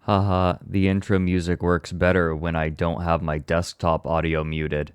Haha, the intro music works better when I don't have my desktop audio muted.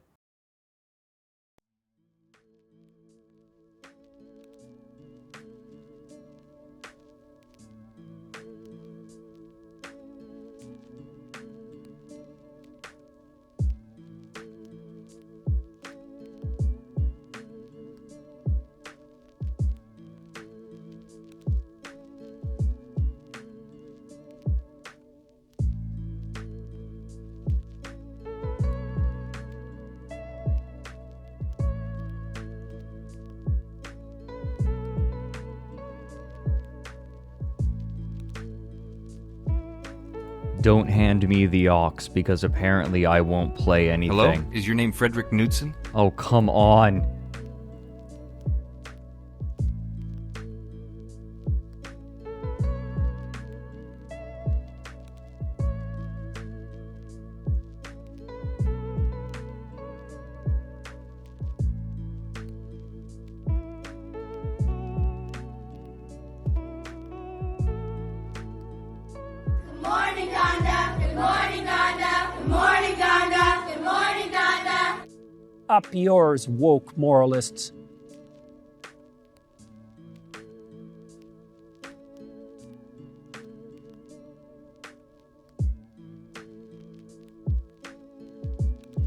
Don't hand me the aux, because apparently I won't play anything. Hello? Is your name Frederick Knudsen? Oh, come on. Up yours, woke moralists.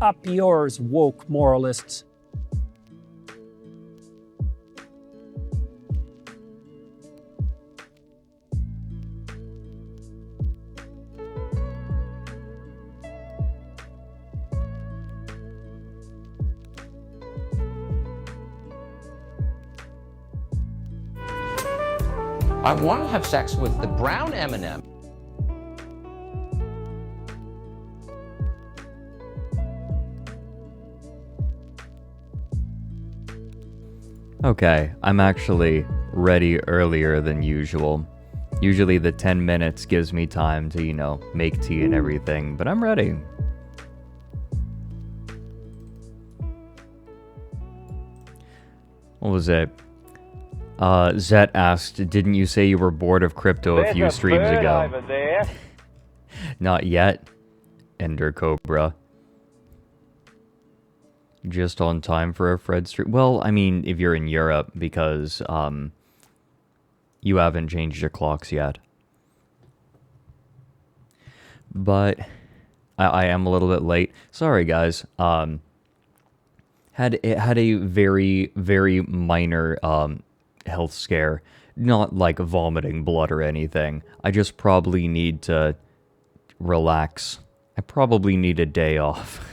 Up yours, woke moralists. I want to have sex with the brown M&M. Okay, I'm actually ready earlier than usual. Usually the 10 minutes gives me time to, make tea and everything, but I'm ready. What was it? Zet asked, didn't you say you were bored of crypto a few streams ago? Over there. Not yet, Ender Cobra. Just on time for a Fred stream. Well, I mean, if you're in Europe, because you haven't changed your clocks yet. But I am a little bit late. Sorry, guys. Had a very, very minor health scare. Not like vomiting blood or anything. I just probably need to relax. I probably need a day off.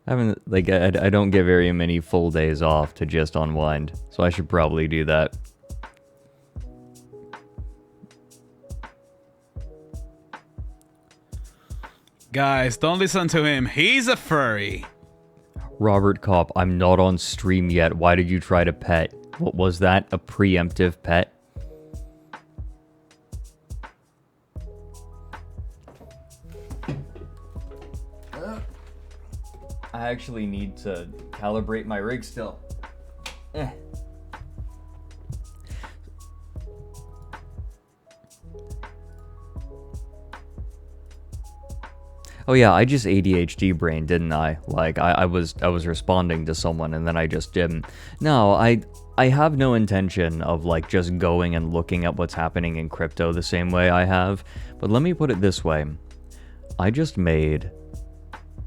I don't get very many full days off to just unwind, so I should probably do that. Guys, don't listen to him. He's a furry. Robert Kopp, I'm not on stream yet. Why did you try to pet? What was that? A preemptive pet? I actually need to calibrate my rig still. Oh yeah, I just ADHD brain, didn't I? Like I was responding to someone and then I just didn't. No, I have no intention of like just going and looking at what's happening in crypto the same way I have. But let me put it this way. I just made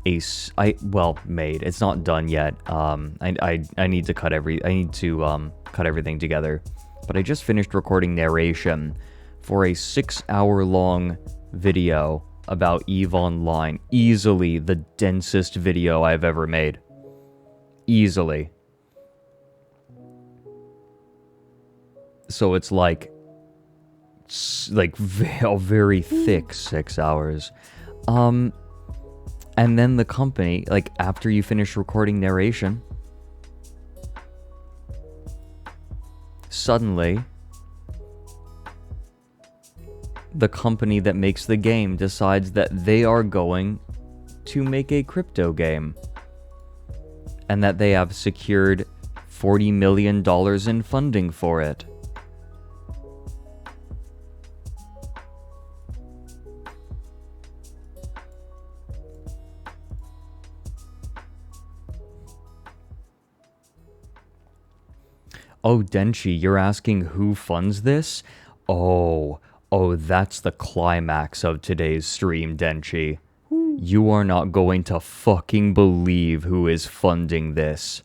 it's not done yet. I need to cut everything together. But I just finished recording narration for a 6-hour long video about EVE Online. Easily the densest video I've ever made. Easily. So it's like a very thick 6 hours. And then the company, like after you finish recording narration, suddenly the company that makes the game decides that they are going to make a crypto game. And that they have secured $40 million in funding for it. Oh, Denchi, you're asking who funds this? Oh, that's the climax of today's stream, Denchi. You are not going to fucking believe who is funding this.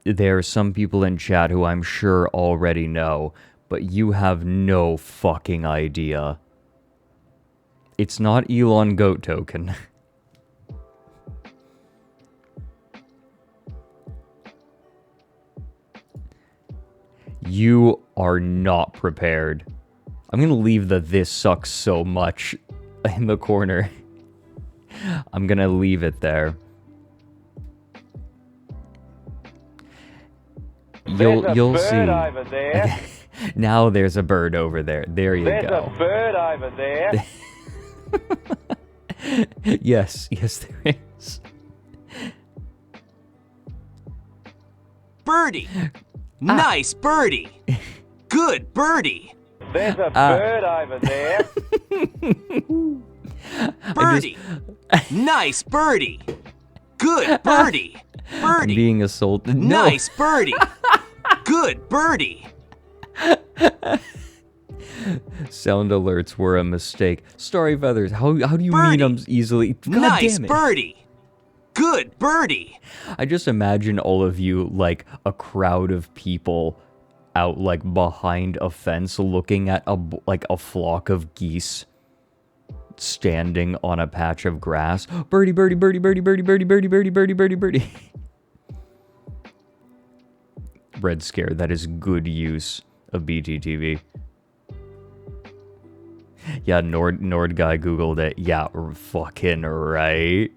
There are some people in chat who I'm sure already know, but you have no fucking idea. It's not Elon Goat Token. You are not prepared. I'm gonna leave the "this sucks so much" in the corner. I'm gonna leave it there. You'll see. Over there. Now there's a bird over there. There you There's go. a bird over there. Yes, there is. Birdie. Nice birdie. Good birdie. There's a bird over there. Birdie. Nice birdie. Good birdie. I'm Birdie. being assaulted. No. Nice birdie. Good birdie. Sound alerts were a mistake. Starry Feathers, how do you mean Birdie. I'm easily... God Nice damn it. birdie. Good birdie. I just imagine all of you, like, a crowd of people out, like, behind a fence looking at, a flock of geese standing on a patch of grass. Birdie, birdie, birdie, birdie, birdie, birdie, birdie, birdie, birdie, birdie, birdie. Red Scare, that is good use of BTTV. Yeah, Nord guy Googled it. Yeah, fucking right.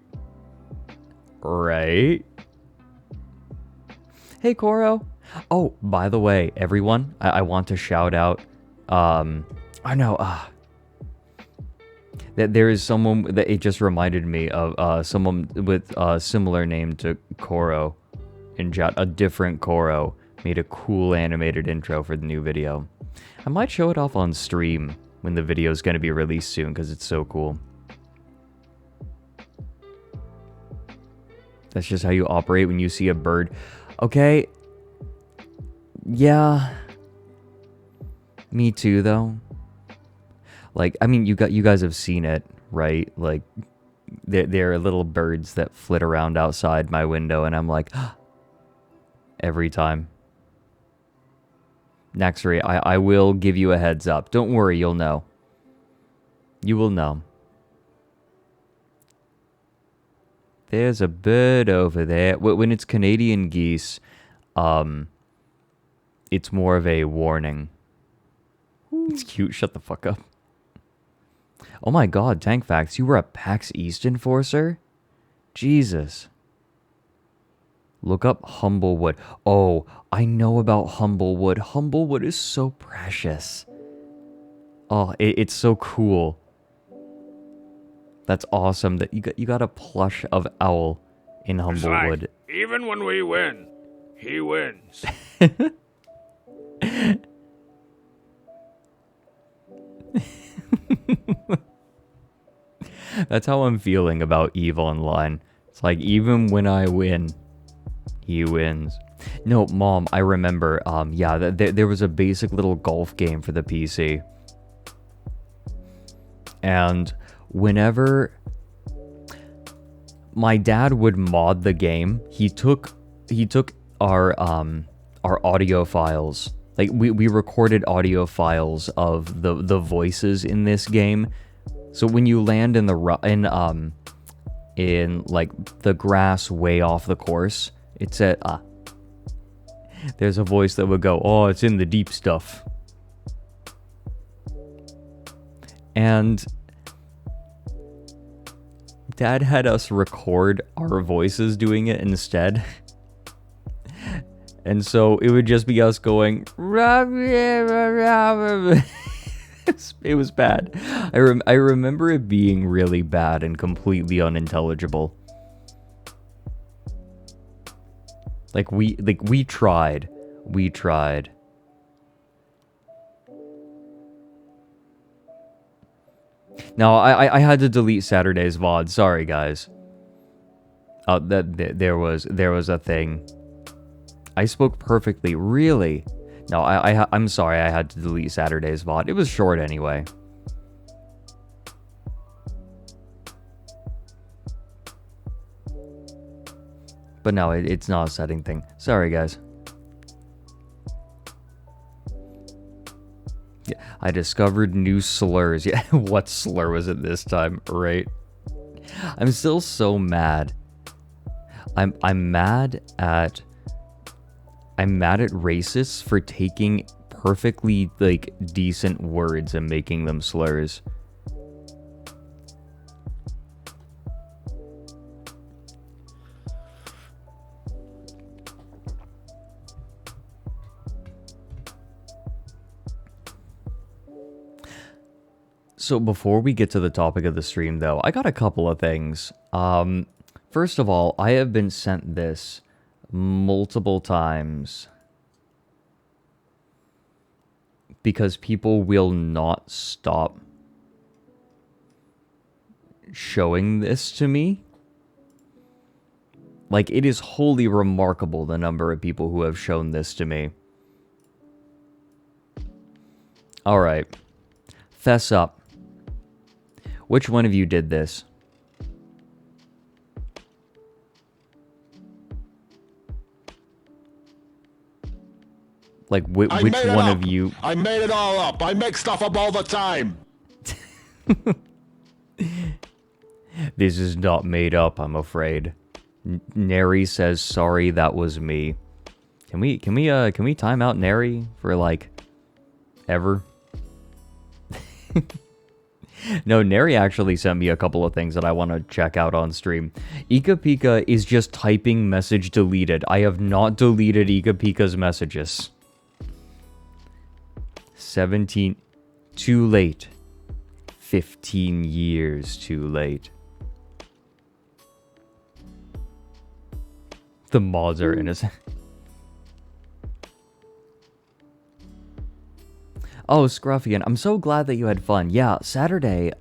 Right? Hey, Koro. Oh, by the way, everyone, I want to shout out, that there is someone that it just reminded me of, someone with a similar name to Koro in chat, a different Koro, made a cool animated intro for the new video. I might show it off on stream when the video is going to be released soon, because it's so cool. That's just how you operate when you see a bird. Okay. Yeah. Me too, though. Like, I mean, you guys have seen it, right? Like, there are little birds that flit around outside my window, and I'm like, every time. Naxuri, I will give you a heads up. Don't worry, you'll know. You will know. There's a bird over there. When it's Canadian geese, it's more of a warning. It's cute. Shut the fuck up. Oh my god, Tank Facts, you were a PAX East enforcer? Jesus. Look up Humblewood. Oh, I know about Humblewood. Humblewood is so precious. Oh, it's so cool. That's awesome that you got a plush of Owl in Humblewood. Like, even when we win, he wins. That's how I'm feeling about EVE Online. It's like, even when I win, he wins. No, Mom, I remember, yeah, there was a basic little golf game for the PC. And whenever my dad would mod the game, he took our audio files. Like, we recorded audio files of the voices in this game. So when you land in like the grass way off the course, it said, there's a voice that would go, oh, it's in the deep stuff. And Dad had us record our voices doing it instead. And so it would just be us going, it was bad. I remember it being really bad and completely unintelligible. Like we tried. We tried. No, I had to delete Saturday's VOD. Sorry, guys. There was a thing. I spoke perfectly. Really? No, I'm sorry. I had to delete Saturday's VOD. It was short anyway. But no, it's not a setting thing. Sorry, guys. Yeah, I discovered new slurs. Yeah, what slur was it this time? Right. I'm still so mad. I'm mad at racists for taking perfectly like decent words and making them slurs. So before we get to the topic of the stream, though, I got a couple of things. First of all, I have been sent this multiple times because people will not stop showing this to me. Like, it is wholly remarkable the number of people who have shown this to me. Alright. Fess up. Which one of you did this? Like, which one of you... I made it all up. I make stuff up all the time. This is not made up, I'm afraid. Neri says, sorry, that was me. Can we time out Neri for, like, ever? No, Neri actually sent me a couple of things that I want to check out on stream. Ika Pika is just typing message deleted. I have not deleted Ika Pika's messages. 17... Too late. 15 years too late. The mods are innocent. Oh, Scruffian, I'm so glad that you had fun. Yeah, Saturday,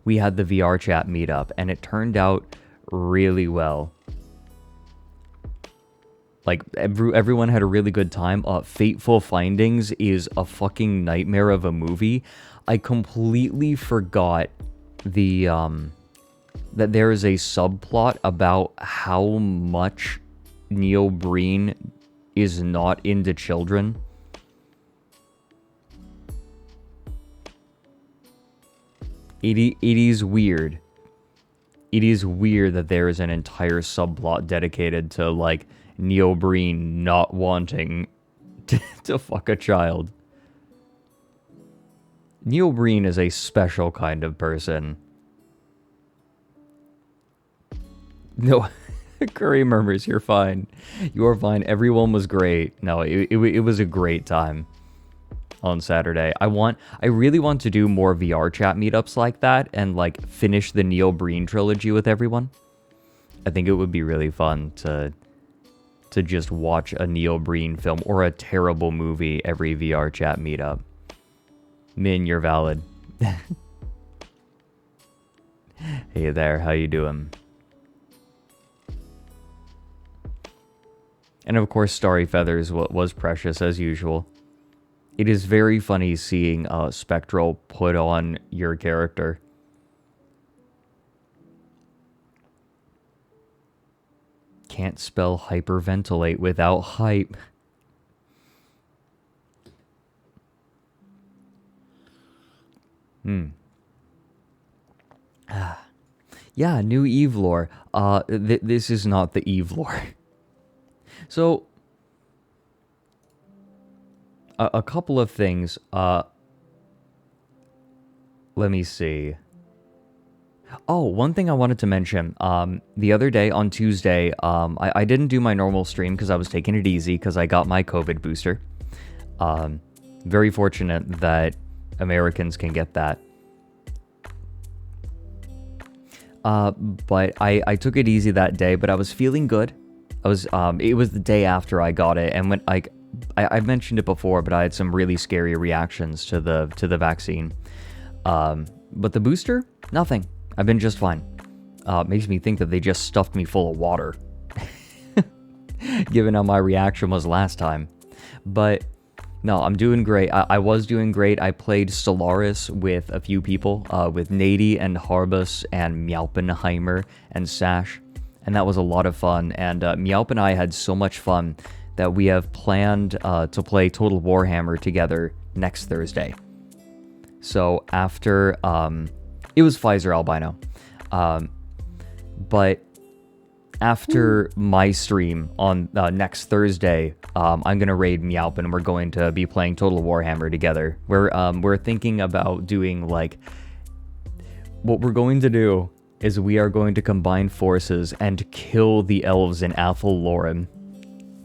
we had the VR chat meetup, and it turned out really well. Like, everyone had a really good time. Fateful Findings is a fucking nightmare of a movie. I completely forgot the, that there is a subplot about how much Neil Breen is not into children. It is weird. It is weird that there is an entire subplot dedicated to, like, Neil Breen not wanting to fuck a child. Neil Breen is a special kind of person. No, Curry murmurs, you're fine. You're fine. Everyone was great. No, it was a great time on Saturday. I really want to do more VR chat meetups like that and, like, finish the Neil Breen trilogy with everyone. I think it would be really fun to just watch a Neil Breen film or a terrible movie every VR chat meetup. Min, you're valid. Hey there, how you doing? And of course, Starry Feathers was precious as usual. It is very funny seeing Spectral put on your character. Can't spell hyperventilate without hype. Yeah, new Eve lore. This is not the Eve lore. So, a couple of things. Let me see. Oh, one thing I wanted to mention. The other day, on Tuesday, I didn't do my normal stream because I was taking it easy because I got my COVID booster. Very fortunate that Americans can get that. But I took it easy that day, but I was feeling good. It was the day after I got it, and when I've mentioned it before, but I had some really scary reactions to the vaccine. But the booster, nothing. I've been just fine. Makes me think that they just stuffed me full of water. given how my reaction was last time. But no, I'm doing great. I was doing great. I played Stellaris with a few people, with Nady and Harbus and Meowpenheimer and Sash, and that was a lot of fun. And Meowp and I had so much fun that we have planned to play Total Warhammer together next Thursday. So after, it was Pfizer Albino, but after my stream on next Thursday, I'm gonna raid Meowp and we're going to be playing Total Warhammer together. We're thinking about doing like, what we're going to do is we are going to combine forces and kill the elves in Athel Loren.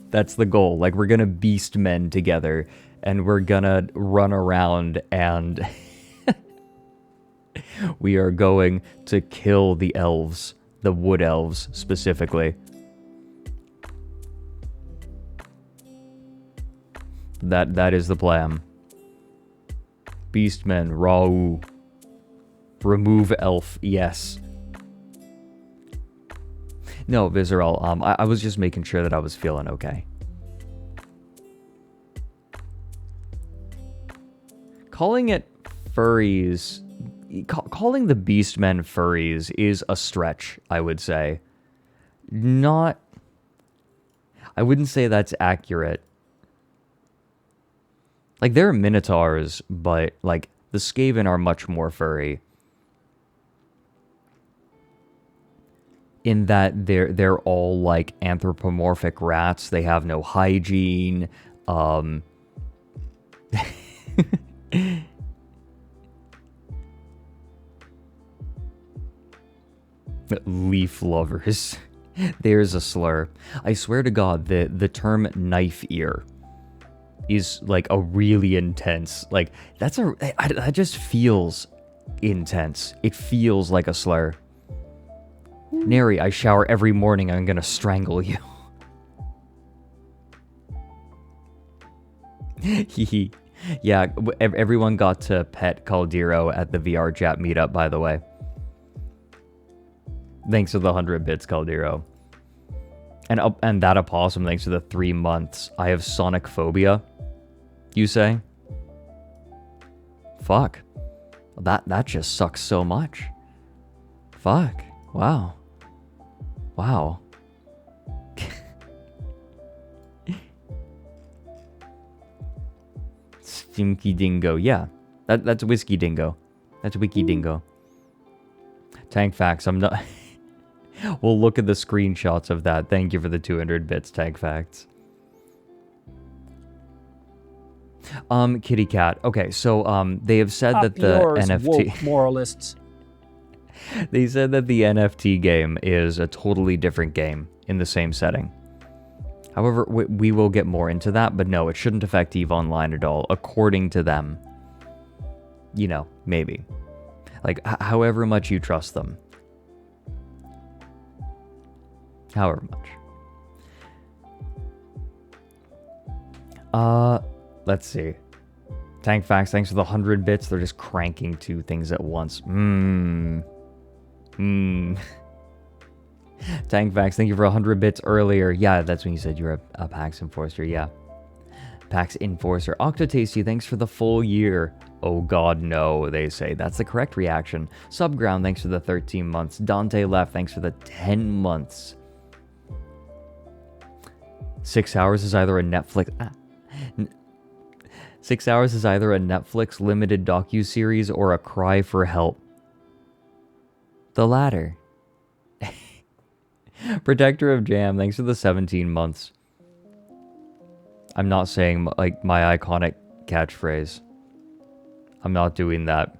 That's the goal. Like, we're gonna beast men together and we're gonna run around and we are going to kill the elves. The wood elves, specifically. That is the plan. Beastmen, Rau. Remove elf, yes. No, Visceral, I was just making sure that I was feeling okay. Calling it furries... Calling the Beastmen furries is a stretch, I would say. I wouldn't say that's accurate. Like, they're minotaurs, but, like, the Skaven are much more furry. In that they're all, like, anthropomorphic rats. They have no hygiene. Leaf lovers. There's a slur. I swear to God, the term knife ear is like a really intense, like, that just feels intense. It feels like a slur. Neri, I shower every morning, I'm gonna strangle you. Yeah, everyone got to pet Caldero at the VR chat meetup, by the way. Thanks for the 100 bits, Caldero. And that opossum, thanks for the 3 months. I have sonic phobia, you say? Fuck. That just sucks so much. Fuck. Wow. Wow. Stinky Dingo. Yeah. That's Whiskey Dingo. That's Wiki Dingo. Tank Facts, I'm not... We'll look at the screenshots of that. Thank you for the 200 bits, Tank Facts. Kitty Cat. Okay, so they have said that the NFT... Woke moralists. They said that the NFT game is a totally different game in the same setting. However, we will get more into that, but no, it shouldn't affect EVE Online at all, according to them. You know, maybe. Like, however much you trust them. However much. Let's see. Tank Facts, thanks for the 100 bits. They're just cranking 2 things at once. Tank Facts, thank you for 100 bits earlier. Yeah, that's when you said you were a PAX Enforcer, yeah. PAX Enforcer. Octotasty, thanks for the full year. Oh god, no, they say. That's the correct reaction. Subground, thanks for the 13 months. Dante Left, thanks for the 10 months. 6 hours is either a Netflix... 6 hours is either a Netflix limited docuseries or a cry for help. The latter. Protector of Jam, thanks for the 17 months. I'm not saying, like, my iconic catchphrase. I'm not doing that.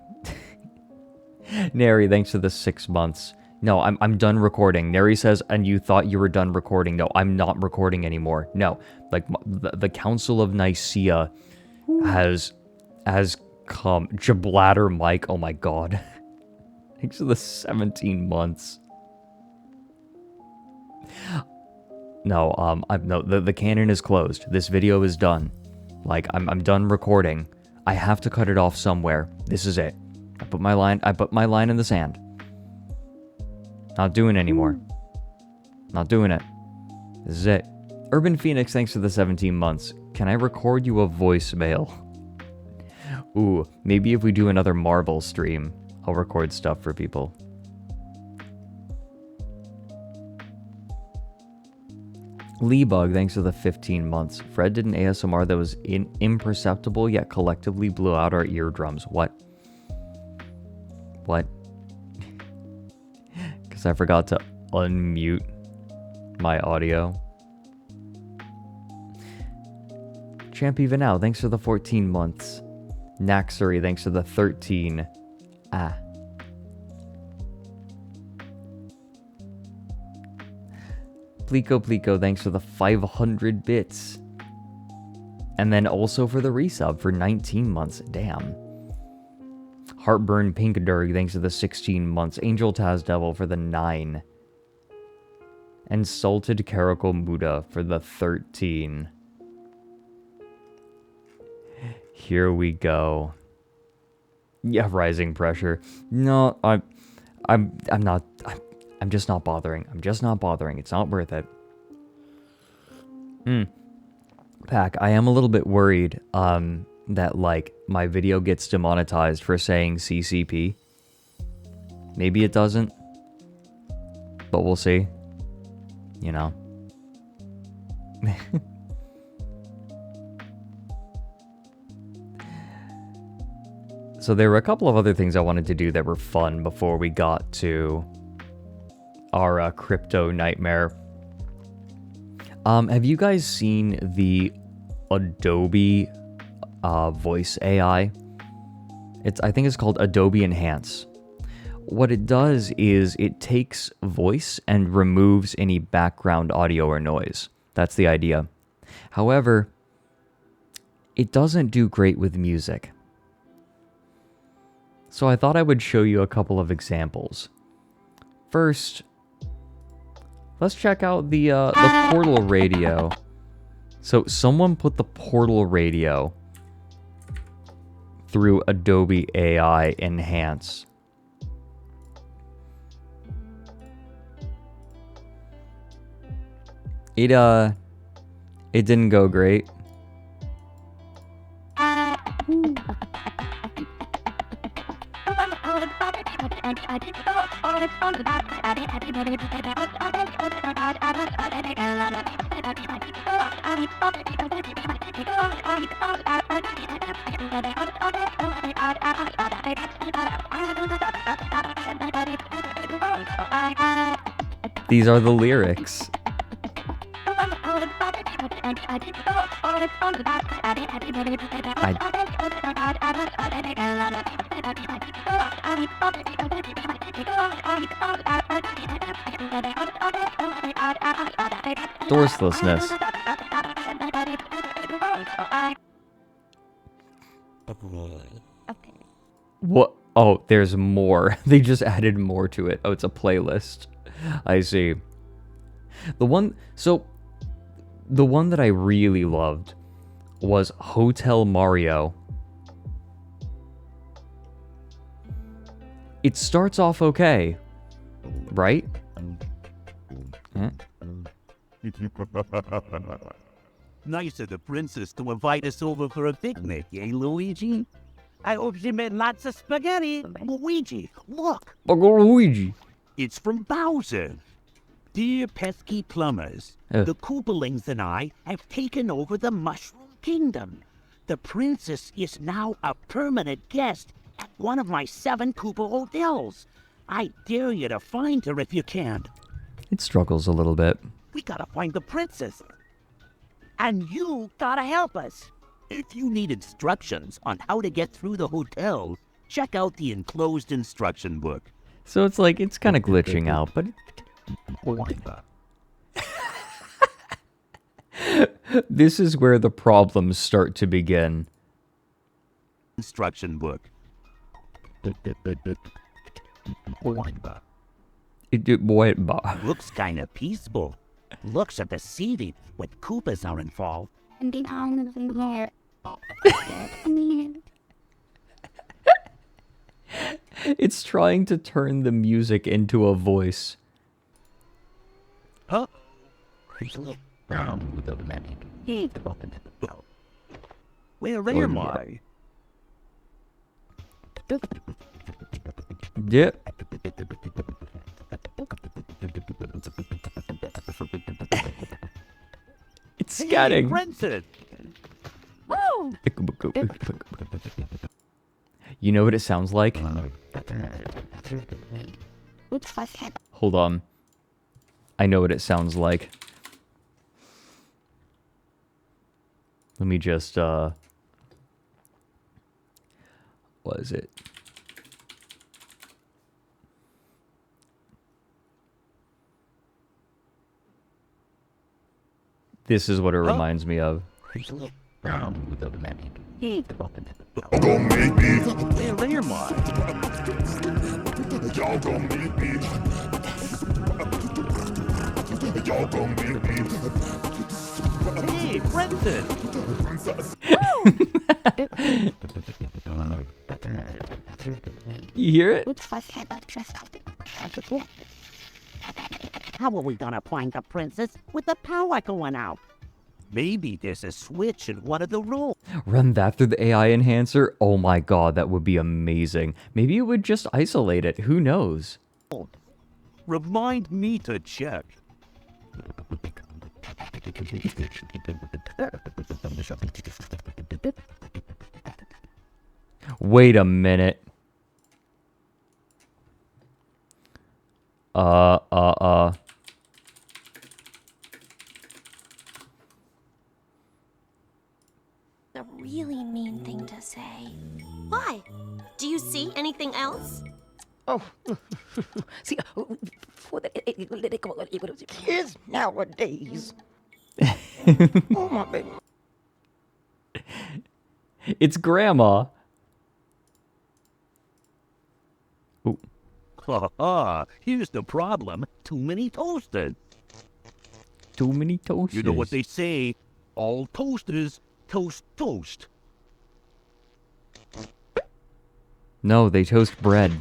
Neri, thanks for the 6 months. No, I'm done recording. Neri says, and you thought you were done recording. No, I'm not recording anymore. No, like, the Council of Nicaea has come. Jablatter Mike, oh my god. Thanks for the 17 months. No, no, the canon is closed. This video is done. Like, I'm done recording. I have to cut it off somewhere. This is it. I put my line in the sand. Not doing it anymore. Not doing it. This is it. Urban Phoenix, thanks for the 17 months. Can I record you a voicemail? Ooh, maybe if we do another Marvel stream, I'll record stuff for people. Leebug, thanks for the 15 months. Fred did an ASMR that was imperceptible yet collectively blew out our eardrums. What? What? Because I forgot to unmute my audio. Champ even now, thanks for the 14 months. Naxery, thanks for the 13. Plico, thanks for the 500 bits. And then also for the resub for 19 months. Damn. Heartburn Pinkadurg, thanks for the 16 months. Angel Taz Devil for the 9. And Salted Caracal Muda for the 13. Here we go. Yeah, rising pressure. No, I'm just not bothering. I'm just not bothering. It's not worth it. Pack, I am a little bit worried that like my video gets demonetized for saying CCP. Maybe it doesn't. But we'll see. You know. So there were a couple of other things I wanted to do that were fun before we got to our crypto nightmare. Have you guys seen the Adobe voice AI? I think it's called Adobe Enhance. What it does is it takes voice and removes any background audio or noise. That's the idea. However, it doesn't do great with music. So I thought I would show you a couple of examples. First, let's check out the Portal Radio. So someone put the Portal Radio through Adobe AI Enhance. It didn't go great. These are the lyrics. Sourcelessness. What? Oh, there's more. They just added more to it. Oh, it's a playlist. I see. The one that I really loved was Hotel Mario. It starts off okay, right? Nice of the princess to invite us over for a picnic, eh, Luigi? I hope she made lots of spaghetti. Luigi, look. Luigi. It's from Bowser. Dear pesky plumbers, the Koopalings and I have taken over the Mushroom Kingdom. The princess is now a permanent guest at one of my 7 Koopa hotels. I dare you to find her if you can. It struggles a little bit. We gotta find the princess. And you gotta help us. If you need instructions on how to get through the hotel, check out the enclosed instruction book. So it's like, it's kind of glitching out, but... This is where the problems start to begin. Instruction book. Looks kinda peaceful. Looks at the seating when Koopas are involved. It's trying to turn the music into a voice. Huh? Where am I? Yep. It's Hey, scatting. Princess! You know what it sounds like? Hold on. I know what it sounds like. Let me just, what is it? This is what it reminds me of. Where am I? Hey, Princess! You hear it? How are we gonna find the princess with the power going out? Maybe there's a switch in one of the rooms. Run that through the AI enhancer? Oh my god, that would be amazing. Maybe it would just isolate it. Who knows? Remind me to check. Wait a minute. A really mean thing to say. Why? Do you see anything else? Oh, see, for the kids nowadays. Oh my baby. It's Grandma. Ooh. Here's the problem. Too many toasters. Too many toasters. You know what they say, all toasters toast toast. No, they toast bread.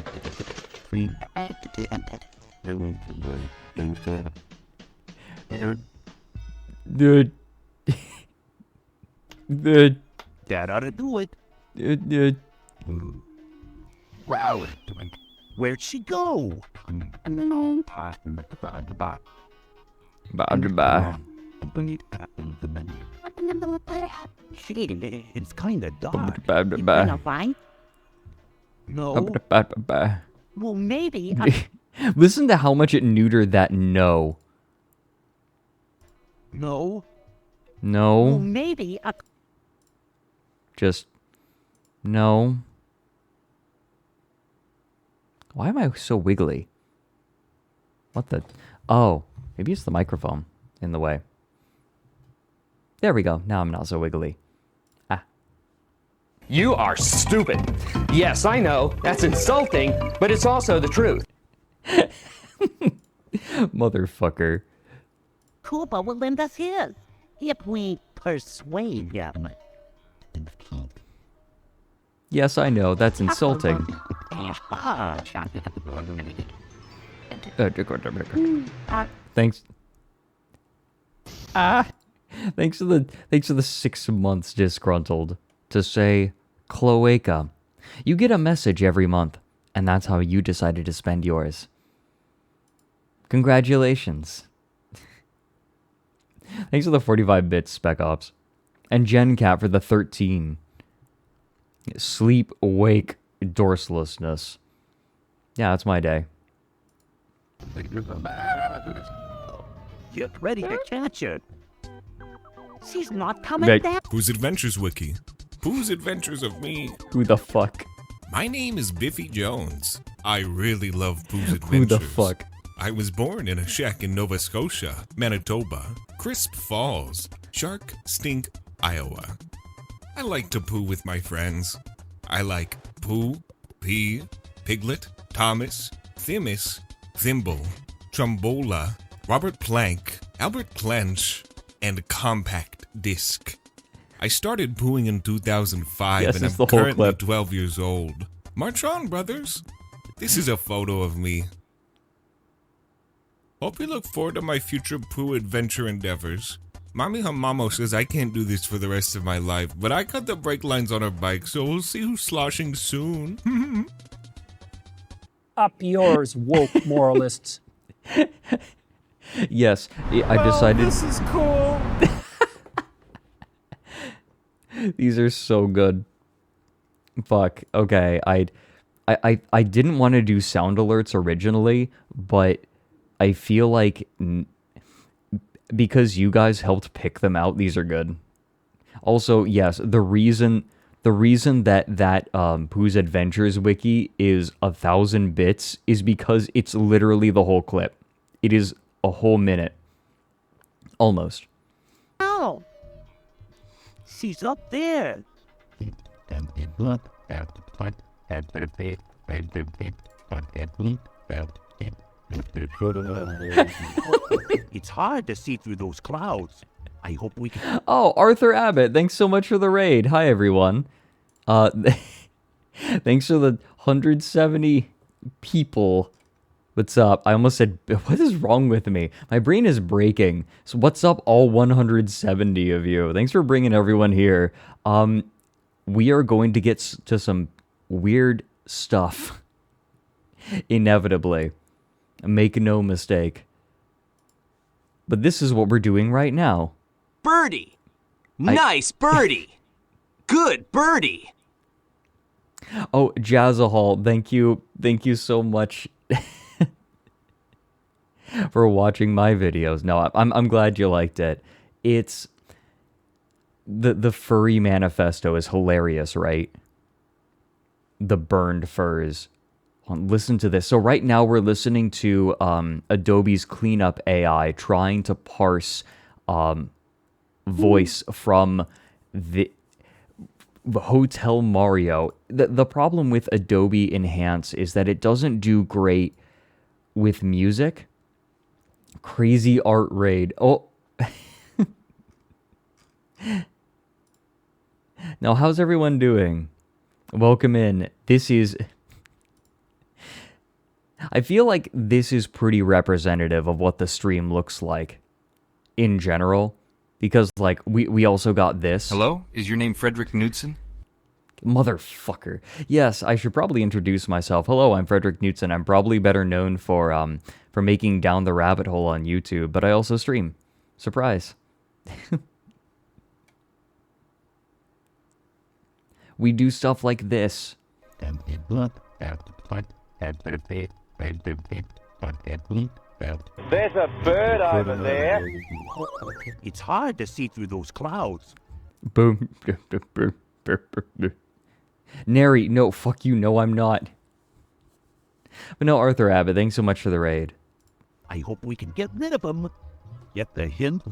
Dude. Dude. That ought to do it. Dude. Wow. Where'd she go? It's kind of dark. You gonna find? No. Well, maybe. Listen to how much it neutered that no. No. No. Well, maybe. Just no. Why am I so wiggly? What the? Oh, maybe it's the microphone in the way. There we go. Now I'm not so wiggly. Ah. You are stupid. Yes, I know. That's insulting, but it's also the truth. Motherfucker. Koopa will lend us his if we persuade him. Yes, I know. That's insulting. Thanks. Thanks for the 6 months disgruntled to say cloaca. You get a message every month, and that's how you decided to spend yours. Congratulations. Thanks for the 45 bits, Spec Ops. And GenCat for the 13. Sleep, wake, dorselessness. Yeah, that's my day. Get ready to catch it. She's not coming back. Pooh's Adventures Wiki. Pooh's Adventures of Me. Who the fuck? My name is Biffy Jones. I really love Pooh's Adventures. Who the fuck? I was born in a shack in Nova Scotia, Manitoba, Crisp Falls, Shark Stink, Iowa. I like to poo with my friends. I like Pooh, Pea, Piglet, Thomas, Themis, Thimble, Trombola, Robert Plank, Albert Clench, and Compact Disc. I started pooing in 2005 Yes, and it's I'm the whole currently clip. 12 years old. March on, brothers. This is a photo of me. Hope you look forward to my future poo adventure endeavors. Mommy Hamamo says I can't do this for the rest of my life, but I cut the brake lines on her bike, so we'll see who's sloshing soon. Up yours, woke moralists. Yes, I decided. This is cool. These are so good. Fuck. Okay, I didn't want to do sound alerts originally, but I feel like because you guys helped pick them out, these are good. Also, yes, the reason that Pooh's Adventures wiki is 1,000 bits is because it's literally the whole clip. It is a whole minute. Almost. Oh, she's up there. It's hard to see through those clouds. I hope we can. Oh, Arthur Abbott, thanks so much for the raid. Hi, everyone. Thanks for the 170 people. What's up? I almost said, what is wrong with me? My brain is breaking. So what's up, all 170 of you? Thanks for bringing everyone here. We are going to get to some weird stuff. Inevitably. Make no mistake. But this is what we're doing right now. Birdie. Nice birdie. Good birdie. Oh, Jazzahall, thank you. Thank you so much for watching my videos. No, I'm glad you liked it. It's the furry manifesto is hilarious, right? The burned furs. Listen to this. So right now we're listening to Adobe's cleanup AI trying to parse voice from the Hotel Mario. The problem with Adobe Enhance is that it doesn't do great with music. Crazy art raid. Oh. Now, how's everyone doing? Welcome in. This is... I feel like this is pretty representative of what the stream looks like in general. Because, like, we also got this. Hello? Is your name Frederick Knudsen? Motherfucker. Yes, I should probably introduce myself. Hello, I'm Frederick Knudsen. I'm probably better known for making Down the Rabbit Hole on YouTube, but I also stream. Surprise. We do stuff like this. There's a bird over there. It's hard to see through those clouds. Boom. Nary, no, fuck you, no, I'm not. But no, Arthur Abbott, thanks so much for the raid. I hope we can get rid of them. Get the hint?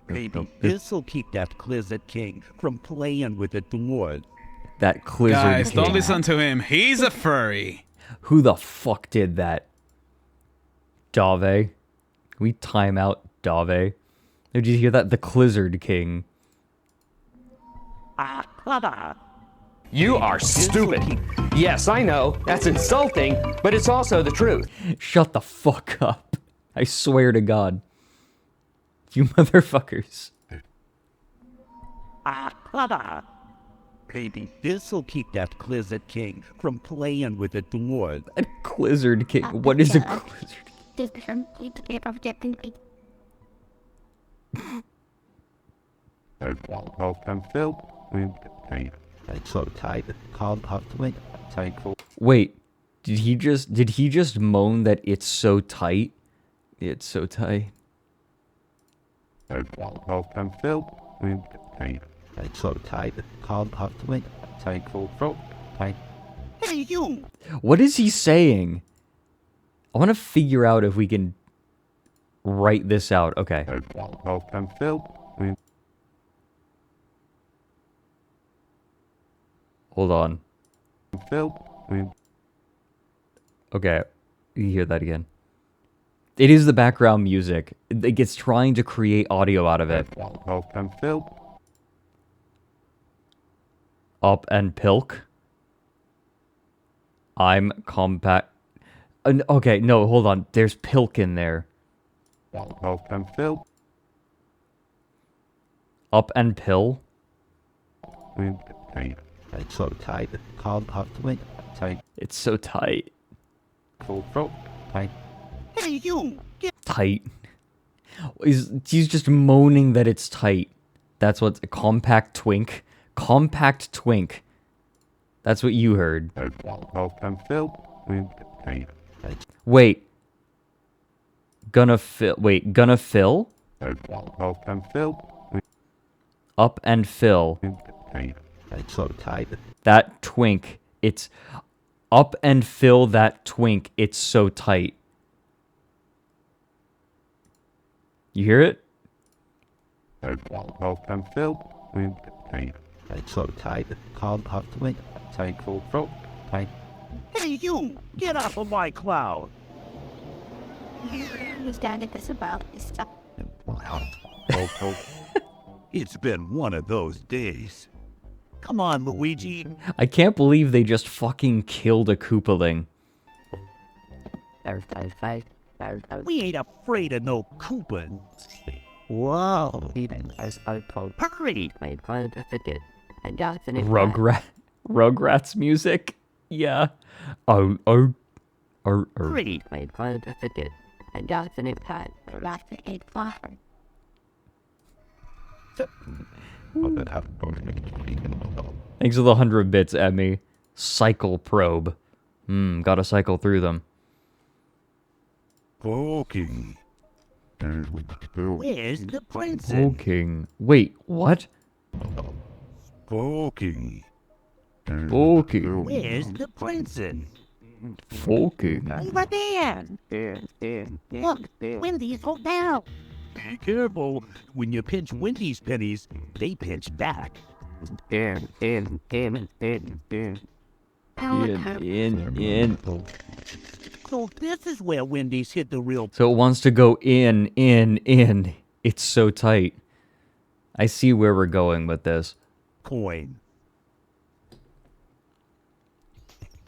Maybe this'll keep that Clizzard King from playing with the dwarves. That Clizzard Guys, King. don't listen to him. He's a furry. Who the fuck did that? Dave? Can we time out Dave? Did you hear that? The Clizzard King. You are stupid. Yes, I know. That's insulting, but it's also the truth. Shut the fuck up. I swear to God. You motherfuckers. Maybe this'll keep that Clizzard King from playing with the dwarves. A Clizzard King? What is a Clizzard? Wait, did he just moan that it's so tight? It's so tight. Hey, you! What is he saying? I want to figure out if we can write this out. Okay. Hold on. Okay. You hear that again. It is the background music. It gets trying to create audio out of it. Up and pilk. I'm compact. Okay, no, hold on. There's pilk in there. Up and fill. Up and pill? It's so tight. Can't have to wait. Tight. It's so tight. Full throat. Tight. Hey, you! Get Tight. He's just moaning that it's tight. That's what's a compact twink. Compact twink. That's what you heard. Up and fill. Wait. Gonna fill. Wait, gonna fill? Up and fill. Up and fill. It's so tight. That twink. It's up and fill that twink. It's so tight. You hear it? Up and fill. It's so tight. Can't have to wait. Tight full throat. Tight. Hey, you! Get off of my cloud! Understand this about this stuff. It's been one of those days. Come on, Luigi. I can't believe they just fucking killed a Koopaling. We ain't afraid of no Koopas. Whoa. Hurry! Rugrats music? Yeah. Hurry! Thanks for the 100 bits, Emmy. Cycle probe. Gotta cycle through them. Poking. Where's the princess? Poking. Wait, what? Poking. Poking. Where's the princess? Poking. Over there. Look, Wendy's hotel. Be careful. When you pinch Wendy's pennies, they pinch back. In. So this is where Wendy's hit the real... So it wants to go in. It's so tight. I see where we're going with this. Coin.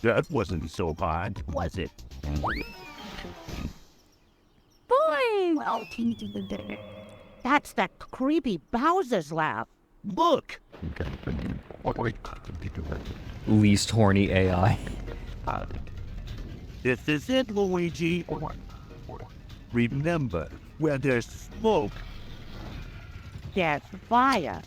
That wasn't so hard, was it? Boy! Well, that's that creepy Bowser's laugh. Look! Least horny AI. This is it, Luigi. Remember, where there's smoke, there's fire.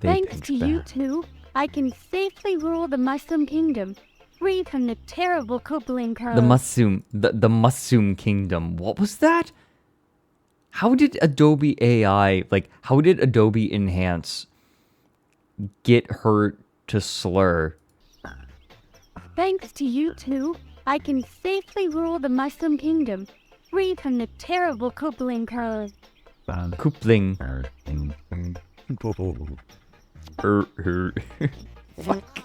Thanks to you two, I can safely rule the Mushroom Kingdom, free from the terrible Koopaling curse. The Mushroom Kingdom. What was that? How did Adobe AI, how did Adobe Enhance get her to slur? Thanks to you two, I can safely rule the Mushroom Kingdom, free from the terrible Koopaling curse. Koopling. Fuck.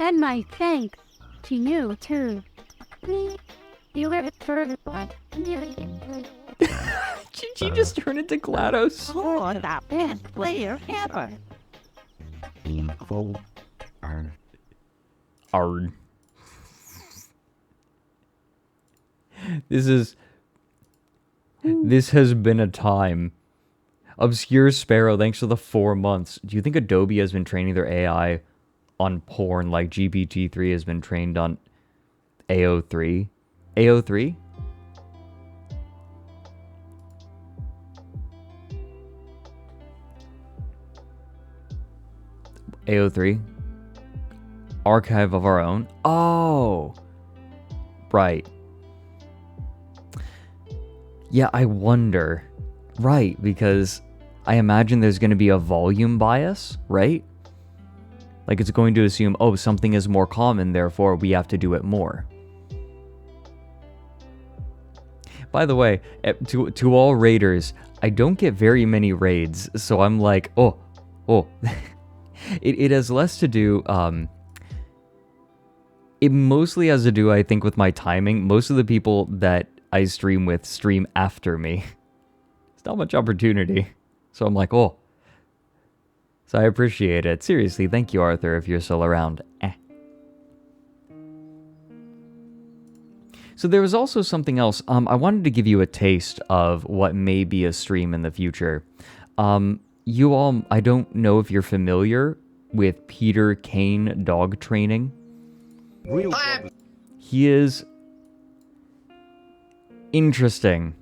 And my thanks to you too. You were the first one. Did she just turn into GLaDOS? Oh, the best player ever. Arn. This has been a time. Obscure Sparrow, thanks for the 4 months. Do you think Adobe has been training their AI on porn like GPT-3 has been trained on AO3? AO3? AO3? Archive of our own? Oh! Right. Yeah, I wonder. Right, because I imagine there's going to be a volume bias, right? Like it's going to assume, oh, something is more common, therefore we have to do it more. By the way, to all raiders, I don't get very many raids, so I'm like, oh. It has less to do, It mostly has to do, I think, with my timing. Most of the people that I stream with stream after me. It's not much opportunity. So I'm like, oh. So I appreciate it. Seriously, thank you, Arthur, if you're still around. So there was also something else. I wanted to give you a taste of what may be a stream in the future. You all, I don't know if you're familiar with Peter Kane dog training. He is interesting.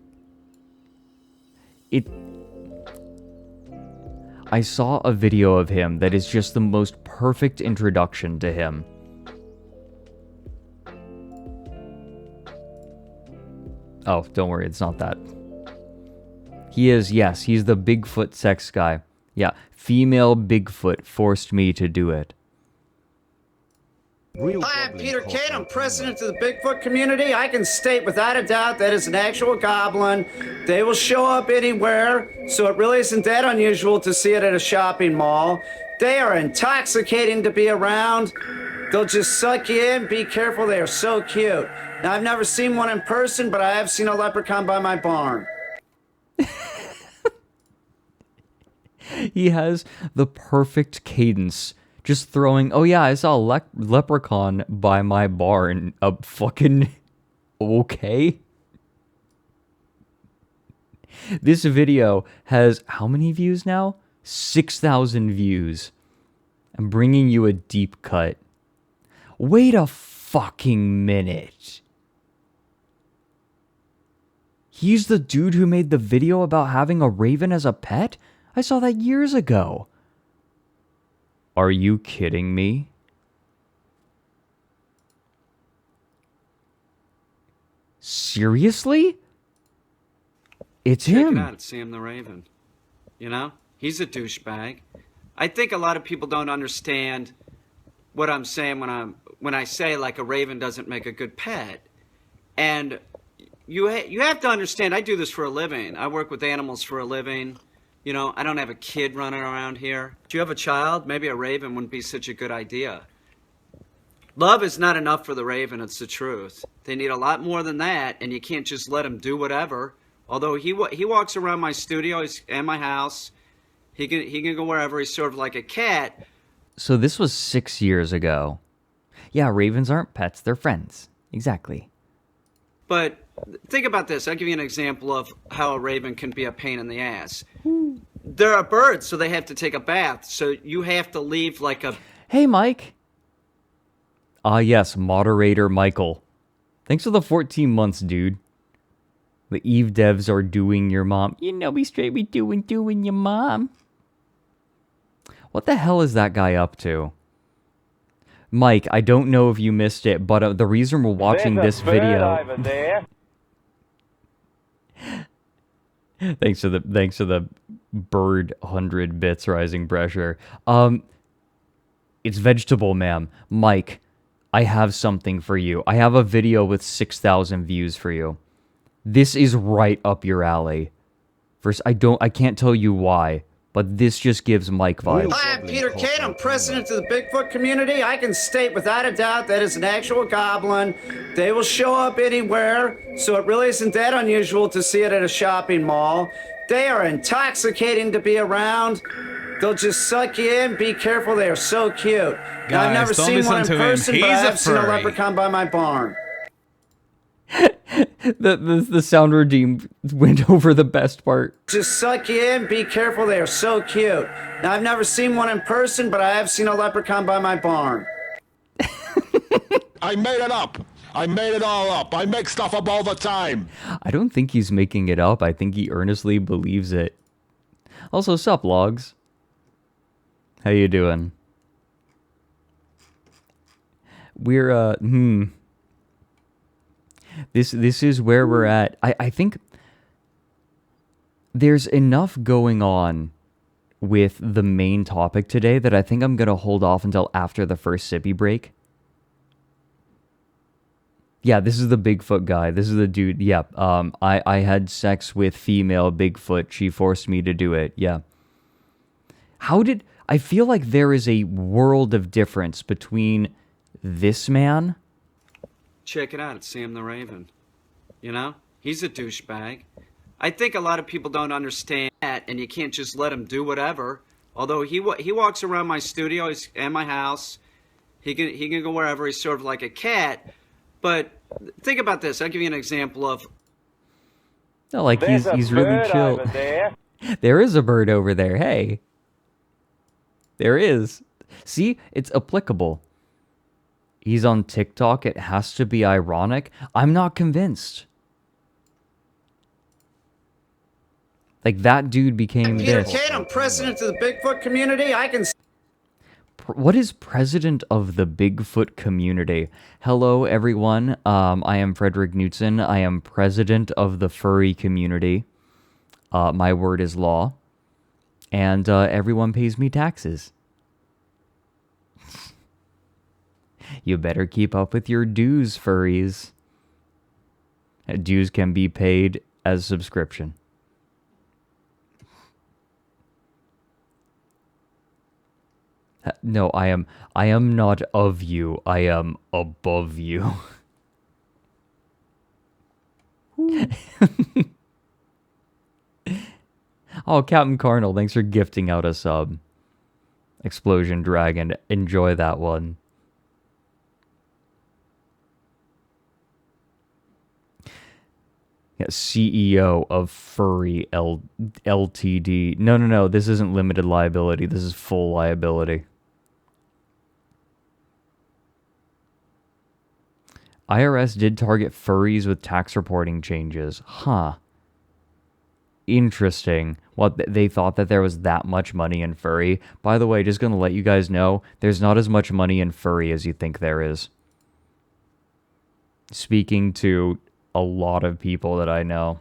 I saw a video of him that is just the most perfect introduction to him. Oh, don't worry, it's not that. He is, yes, he's the Bigfoot sex guy. Yeah, female Bigfoot forced me to do it. Hi, I'm Peter Kane. I'm president of the Bigfoot community. I can state without a doubt that is an actual goblin. They will show up anywhere, so it really isn't that unusual to see it at a shopping mall. They are intoxicating to be around. They'll just suck you in. Be careful, they are so cute. Now, I've never seen one in person, but I have seen a leprechaun by my barn. He has the perfect cadence. Just throwing, oh yeah, I saw a leprechaun by my barn. Fucking okay. This video has how many views now? 6,000 views. I'm bringing you a deep cut. Wait a fucking minute. He's the dude who made the video about having a raven as a pet? I saw that years ago. Are you kidding me? Seriously? It's him. Check it out, it's Sam the Raven. You know, he's a douchebag. I think a lot of people don't understand what I'm saying when I say like a raven doesn't make a good pet. And you have to understand, I do this for a living. I work with animals for a living. You know, I don't have a kid running around here. Do you have a child? Maybe a raven wouldn't be such a good idea. Love is not enough for the raven, it's the truth. They need a lot more than that, and you can't just let him do whatever. Although he walks around my studio and my house. He can go wherever. He's sort of like a cat. So this was 6 years ago. Yeah, ravens aren't pets, they're friends. Exactly. But think about this. I'll give you an example of how a raven can be a pain in the ass. They're a bird, so they have to take a bath. So you have to leave like a... Hey, Mike. Ah, yes, moderator Michael. Thanks for the 14 months, dude. The Eve devs are doing your mom. You know me straight, we doing your mom. What the hell is that guy up to? Mike, I don't know if you missed it, but the reason we're watching this video... over there. Thanks to the bird 100 bits rising pressure. It's vegetable, ma'am. Mike, I have something for you. I have a video with 6,000 views for you. This is right up your alley. First, I can't tell you why, but this just gives Mike vibes. Hi, I'm Peter Kane. I'm president of the Bigfoot community. I can state without a doubt that is an actual goblin. They will show up anywhere, so it really isn't that unusual to see it at a shopping mall. They are intoxicating to be around. They'll just suck you in. Be careful, they are so cute. Now, I've never seen one in person, but I have seen a leprechaun by my barn. The sound redeem went over the best part. Just suck you in. Be careful, they are so cute. Now, I've never seen one in person, but I have seen a leprechaun by my barn. I made it up. I made it all up. I make stuff up all the time. I don't think he's making it up. I think he earnestly believes it. Also, sup, Logs? How you doing? We're, This is where we're at. I think there's enough going on with the main topic today that I think I'm going to hold off until after the first sippy break. Yeah, this is the Bigfoot guy. This is the dude. Yeah, I had sex with female Bigfoot. She forced me to do it. Yeah. I feel like there is a world of difference between this man check it out. It's Sam the Raven. You know? He's a douchebag. I think a lot of people don't understand that, and you can't just let him do whatever. Although he walks around my studio and my house. He can go wherever. He's sort of like a cat. But think about this. I'll give you an example of... No, like he's really chill. There is a bird over there. Hey. There is. See? It's applicable. He's on TikTok. It has to be ironic. I'm not convinced. Like, that dude became Peter this. Kate, I'm president of the Bigfoot community. I can... What is president of the Bigfoot community? Hello, everyone. I am Frederick Knudsen. I am president of the furry community. My word is law. And everyone pays me taxes. You better keep up with your dues, furries. Dues can be paid as subscription. No, I am not of you. I am above you. Oh, Captain Carnal, thanks for gifting out a sub. Explosion Dragon, enjoy that one. Yeah, CEO of Furry Ltd. No, this isn't limited liability. This is full liability. IRS did target furries with tax reporting changes. Huh. Interesting. Well, they thought that there was that much money in furry. By the way, just gonna let you guys know, there's not as much money in furry as you think there is. Speaking to a lot of people that I know.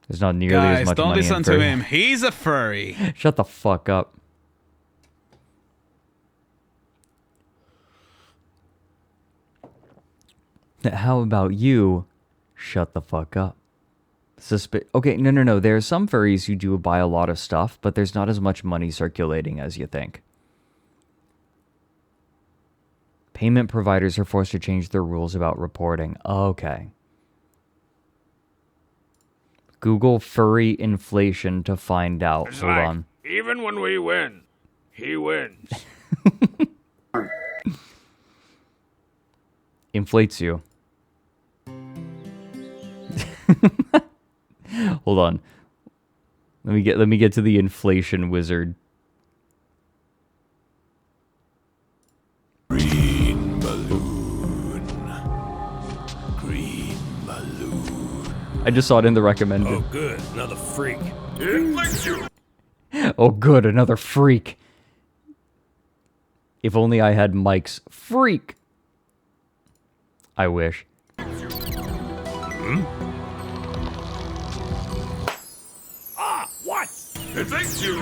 There's not nearly as much money in furry. Guys, don't listen to him. He's a furry. Shut the fuck up. How about you shut the fuck up? Okay, no. There are some furries who do buy a lot of stuff, but there's not as much money circulating as you think. Payment providers are forced to change their rules about reporting. Okay. Google furry inflation to find out. It's Hold like, on. Even when we win, he wins. Inflates you. Hold on. Let me get to the inflation wizard. Green balloon. Green balloon. I just saw it in the recommended. Oh, good. Another freak. Inflates you. Oh, good. Another freak. If only I had Mike's freak. I wish. Ah, what? Inflates you.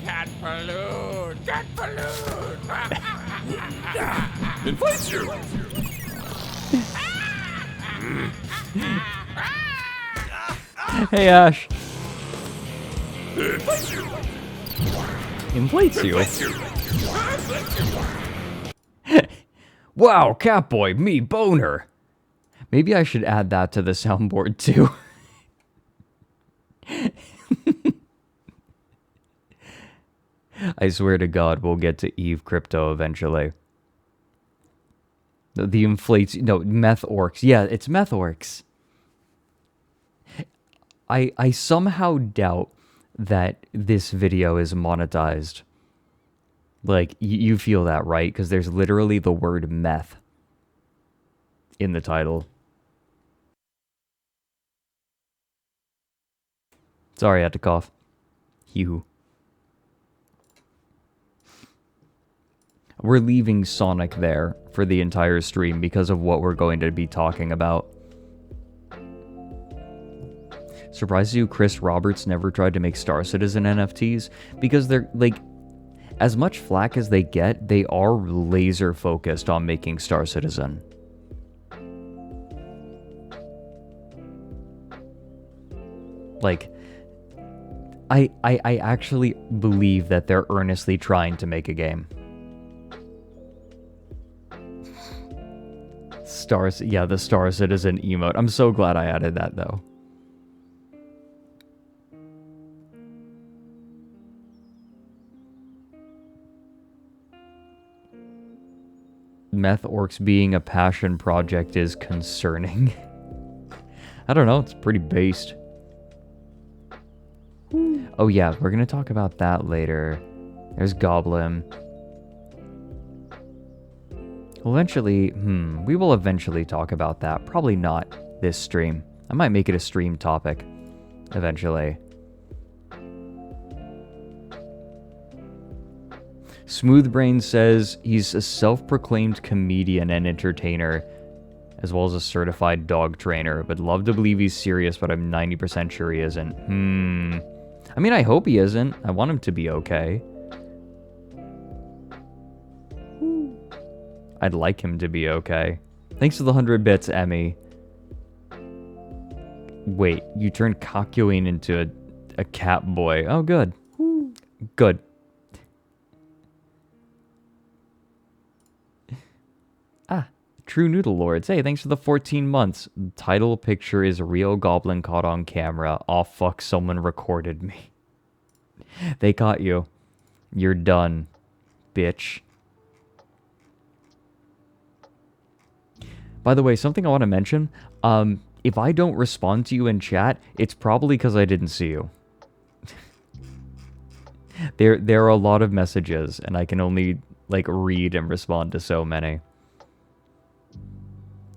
Cat balloon. Cat balloon. Inflates you. Hey, Ash. Inflates you. Inflates you. Inflates you. Wow, Catboy, me boner. Maybe I should add that to the soundboard too. I swear to God, we'll get to Eve Crypto eventually. The inflates... No, meth orcs. Yeah, it's meth orcs. I somehow doubt that this video is monetized. Like, you feel that, right? Because there's literally the word meth in the title. Sorry, I had to cough. You. We're leaving Sonic there for the entire stream because of what we're going to be talking about. Surprised you Chris Roberts never tried to make Star Citizen NFTs? Because they're, like, as much flack as they get, they are laser focused on making Star Citizen. Like, I actually believe that they're earnestly trying to make a game. Yeah, the Star Citizen emote. I'm so glad I added that, though. Meth Orcs being a passion project is concerning. I don't know, it's pretty based. Oh yeah, we're gonna talk about that later. There's Goblin. Eventually, we will eventually talk about that. Probably not this stream. I might make it a stream topic eventually. Smoothbrain says he's a self-proclaimed comedian and entertainer, as well as a certified dog trainer. Would love to believe he's serious, but I'm 90% sure he isn't. I mean, I hope he isn't. I want him to be okay. I'd like him to be okay. Thanks for the 100 bits, Emmy. Wait, you turned Kakyoin into a cat boy. Oh, good. Good. True Noodle Lords. Hey, thanks for the 14 months. Title picture is a real goblin caught on camera. Aw, fuck, someone recorded me. They caught you. You're done, bitch. By the way, something I want to mention. If I don't respond to you in chat, it's probably because I didn't see you. There are a lot of messages, and I can only, like, read and respond to so many.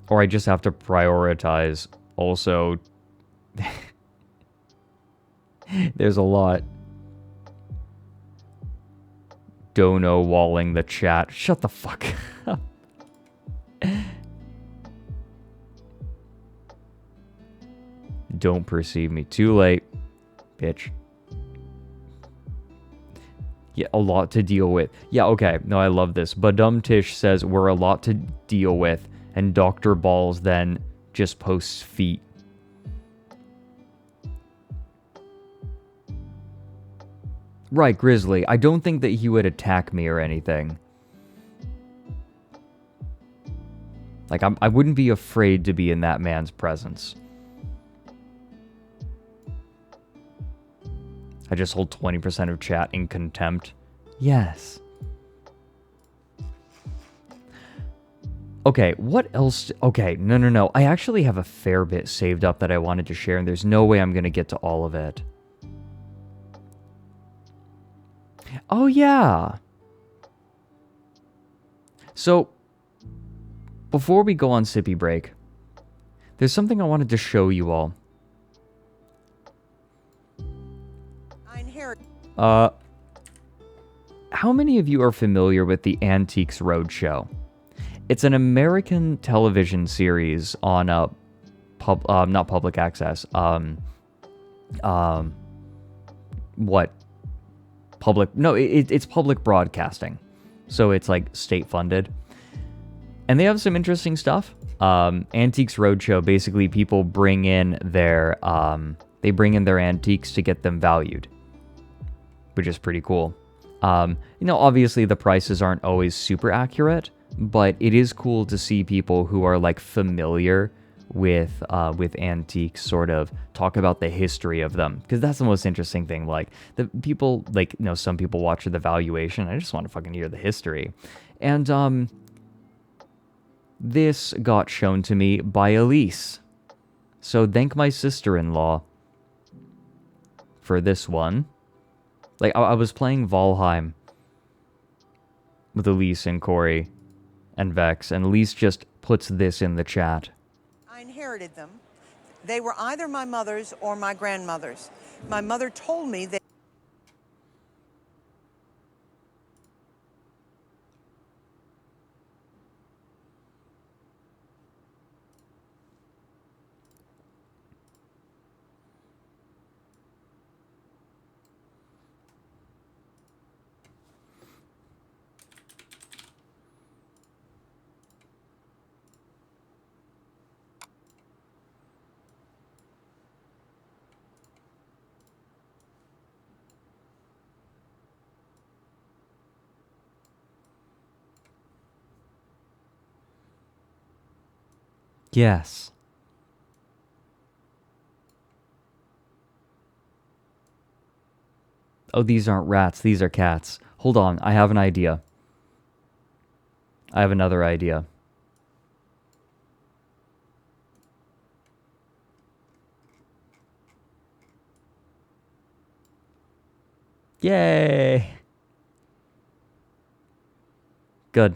Or I just have to prioritize. Also, there's a lot. Dono walling the chat. Shut the fuck up. Don't perceive me. Too late, bitch. Yeah, a lot to deal with. Yeah, okay. No, I love this. Badumtish says we're a lot to deal with. And Dr. Balls then just posts feet. Right, Grizzly. I don't think that he would attack me or anything. Like, I wouldn't be afraid to be in that man's presence. I just hold 20% of chat in contempt. Yes. Okay, what else? Okay, no. I actually have a fair bit saved up that I wanted to share, and there's no way I'm going to get to all of it. Oh, yeah. So, before we go on sippy break, there's something I wanted to show you all. How many of you are familiar with the Antiques Roadshow? It's an American television series on not public access. What? Public? No, it's public broadcasting. So it's like state funded. And they have some interesting stuff. Antiques Roadshow, basically people bring in their antiques to get them valued, which is pretty cool. Obviously the prices aren't always super accurate, but it is cool to see people who are like familiar with antiques sort of talk about the history of them, because that's the most interesting thing. Like the people, like, some people watch the valuation. I just want to fucking hear the history. And this got shown to me by Elise, so thank my sister-in-law for this one. Like, I was playing Valheim with Elise and Corey and Vex, and Elise just puts this in the chat. I inherited them. They were either my mother's or my grandmother's. My mother told me that Yes. Oh, these aren't rats. These are cats. Hold on. I have an idea. I have another idea. Yay! Good.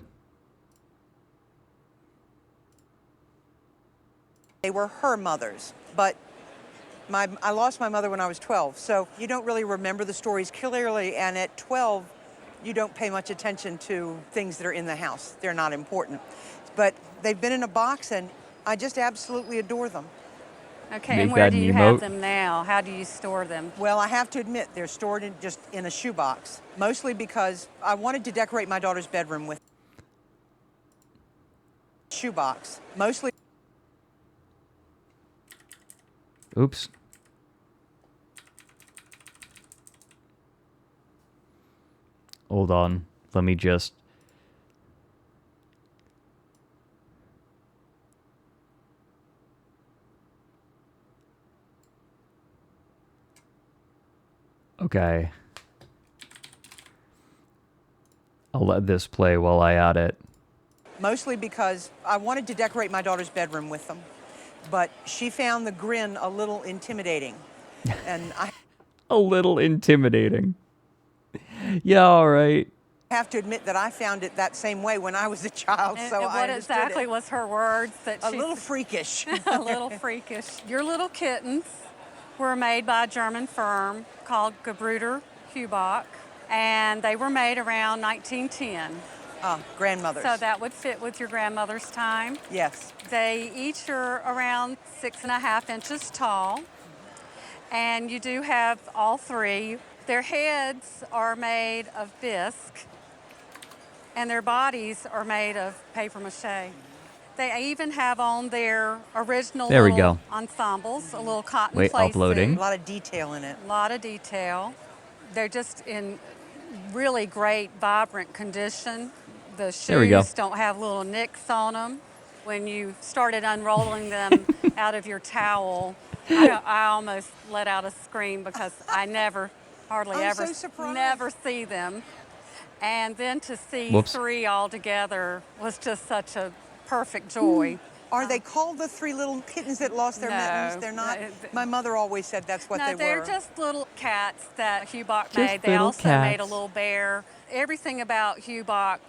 They were her mothers, but I lost my mother when I was 12, so you don't really remember the stories clearly, and at 12, you don't pay much attention to things that are in the house. They're not important. But they've been in a box, and I just absolutely adore them. Okay, and where do you have them now? How do you store them? Well, I have to admit, they're stored just in a shoebox, mostly because I wanted to decorate my daughter's bedroom with shoebox, mostly. Oops. Hold on. Let me just... Okay. I'll let this play while I add it. Mostly because I wanted to decorate my daughter's bedroom with them, but she found the grin a little intimidating, and I A little intimidating. Yeah, all right. have to admit that I found it that same way when I was a child. And, So and I what understood exactly it. was her words? That A little freakish. A little freakish. Your little kittens were made by a German firm called Gebrüder Hubach, and they were made around 1910. Grandmothers. So that would fit with your grandmother's time. Yes. They each are around 6.5 inches tall, and you do have all three. Their heads are made of bisque, and their bodies are made of paper mache. They even have on their original There we little go. ensembles, a little cotton Wait, play uploading. suit. A lot of detail in it. A lot of detail. They're just in really great, vibrant condition. The There we go. shoes don't have little nicks on them. When you started unrolling them out of your towel, I almost let out a scream because I hardly I'm ever, so surprised. never see them. And then to see Whoops. three all together was just such a perfect joy. Are they called the three little kittens that lost their No. mittens? They're not. My mother always said that's what No, they they're were. just little cats that Hubach Just made. They little also made a cats. little bear. Everything about Hubach,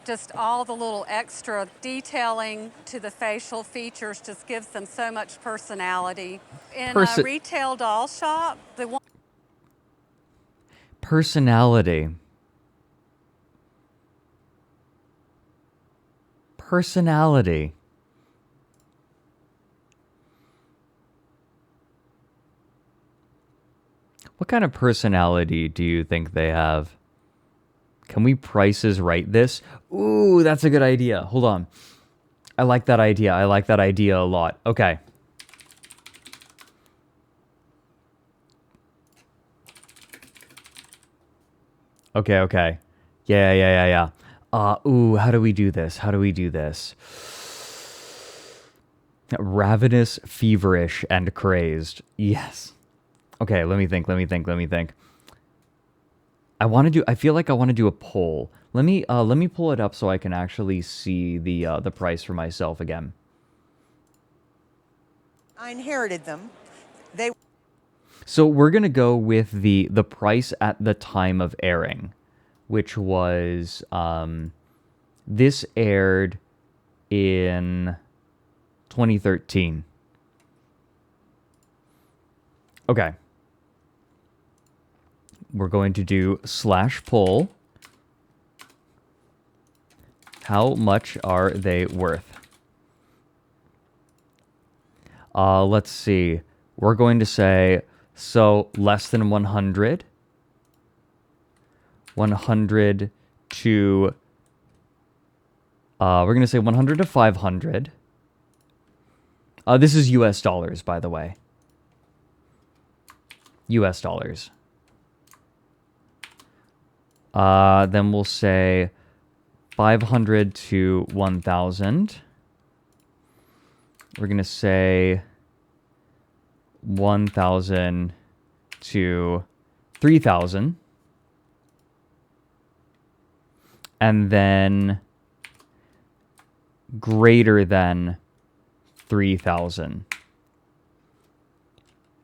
just all the little extra detailing to the facial features just gives them so much personality. In a retail doll shop, the one Personality. Personality. What kind of personality do you think they have? Can we Prices Right this? Ooh, that's a good idea. Hold on. I like that idea. I like that idea a lot. Okay. Okay. Yeah. Ooh, how do we do this? Ravenous, feverish, and crazed. Yes. Okay, let me think. I feel like I want to do a poll. Let me pull it up so I can actually see the price for myself again. I inherited them. So we're gonna go with the price at the time of airing, which was this aired in 2013. Okay. We're going to do /poll. How much are they worth? Let's see. We're going to say, so less than 100. 100 to... we're going to say 100 to 500. This is US dollars, by the way. US dollars. Then we'll say 500 to 1,000. We're going to say 1,000 to 3,000. And then greater than 3,000.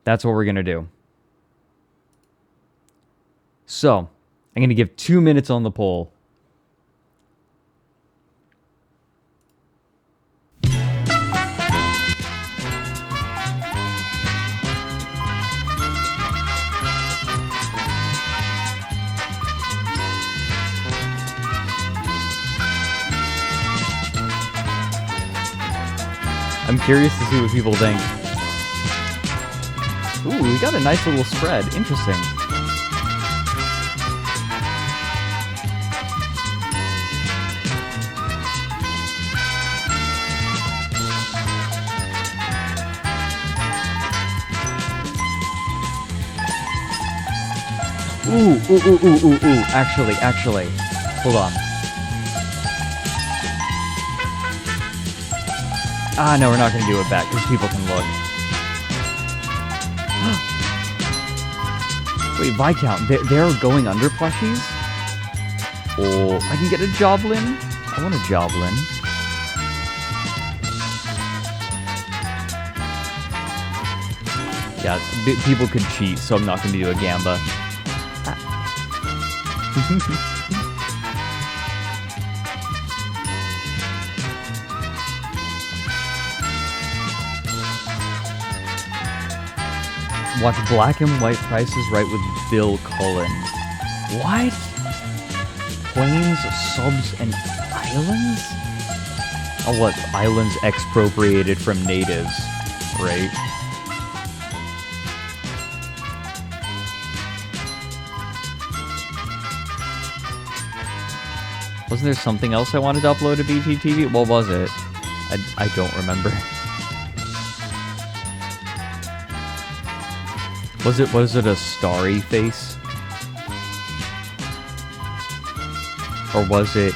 That's what we're going to do. So, I'm going to give 2 minutes on the poll. I'm curious to see what people think. Ooh, we got a nice little spread. Interesting. Ooh. Actually. Hold on. Ah, no, we're not going to do it back, because people can look. Wait, Viscount, they're going under plushies? Oh, I can get a Joblin? I want a Joblin. Yeah, people could cheat, so I'm not going to do a Gamba. Watch Black and White Price is Right with Bill Cullen. What? Planes, subs, and islands? Oh, what? Islands expropriated from natives, right? Wasn't there something else I wanted to upload to BTTV? What was it? I don't remember. Was it a starry face? Or was it...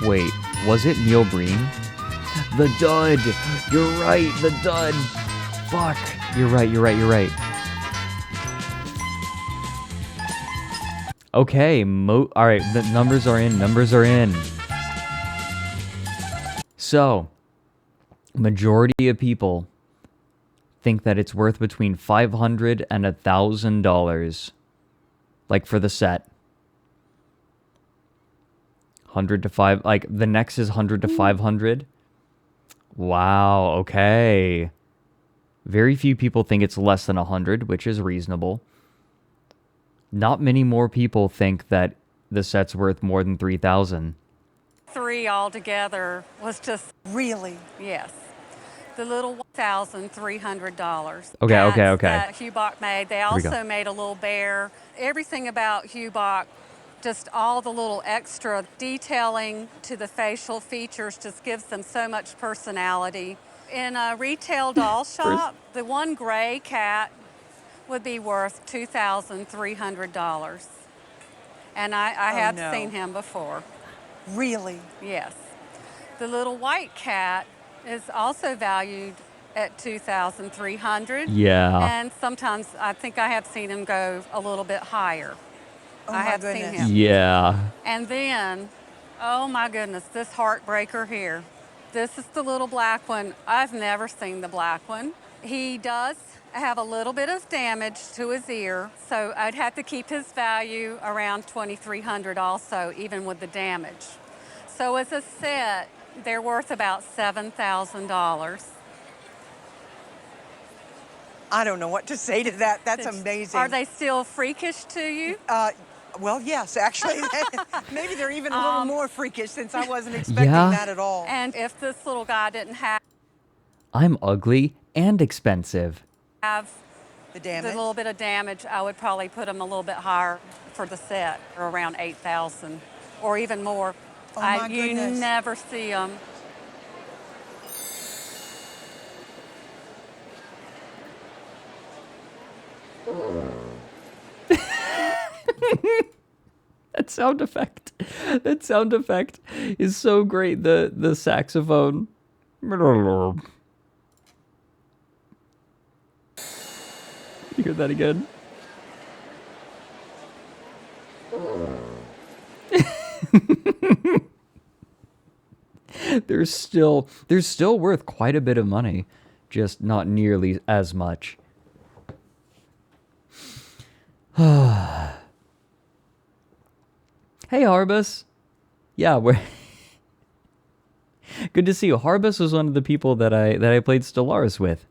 Wait, was it Neil Breen? The dud! You're right, the dud! Fuck! You're right. Okay, alright, the numbers are in. So, majority of people think that it's worth between $500 and $1,000. Like for the set. 100 to 5, like the next is 100 to 500. Wow, okay. Very few people think it's less than 100, which is reasonable. Not many more people think that the set's worth more than 3,000. 3 altogether was just... Really? Yes. The little $1,300. Okay. That Hubach made. They also made a little bear. Everything about Hubach, just all the little extra detailing to the facial features just gives them so much personality. In a retail doll shop, the one gray cat would be worth $2,300. And I have seen him before. Really? Yes. The little white cat is also valued at $2,300. Yeah. And sometimes I think I have seen him go a little bit higher. I have seen him. Yeah. And then, oh my goodness, this heartbreaker here. This is the little black one. I've never seen the black one. He does have a little bit of damage to his ear, so I'd have to keep his value around $2,300 also, even with the damage. So as a set, they're worth about $7,000. I don't know what to say to that. That's amazing. Are they still freakish to you? Well, yes, actually. Maybe they're even a little more freakish since I wasn't expecting that at all. And if this little guy didn't have I'm ugly and expensive. The damage? The little bit of damage, I would probably put him a little bit higher for the set, or around $8,000 or even more. Oh my goodness. You never see them. That sound effect is so great. The saxophone. You hear that again? They're still worth quite a bit of money, just not nearly as much. Hey, Harbus. Yeah, we're good to see you. Harbus was one of the people that I played Stellaris with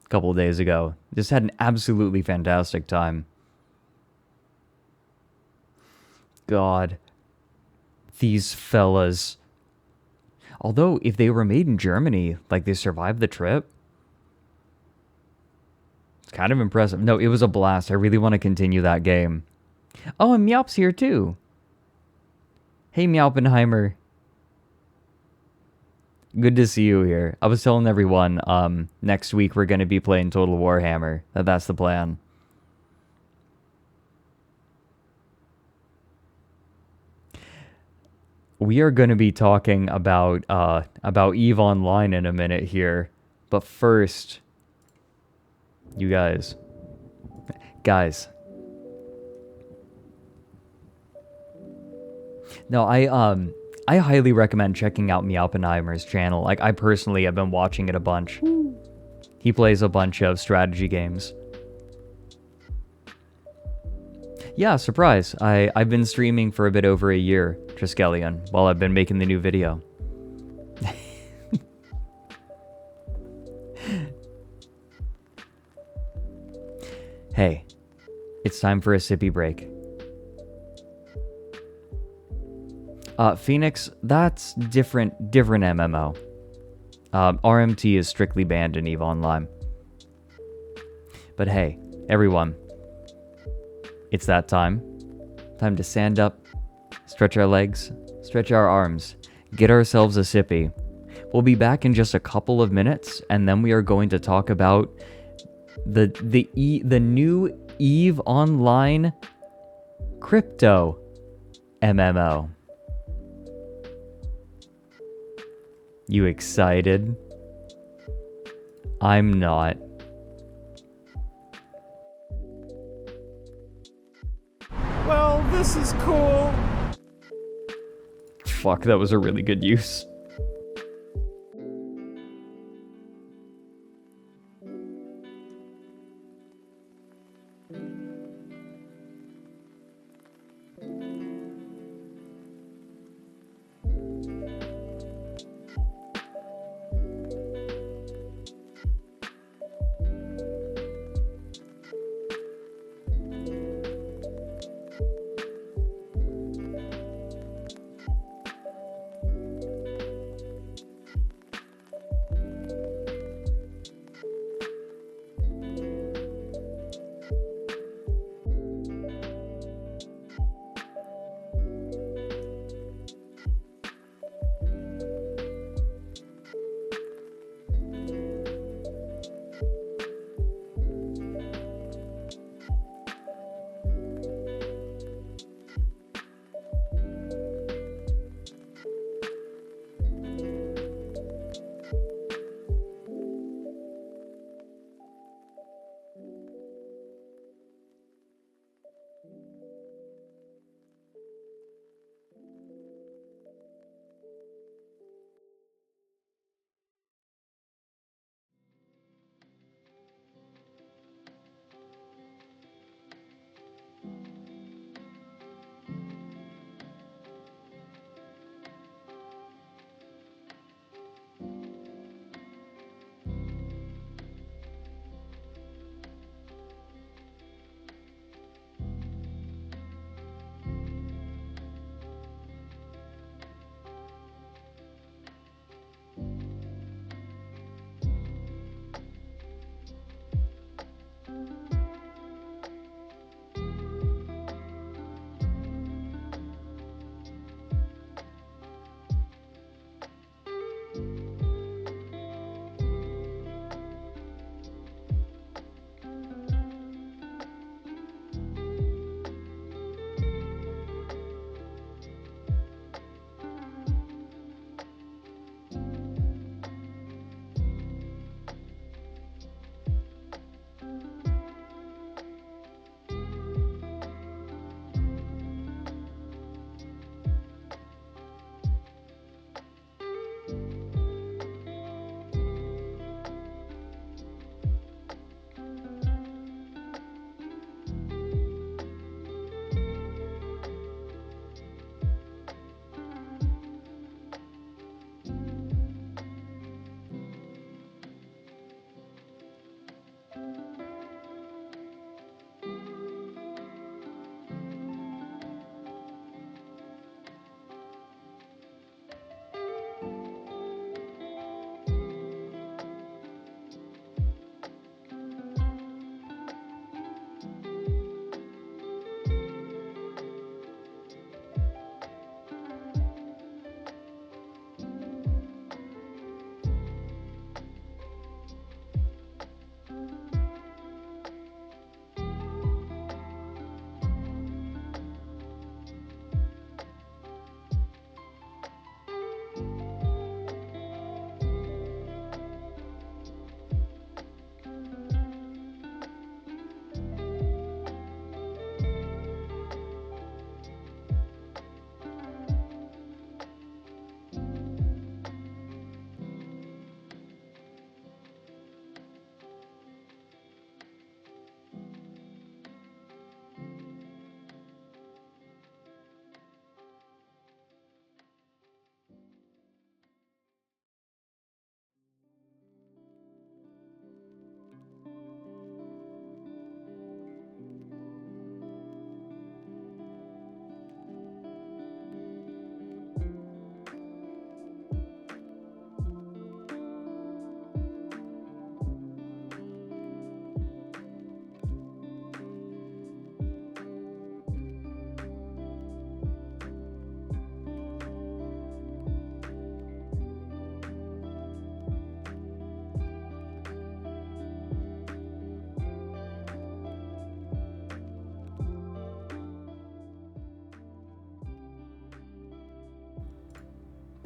a couple of days ago. Just had an absolutely fantastic time. God, these fellas. Although, if they were made in Germany, like they survived the trip, it's kind of impressive. No, it was a blast. I really want to continue that game. Oh, and Meowp's here too. Hey, Meowpenheimer. Good to see you here. I was telling everyone, next week we're going to be playing Total Warhammer. That's the plan. We are going to be talking about EVE Online in a minute here, but first, you guys, no, I highly recommend checking out Meowpenheimer's channel. Like, I personally have been watching it a bunch. He plays a bunch of strategy games. Yeah, surprise. I've been streaming for a bit over a year, Triskelion, while I've been making the new video. Hey, it's time for a sippy break. Phoenix, that's different MMO. RMT is strictly banned in EVE Online. But hey, everyone, it's that time. Time to stand up, stretch our legs, stretch our arms, get ourselves a sippy. We'll be back in just a couple of minutes, and then we are going to talk about the new EVE Online crypto MMO. You excited? I'm not. Well, this is cool. Fuck, that was a really good use.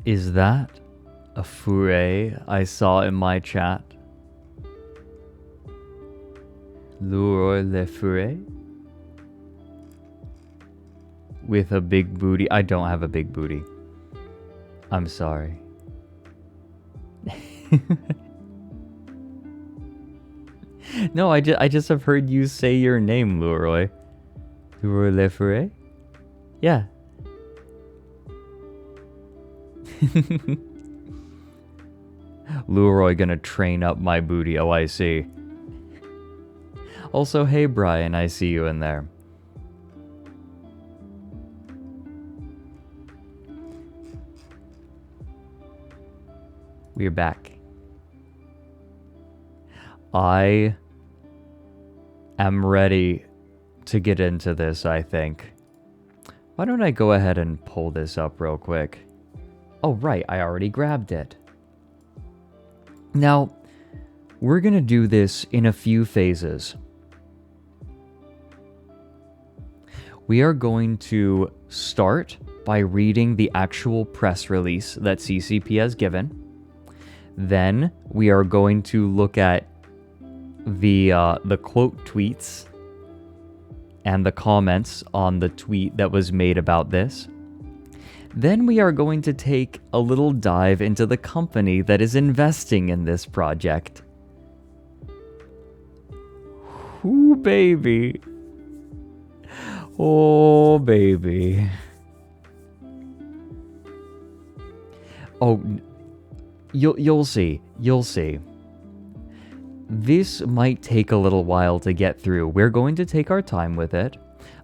Is that a foray I saw in my chat? Leroy Le Foray? With a big booty. I don't have a big booty. I'm sorry. No, I just have heard you say your name, Leroy. Leroy Le Foray? Yeah. Leroy gonna train up my booty. Oh, I see. Also, hey Brian, I see you in there. We're back. I am ready to get into this, I think. Why don't I go ahead and pull this up real quick? Oh, right, I already grabbed it. Now, we're gonna do this in a few phases. We are going to start by reading the actual press release that CCP has given. Then we are going to look at the quote tweets and the comments on the tweet that was made about this. Then we are going to take a little dive into the company that is investing in this project. Ooh, baby. Oh, baby. Oh, you'll see. You'll see. This might take a little while to get through. We're going to take our time with it.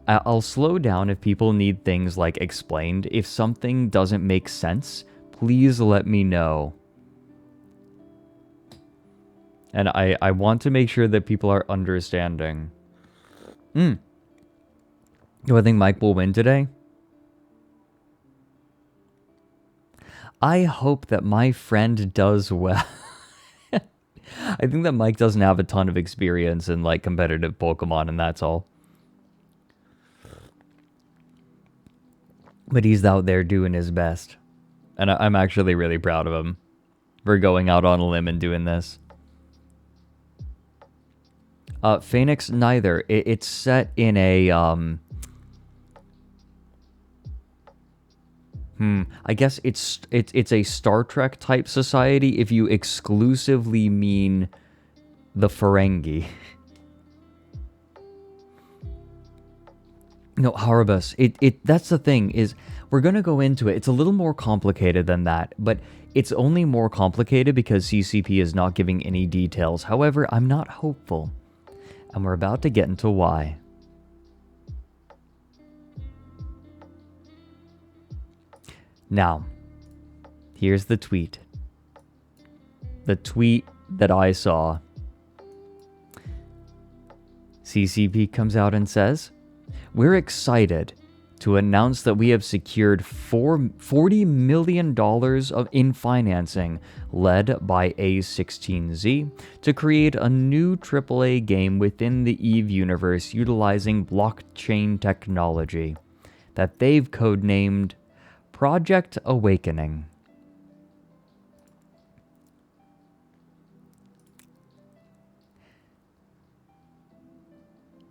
I'll slow down if people need things like explained. If something doesn't make sense, please let me know. And I want to make sure that people are understanding. Do I think Mike will win today? I hope that my friend does well. I think that Mike doesn't have a ton of experience in like competitive Pokemon, and that's all. But he's out there doing his best. And I'm actually really proud of him for going out on a limb and doing this. Phoenix, neither. It's set in a, I guess it's a Star Trek type society if you exclusively mean the Ferengi. No, Haribus. That's the thing, is we're going to go into it. It's a little more complicated than that, but it's only more complicated because CCP is not giving any details. However, I'm not hopeful, and we're about to get into why. Now, here's the tweet. The tweet that I saw. CCP comes out and says, "We're excited to announce that we have secured $40 million in financing led by A16Z to create a new AAA game within the EVE universe utilizing blockchain technology that they've codenamed Project Awakening."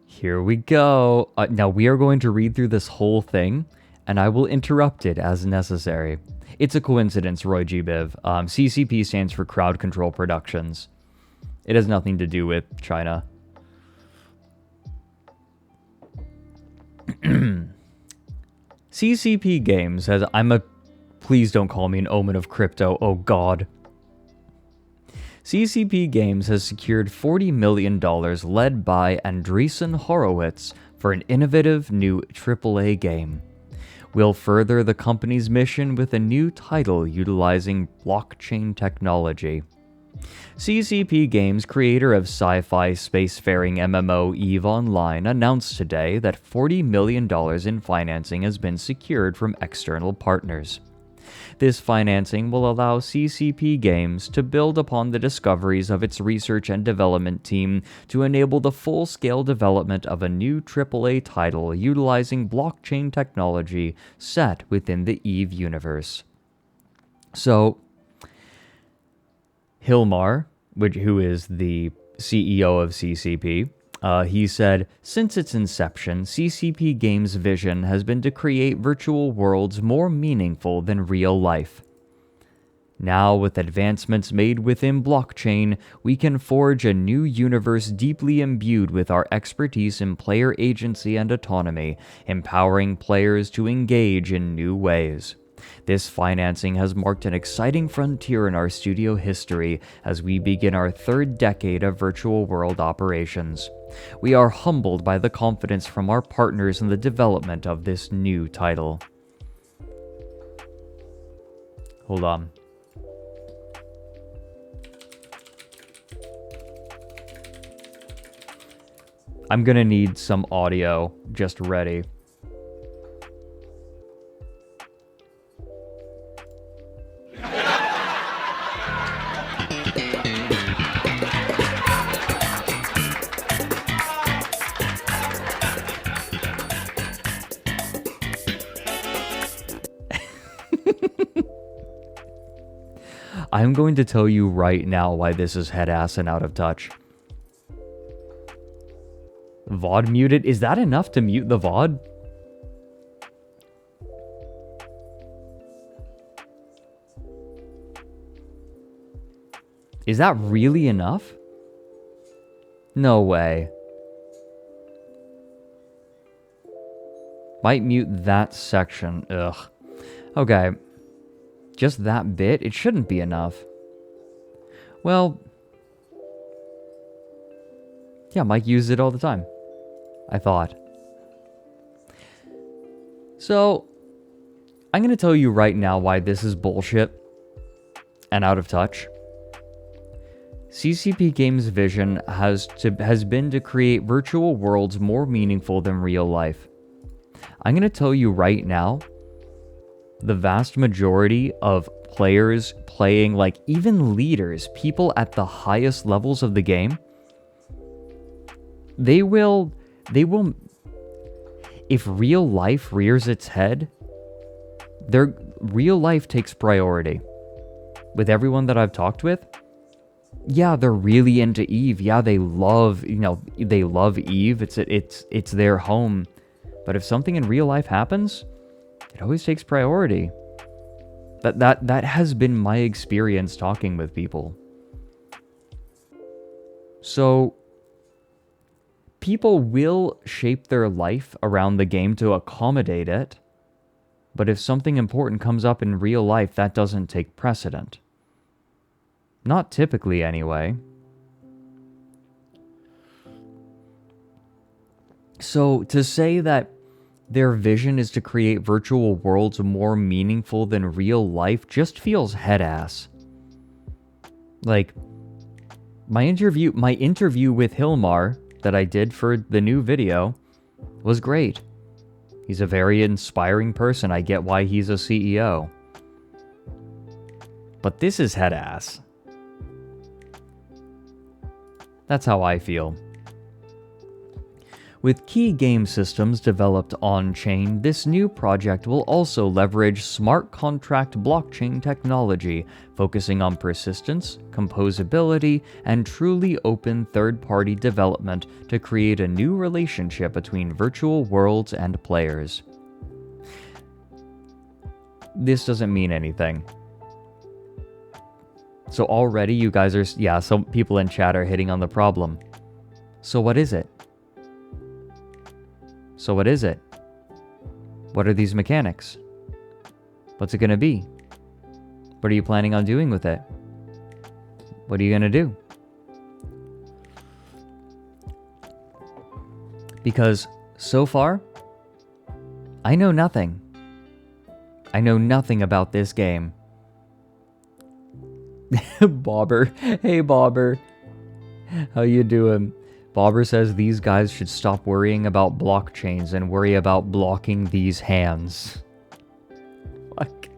Here we go. Now we are going to read through this whole thing, and I will interrupt it as necessary. It's a coincidence, Roy G. Biv. CCP stands for Crowd Control Productions. It has nothing to do with China. CCP Games has... Please don't call me an omen of crypto. Oh, God. CCP Games has secured $40 million led by Andreessen Horowitz for an innovative new AAA game. We'll further the company's mission with a new title utilizing blockchain technology. CCP Games, creator of sci-fi spacefaring MMO EVE Online, announced today that $40 million in financing has been secured from external partners. This financing will allow CCP Games to build upon the discoveries of its research and development team to enable the full-scale development of a new AAA title utilizing blockchain technology set within the EVE universe. So, Hilmar, who is the CEO of CCP, he said, since its inception, CCP Games' vision has been to create virtual worlds more meaningful than real life. Now, with advancements made within blockchain, we can forge a new universe deeply imbued with our expertise in player agency and autonomy, empowering players to engage in new ways. This financing has marked an exciting frontier in our studio history as we begin our third decade of virtual world operations. We are humbled by the confidence from our partners in the development of this new title. Hold on. I'm gonna need some audio just ready. I'm going to tell you right now why this is head-ass and out of touch. VOD muted? Is that enough to mute the VOD? Is that really enough? No way. Might mute that section. Ugh. Okay. Just that bit? It shouldn't be enough. Well... yeah, Mike used it all the time. I thought. So, I'm going to tell you right now why this is bullshit and out of touch. CCP Games' vision has been to create virtual worlds more meaningful than real life. I'm going to tell you right now, the vast majority of players playing, like even leaders, people at the highest levels of the game, they will, if real life rears its head, their real life takes priority. With everyone that I've talked with, yeah, they're really into Eve. Yeah, they love, they love Eve. It's their home. But if something in real life happens, it always takes priority. That has been my experience talking with people. So, people will shape their life around the game to accommodate it, but if something important comes up in real life, that doesn't take precedent. Not typically, anyway. So, to say that their vision is to create virtual worlds more meaningful than real life just feels head-ass. Like, my interview with Hilmar that I did for the new video was great. He's a very inspiring person. I get why he's a CEO. But this is head-ass. That's how I feel. With key game systems developed on-chain, this new project will also leverage smart contract blockchain technology, focusing on persistence, composability, and truly open third-party development to create a new relationship between virtual worlds and players. This doesn't mean anything. So already you guys are, yeah, some people in chat are hitting on the problem. So what is it? So what is it? What are these mechanics? What's it gonna be? What are you planning on doing with it? What are you gonna do? Because so far, I know nothing. I know nothing about this game. Bobber. Hey, Bobber. How you doing? Bobber says these guys should stop worrying about blockchains and worry about blocking these hands. Fuck.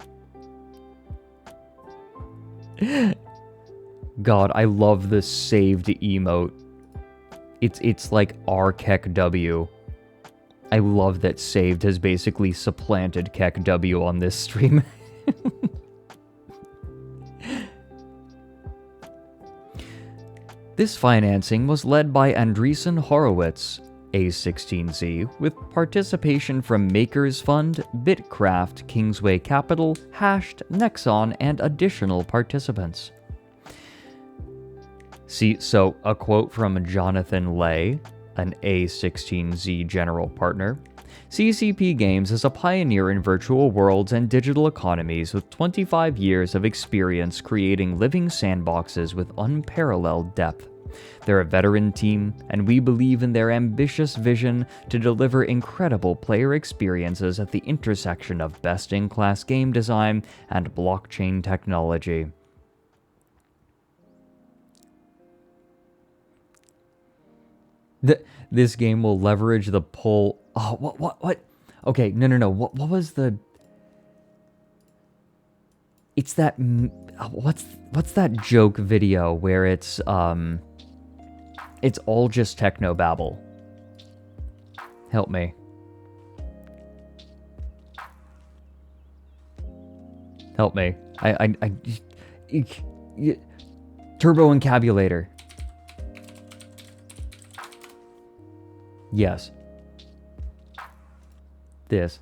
God, I love the saved emote. It's like RKEKW. I love that saved has basically supplanted KEKW on this stream. This financing was led by Andreessen Horowitz, A16Z, with participation from Makers Fund, Bitcraft, Kingsway Capital, Hashed, Nexon, and additional participants. See, so a quote from Jonathan Lay, an A16Z general partner. CCP Games is a pioneer in virtual worlds and digital economies with 25 years of experience creating living sandboxes with unparalleled depth. They're a veteran team, and we believe in their ambitious vision to deliver incredible player experiences at the intersection of best-in-class game design and blockchain technology. This game will leverage the pull... Oh, what? Okay, no. What was the... It's that... What's that joke video where it's all just technobabble? Help me. Help me. Turbo Encabulator. Yes. This.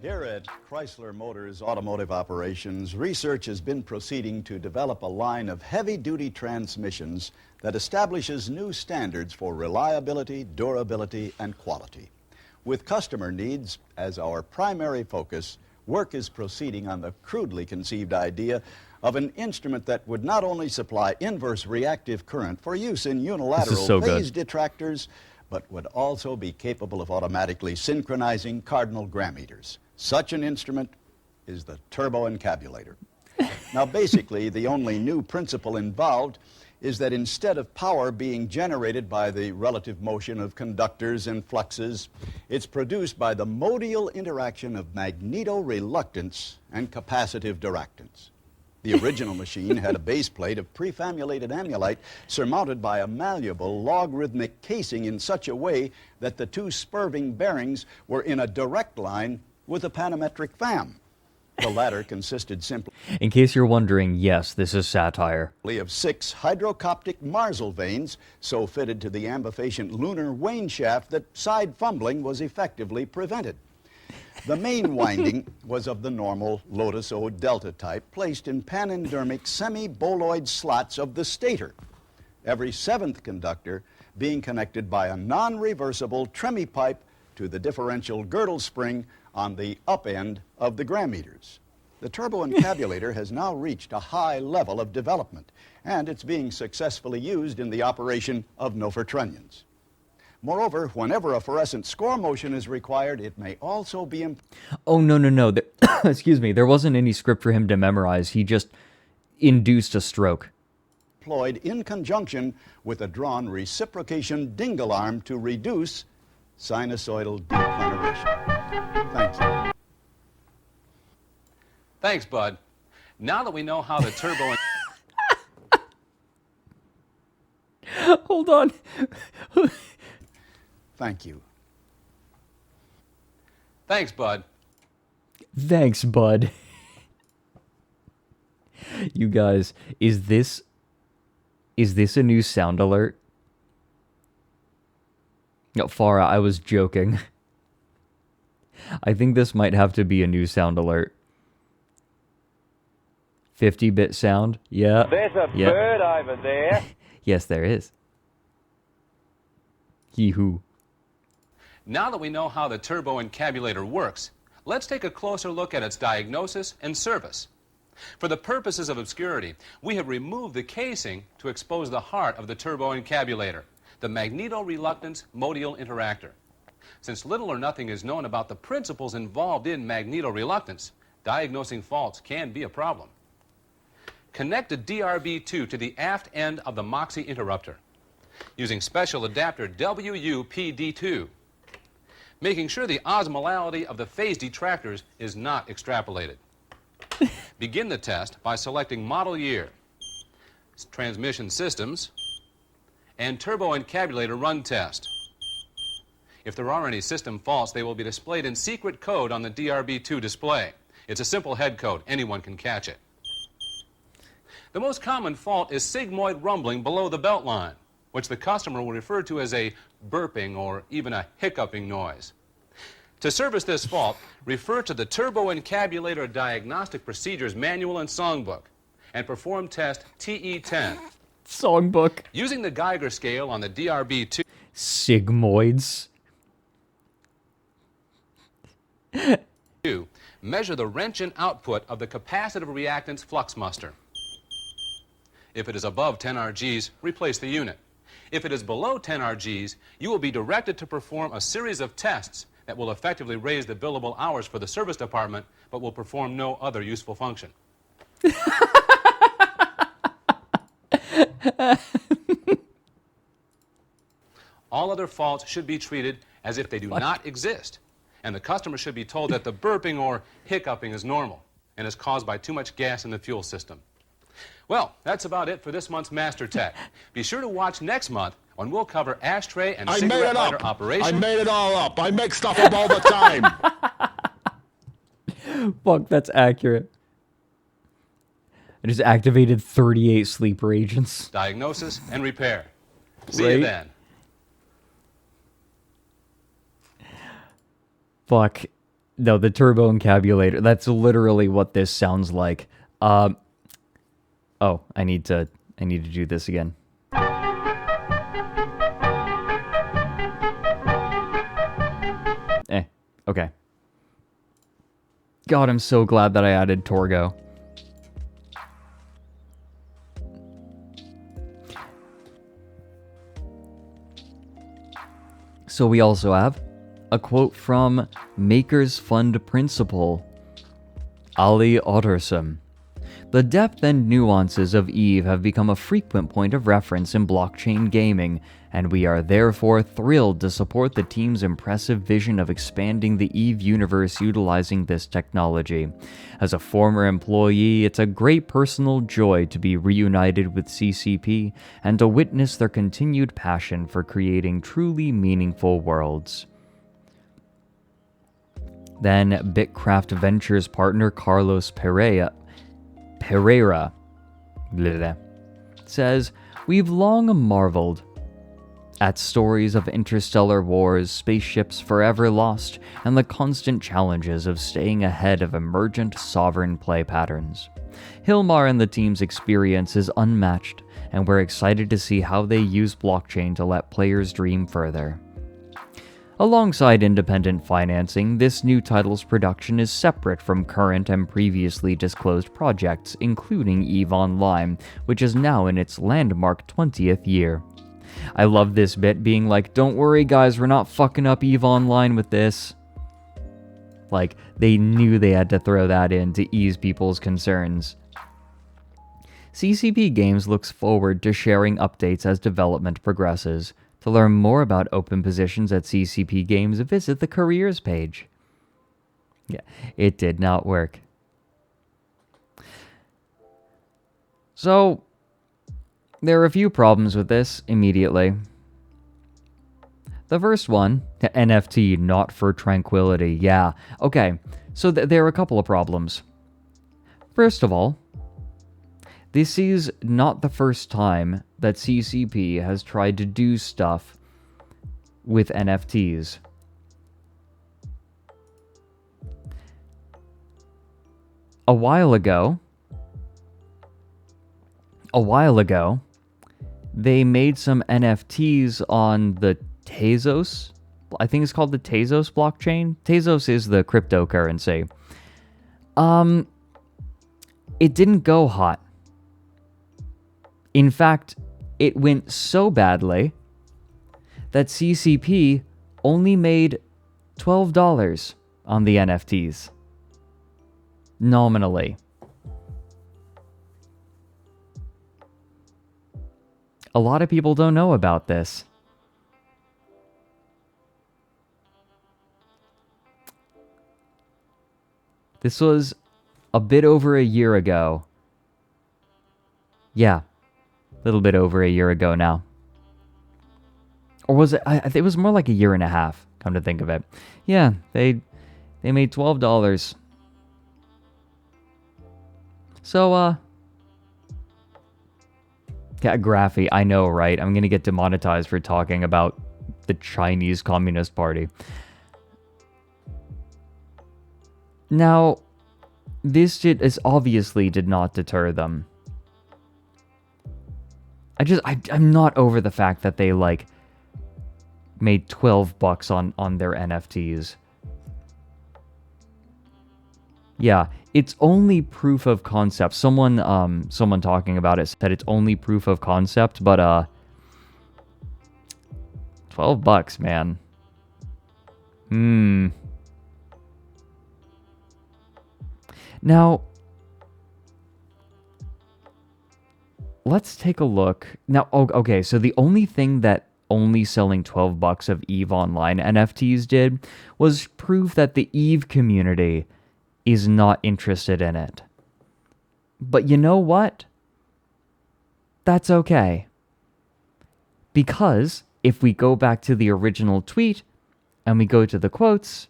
Here at Chrysler Motors Automotive Operations, research has been proceeding to develop a line of heavy-duty transmissions that establishes new standards for reliability, durability, and quality. With customer needs as our primary focus, work is proceeding on the crudely conceived idea of an instrument that would not only supply inverse reactive current for use in unilateral phase detractors, but would also be capable of automatically synchronizing cardinal gram meters. Such an instrument is the turbo encabulator. Now, basically, the only new principle involved is that instead of power being generated by the relative motion of conductors and fluxes, it's produced by the modal interaction of magneto-reluctance and capacitive duractance. The original machine had a base plate of prefamulated amulite surmounted by a malleable logarithmic casing in such a way that the two spurving bearings were in a direct line with a panometric fam. The latter consisted simply... In case you're wondering, yes, this is satire. ...of 6 hydrocoptic Marsal vanes so fitted to the ambifacient lunar wane shaft that side fumbling was effectively prevented. The main winding was of the normal Lotus O delta type, placed in panendermic semi-boloid slots of the stator, every 7th conductor being connected by a non-reversible tremie pipe to the differential girdle spring on the up end of the gram meters. The turbo encabulator has now reached a high level of development, and it's being successfully used in the operation of Nofer-Trunnions. Moreover, whenever a fluorescent score motion is required, it may also be... Oh, no. Excuse me. There wasn't any script for him to memorize. He just induced a stroke. ...employed in conjunction with a drawn reciprocation dingle arm to reduce sinusoidal declination. Thank you. Thanks, Bud. Now that we know how the turbo... Hold on. Thank you. Thanks, Bud. Thanks, Bud. You guys, is this a new sound alert? No, Farah, I was joking. I think this might have to be a new sound alert. 50-bit sound? Yeah. There's a bird over there. Yes, there is. Yee-hoo. Now that we know how the turbo encabulator works, let's take a closer look at its diagnosis and service. For the purposes of obscurity, we have removed the casing to expose the heart of the turbo encabulator, the magneto-reluctance modal interactor. Since little or nothing is known about the principles involved in magneto-reluctance, diagnosing faults can be a problem. Connect a DRB2 to the aft end of the MOXIE interrupter using special adapter WUPD2, making sure the osmolality of the phase detractors is not extrapolated. Begin the test by selecting model year, transmission systems, and turbo encabulator run test. If there are any system faults, they will be displayed in secret code on the DRB2 display. It's a simple head code. Anyone can catch it. The most common fault is sigmoid rumbling below the belt line, which the customer will refer to as a burping or even a hiccuping noise. To service this fault, refer to the Turbo Encabulator Diagnostic Procedures Manual and Songbook and perform test TE10. Songbook. Using the Geiger scale on the DRB2. Sigmoids. Measure the wrench-in output of the capacitive reactance flux muster. If it is above 10 RGs, replace the unit. If it is below 10 RGs, you will be directed to perform a series of tests that will effectively raise the billable hours for the service department, but will perform no other useful function. All other faults should be treated as if they do not exist, and the customer should be told that the burping or hiccuping is normal and is caused by too much gas in the fuel system. Well, that's about it for this month's Master Tech. Be sure to watch next month when we'll cover ashtray and cigarette lighter operation. I made it all up. I make stuff up all the time. Fuck, that's accurate. I just activated 38 sleeper agents. Diagnosis and repair. See you then. Fuck. No, the turbo encabulator. That's literally what this sounds like. Oh, I need to do this again. Okay. God, I'm so glad that I added Torgo. So we also have a quote from Makers Fund Principal, Ali Ottersum. The depth and nuances of EVE have become a frequent point of reference in blockchain gaming, and we are therefore thrilled to support the team's impressive vision of expanding the EVE universe utilizing this technology. As a former employee, it's a great personal joy to be reunited with CCP and to witness their continued passion for creating truly meaningful worlds. Then Bitcraft Ventures partner Carlos Pereira says, "We've long marveled at stories of interstellar wars, spaceships forever lost, and the constant challenges of staying ahead of emergent sovereign play patterns. Hilmar and the team's experience is unmatched, and we're excited to see how they use blockchain to let players dream further." Alongside independent financing, this new title's production is separate from current and previously disclosed projects, including EVE Online, which is now in its landmark 20th year. I love this bit being like, don't worry guys, we're not fucking up EVE Online with this. Like, they knew they had to throw that in to ease people's concerns. CCP Games looks forward to sharing updates as development progresses. To learn more about open positions at CCP Games, visit the careers page. Yeah, it did not work. So, there are a few problems with this immediately. The first one, NFT not for tranquility. Yeah, okay, so there are a couple of problems. First of all, this is not the first time that CCP has tried to do stuff with NFTs. A while ago, they made some NFTs on the Tezos. I think it's called the Tezos blockchain. Tezos is the cryptocurrency. It didn't go hot. In fact, it went so badly that CCP only made $12 on the NFTs. Nominally. A lot of people don't know about this. This was a bit over a year ago. Yeah. A little bit over a year ago now. Or was it? I think it was more like a year and a half. Come to think of it. Yeah, they made $12. So, yeah, Graphy, I know, right? I'm gonna get demonetized for talking about the Chinese Communist Party. Now, this obviously did not deter them. I'm not over the fact that they, like, made $12 on their NFTs. Yeah, it's only proof of concept. Someone talking about it said it's only proof of concept, but $12, man. Now, let's take a look. Now, okay, so the only thing that only selling $12 of EVE Online NFTs did was prove that the EVE community is not interested in it. But you know what? That's okay. Because if we go back to the original tweet and we go to the quotes,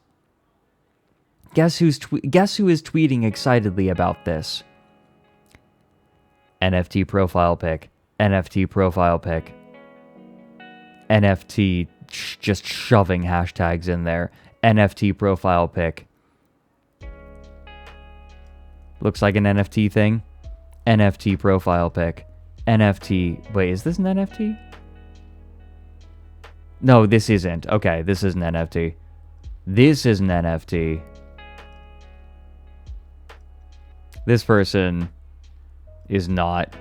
guess who is tweeting excitedly about this? NFT profile pic. NFT profile pic. NFT just shoving hashtags in there. NFT profile pic. Looks like an NFT thing. NFT profile pic. NFT. Wait, is this an NFT? No, this isn't. Okay, this is an NFT. This is an NFT. This person is not.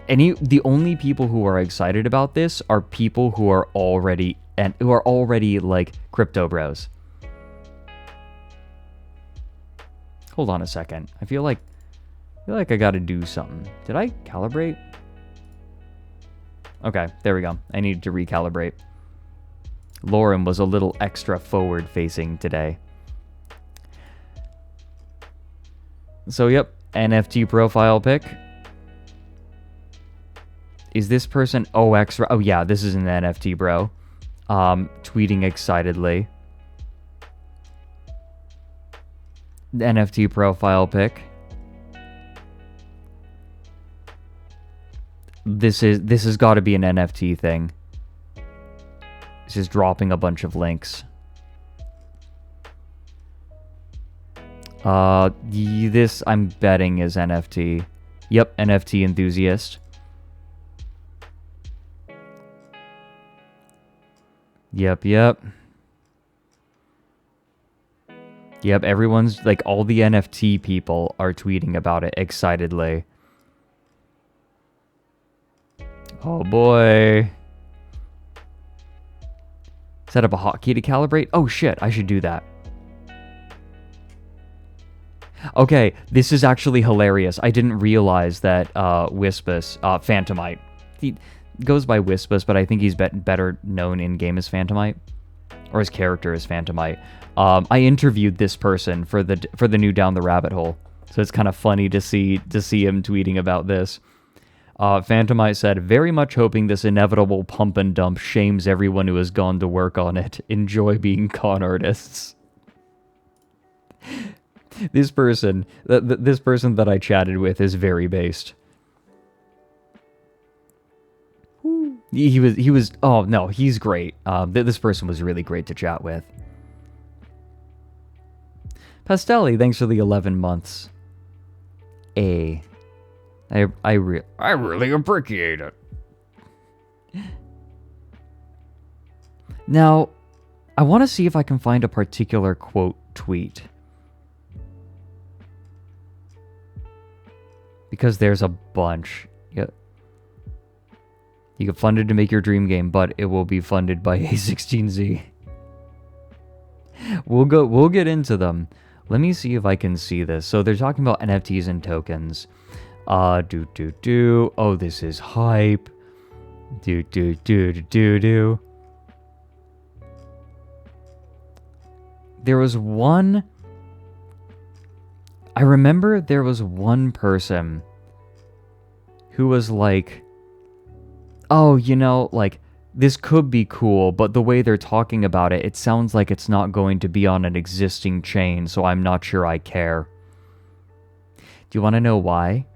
The only people who are excited about this are people who are already like crypto bros. Hold on a second. I feel like I gotta do something. Did I calibrate? Okay, there we go. I needed to recalibrate. Loren was a little extra forward facing today. So yep, NFT profile pic. Is this person OX? Oh yeah, this is an NFT bro. Tweeting excitedly. The NFT profile pic. This has got to be an NFT thing. This is dropping a bunch of links. This I'm betting is NFT. Yep, NFT enthusiast. Yep. Yep, everyone's, like, all the NFT people are tweeting about it excitedly. Oh boy. Set up a hotkey to calibrate? Oh shit, I should do that. Okay, this is actually hilarious. I didn't realize that Wispus, Phantomite, he goes by Wispus, but I think he's better known in game as Phantomite, or his character is Phantomite. I interviewed this person for the new Down the Rabbit Hole, so it's kind of funny to see him tweeting about this. Phantomite said, "Very much hoping this inevitable pump and dump shames everyone who has gone to work on it. Enjoy being con artists." This person that I chatted with is very based. He was. Oh no, he's great. This person was really great to chat with. Pastelli, thanks for the 11 months. I really appreciate it. Now, I want to see if I can find a particular quote tweet. Because there's a bunch. Yeah. You get funded to make your dream game, but it will be funded by A16Z. We'll get into them. Let me see if I can see this. So they're talking about NFTs and tokens. Oh, this is hype. There was one. I remember there was one person who was like, oh, like, this could be cool, but the way they're talking about it, it sounds like it's not going to be on an existing chain, so I'm not sure I care. Do you want to know why?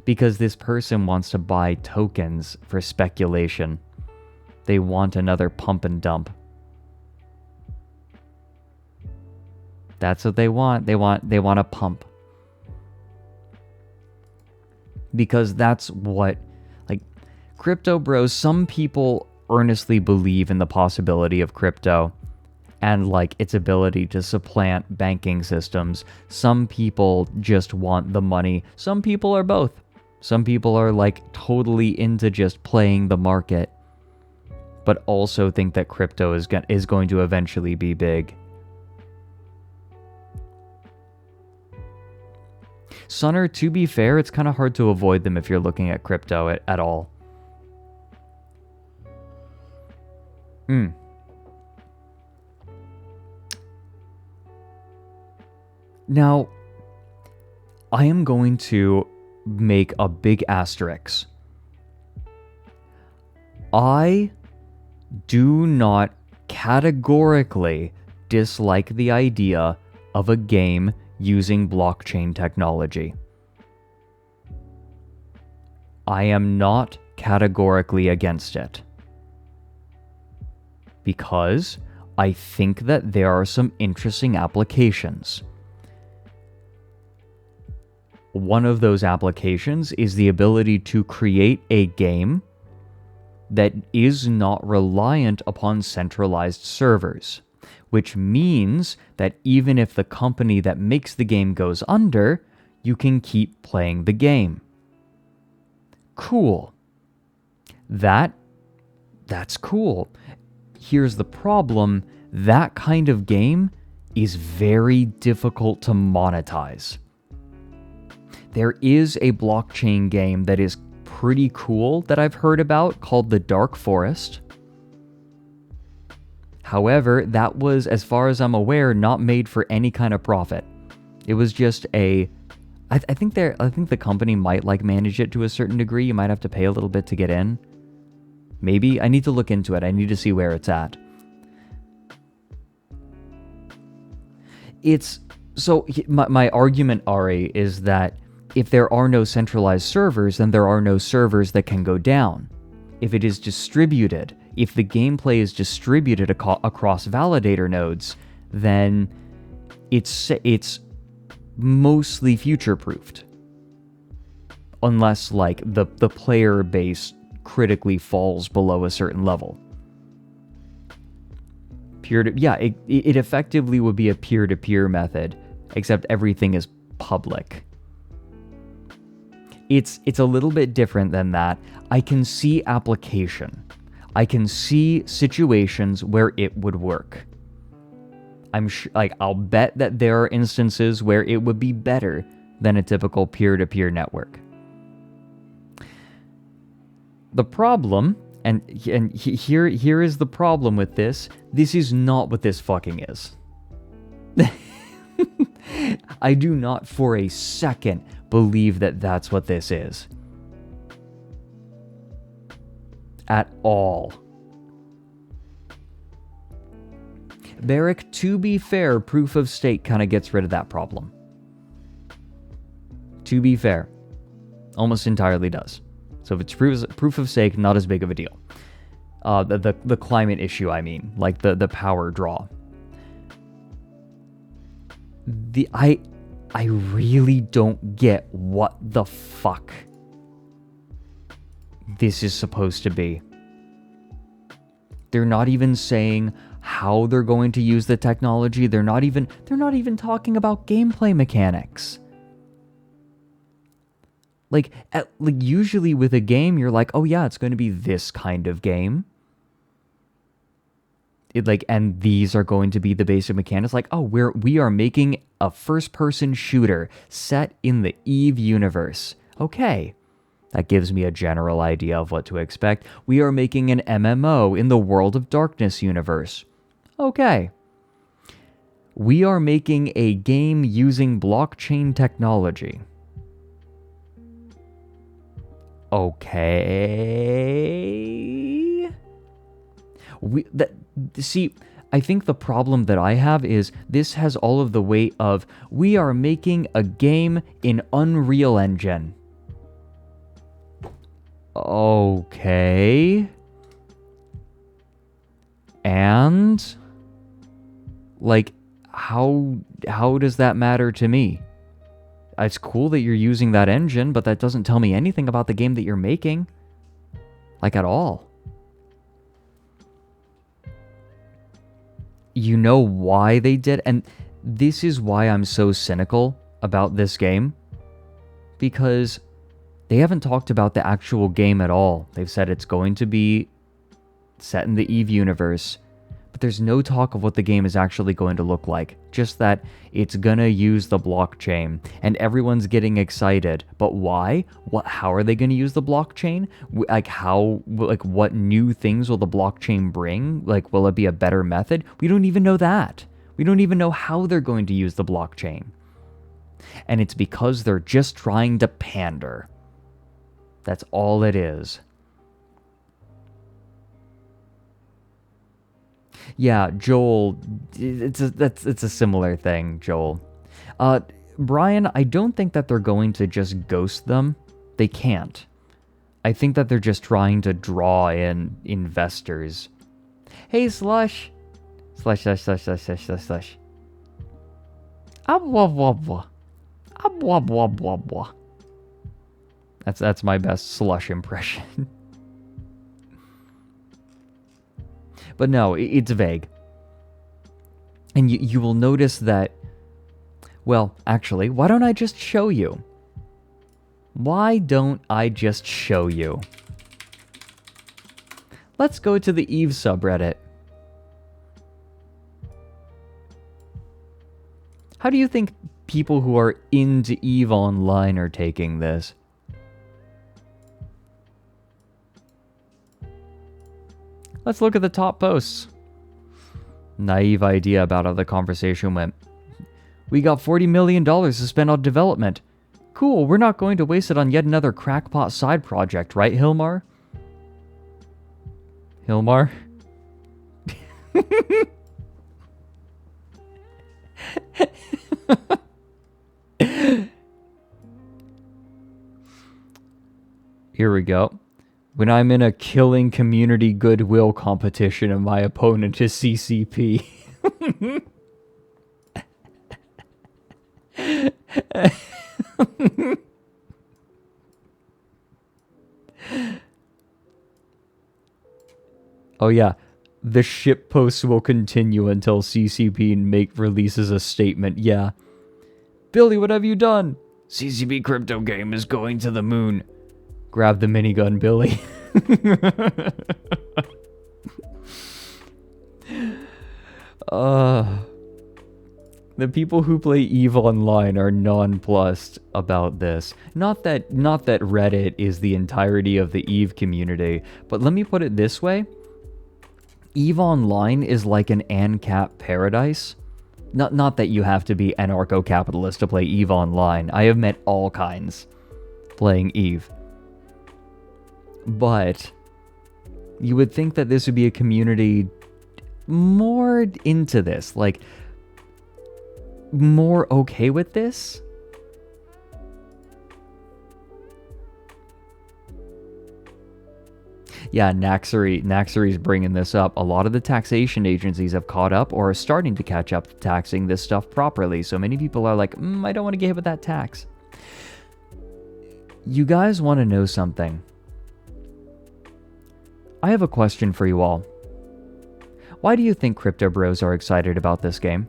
Because this person wants to buy tokens for speculation. They want another pump and dump. That's what they want. They want a pump. Because that's what, like, crypto bros, some people earnestly believe in the possibility of crypto and like its ability to supplant banking systems. Some people just want the money. Some people are both. Some people are like totally into just playing the market, but also think that crypto is going to eventually be big. Sunner, to be fair, it's kind of hard to avoid them if you're looking at crypto at all. Now, I am going to make a big asterisk. I do not categorically dislike the idea of a game using blockchain technology. I am not categorically against it, because I think that there are some interesting applications. One of those applications is the ability to create a game that is not reliant upon centralized servers, which means that even if the company that makes the game goes under, you can keep playing the game. Cool. That's cool. Here's the problem. That kind of game is very difficult to monetize. There is a blockchain game that is pretty cool that I've heard about called The Dark Forest. However, that was, as far as I'm aware, not made for any kind of profit. It was just I think the company might like manage it to a certain degree. You might have to pay a little bit to get in. Maybe. I need to look into it. I need to see where it's at. My argument, Ari, is that if there are no centralized servers, then there are no servers that can go down. If it is distributed, if the gameplay is distributed across validator nodes, then it's mostly future-proofed. Unless, like, the player base critically falls below a certain level. It effectively would be a peer-to-peer method, except everything is public. It's a little bit different than that. I can see application. I can see situations where it would work. I'll bet that there are instances where it would be better than a typical peer-to-peer network. The problem, and here is the problem with this. This is not what this fucking is. I do not for a second believe that that's what this is. At all. Barrick, to be fair, proof of stake kind of gets rid of that problem. To be fair. Almost entirely does. So if it's proof of stake, not as big of a deal. The climate issue, I mean. Like the power draw. I really don't get what the fuck this is supposed to be. They're not even saying how they're going to use the technology. They're not even talking about gameplay mechanics. Like usually with a game, you're like, oh yeah, it's going to be this kind of game. And these are going to be the basic mechanics. Like, oh, we are making a first-person shooter set in the EVE universe. Okay, that gives me a general idea of what to expect. We are making an MMO in the World of Darkness universe. Okay. We are making a game using blockchain technology. Okay. See, I think the problem that I have is this has all of the weight of, we are making a game in Unreal Engine. Okay. And like, how does that matter to me? It's cool that you're using that engine, but that doesn't tell me anything about the game that you're making. Like, at all. You know why they did, and this is why I'm so cynical about this game. Because they haven't talked about the actual game at all. They've said it's going to be set in the EVE universe, but there's no talk of what the game is actually going to look like. Just that it's gonna use the blockchain, and everyone's getting excited. But why? How are they gonna use the blockchain? What new things will the blockchain bring? Like, will it be a better method? We don't even know that. We don't even know how they're going to use the blockchain. And it's because they're just trying to pander. That's all it is. Yeah, Joel, it's a similar thing, Joel. Brian, I don't think that they're going to just ghost them. They can't. I think that they're just trying to draw in investors. Hey, Slush. Slush. That's my best Slush impression. But no, it's vague. And you will notice that... Well, actually, why don't I just show you? Why don't I just show you? Let's go to the EVE subreddit. How do you think people who are into EVE Online are taking this? Let's look at the top posts. Naive idea about how the conversation went. We got $40 million to spend on development. Cool, we're not going to waste it on yet another crackpot side project, right, Hilmar? Hilmar? Here we go. When I'm in a killing community goodwill competition and my opponent is CCP. Oh yeah, the ship posts will continue until CCP releases a statement. Yeah. Billy, what have you done? CCP crypto game is going to the moon. Grab the minigun, Billy. The people who play EVE Online are nonplussed about this. Not that Reddit is the entirety of the EVE community, but let me put it this way. EVE Online is like an ANCAP paradise. Not that you have to be anarcho-capitalist to play EVE Online. I have met all kinds playing EVE. But you would think that this would be a community more into this, like more okay with this. Yeah, Naxery's bringing this up. A lot of the taxation agencies have caught up or are starting to catch up to taxing this stuff properly. So many people are like, I don't want to get hit with that tax. You guys want to know something? I have a question for you all. Why do you think crypto bros are excited about this game?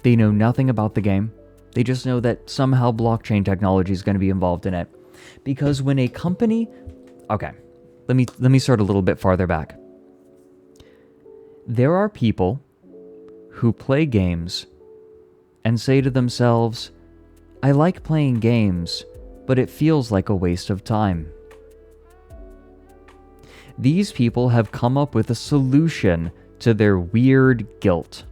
They know nothing about the game. They just know that somehow blockchain technology is going to be involved in it. Because when a company... Okay, let me start a little bit farther back. There are people who play games and say to themselves, I like playing games, but it feels like a waste of time. These people have come up with a solution to their weird guilt.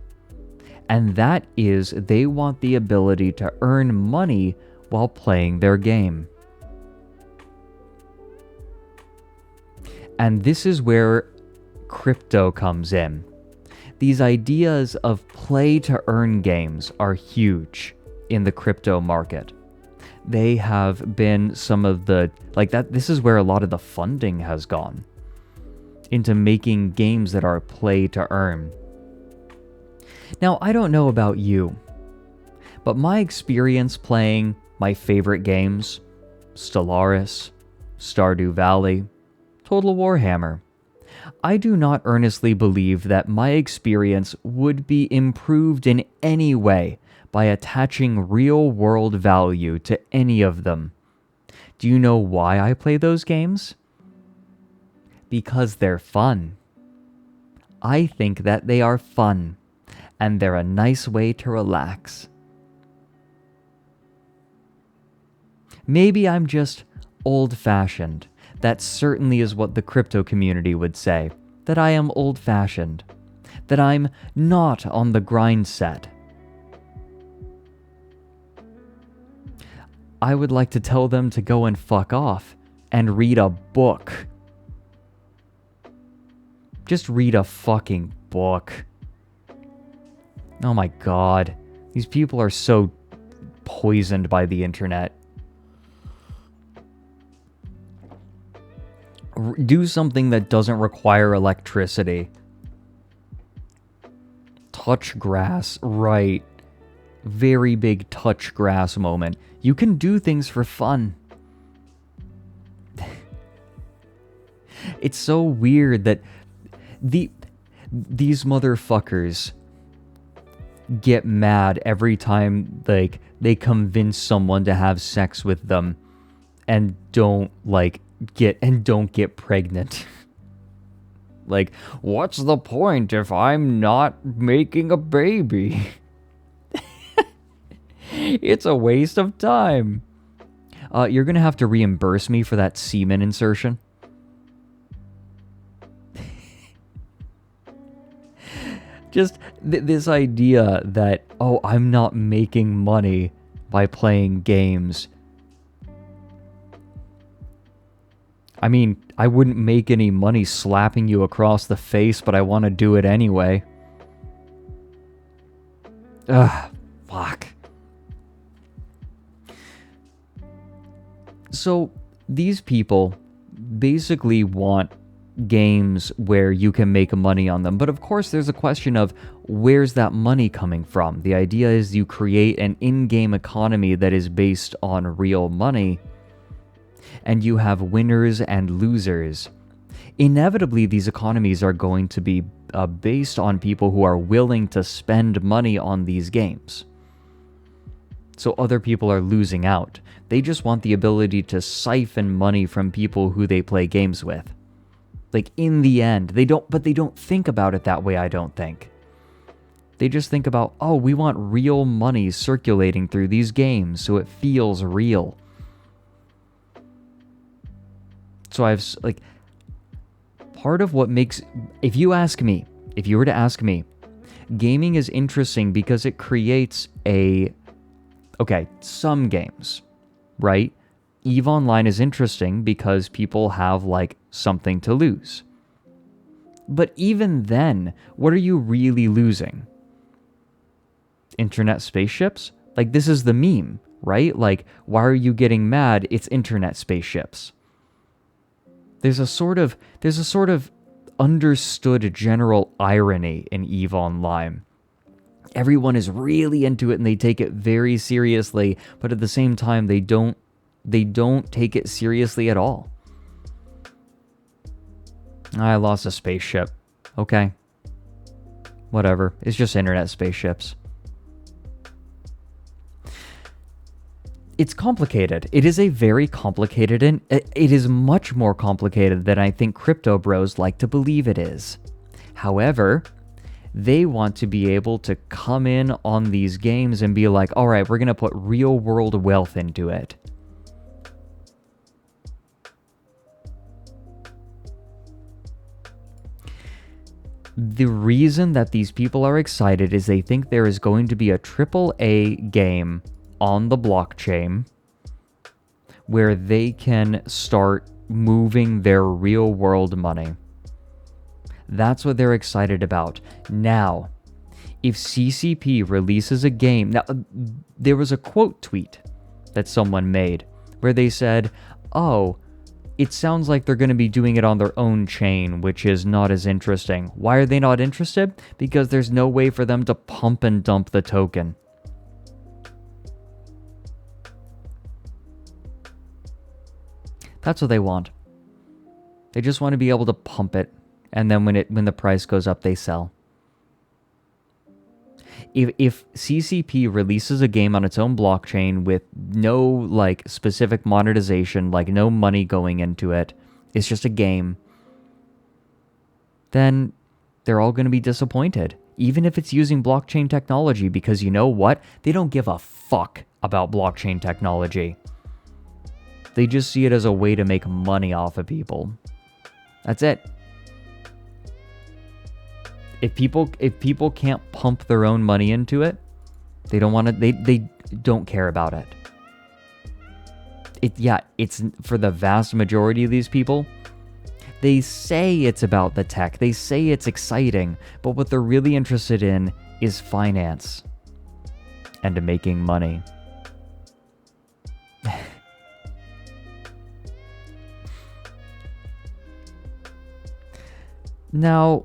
And that is they want the ability to earn money while playing their game. And this is where crypto comes in. These ideas of play-to-earn games are huge in the crypto market. They have been some of the, like that, this is where a lot of the funding has gone into making games that are play-to-earn. Now, I don't know about you, but my experience playing my favorite games, Stellaris, Stardew Valley, Total Warhammer, I do not earnestly believe that my experience would be improved in any way by attaching real-world value to any of them. Do you know why I play those games? Because they're fun. I think that they are fun, and they're a nice way to relax. Maybe I'm just old-fashioned. That certainly is what the crypto community would say, that I am old-fashioned, that I'm not on the grind set. I would like to tell them to go and fuck off and read a book. Just read a fucking book. Oh my god. These people are so poisoned by the internet. Do something that doesn't require electricity. Touch grass, right. Very big touch grass moment. You can do things for fun. It's so weird that these motherfuckers get mad every time like they convince someone to have sex with them and don't get pregnant. Like, what's the point if I'm not making a baby? It's a waste of time. You're gonna have to reimburse me for that semen insertion. Just this idea that, oh, I'm not making money by playing games. I mean, I wouldn't make any money slapping you across the face, but I want to do it anyway. Ugh, fuck. So, these people basically want games where you can make money on them. But of course, there's a question of where's that money coming from? The idea is you create an in-game economy that is based on real money, and you have winners and losers. Inevitably, these economies are going to be based on people who are willing to spend money on these games. So other people are losing out. They just want the ability to siphon money from people who they play games with. Like, in the end, they don't think about it that way, I don't think. They just think about, oh, we want real money circulating through these games so it feels real. So part of what makes, if you were to ask me, gaming is interesting because it creates some games, right? EVE Online is interesting because people have, something to lose. But even then, what are you really losing? Internet spaceships? This is the meme, right? Why are you getting mad? It's internet spaceships. There's a sort of understood general irony in EVE Online. Everyone is really into it and they take it very seriously, but at the same time they don't take it seriously at all. I lost a spaceship. Okay. Whatever. It's just internet spaceships. It's complicated. It is a very complicated, and it is much more complicated than I think crypto bros like to believe it is. However, they want to be able to come in on these games and be like, all right, we're going to put real world wealth into it. The reason that these people are excited is they think there is going to be a AAA game on the blockchain where they can start moving their real world money. That's what they're excited about. Now, if CCP releases a game... Now, there was a quote tweet that someone made where they said, oh, it sounds like they're going to be doing it on their own chain, which is not as interesting. Why are they not interested? Because there's no way for them to pump and dump the token. That's what they want. They just want to be able to pump it, and then when the price goes up, they sell. If CCP releases a game on its own blockchain with no like specific monetization, like no money going into it, it's just a game, then they're all going to be disappointed. Even if it's using blockchain technology, because you know what? They don't give a fuck about blockchain technology. They just see it as a way to make money off of people. That's it. If people can't pump their own money into it, they don't want to. They don't care about it. It's for the vast majority of these people. They say it's about the tech. They say it's exciting, but what they're really interested in is finance and making money. Now,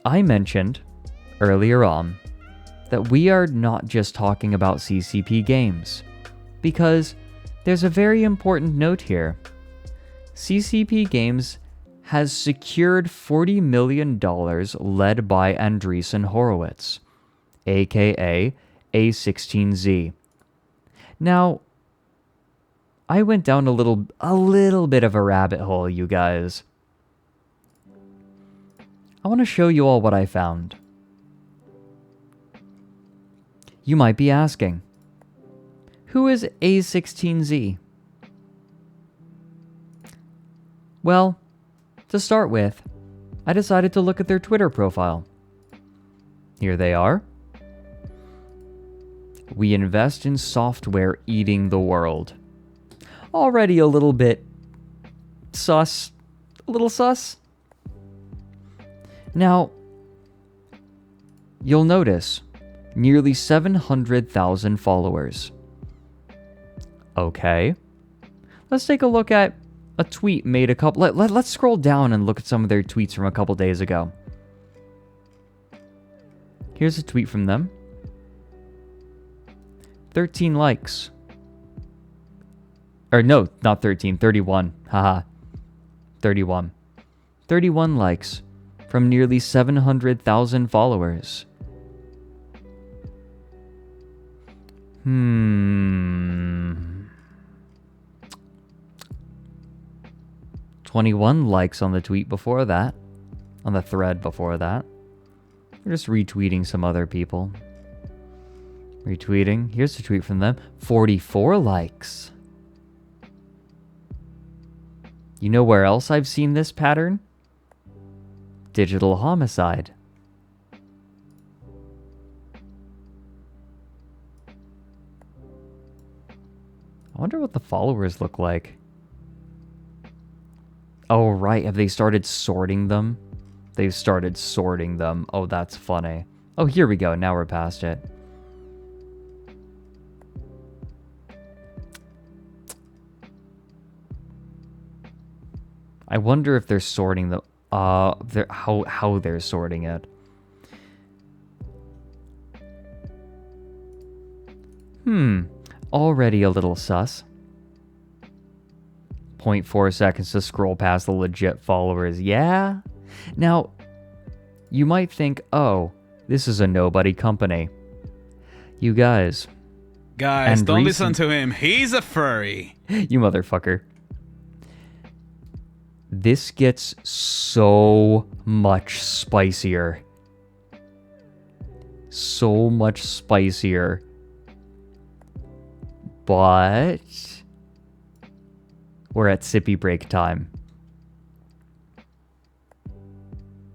I mentioned earlier on that we are not just talking about CCP games, because there's a very important note here. CCP Games has secured $40 million led by Andreessen Horowitz, aka A16Z. Now, I went down a little bit of a rabbit hole, you guys. I want to show you all what I found. You might be asking, who is A16Z? Well, to start with, I decided to look at their Twitter profile. Here they are. We invest in software eating the world. Already a little bit sus. A little sus. Now, you'll notice nearly 700,000 followers. Okay. Let's take a look at a tweet made a couple... Let's scroll down and look at some of their tweets from a couple days ago. Here's a tweet from them. 13 likes. Or no, not 13, 31. Haha. 31. 31 likes from nearly 700,000 followers. 21 likes on the tweet before that. On the thread before that. We're just retweeting some other people. Retweeting. Here's a tweet from them. 44 likes. You know where else I've seen this pattern? Digital Homicide. I wonder what the followers look like. Oh, right. Have they started sorting them? They've started sorting them. Oh, that's funny. Oh, here we go. Now we're past it. I wonder if they're sorting the... how they're sorting it. Already a little sus. 0.4 seconds to scroll past the legit followers. Yeah? Now, you might think, oh, this is a nobody company. You guys. Guys, don't listen to him. He's a furry. You motherfucker. This gets so much spicier. So much spicier. But we're at sippy break time.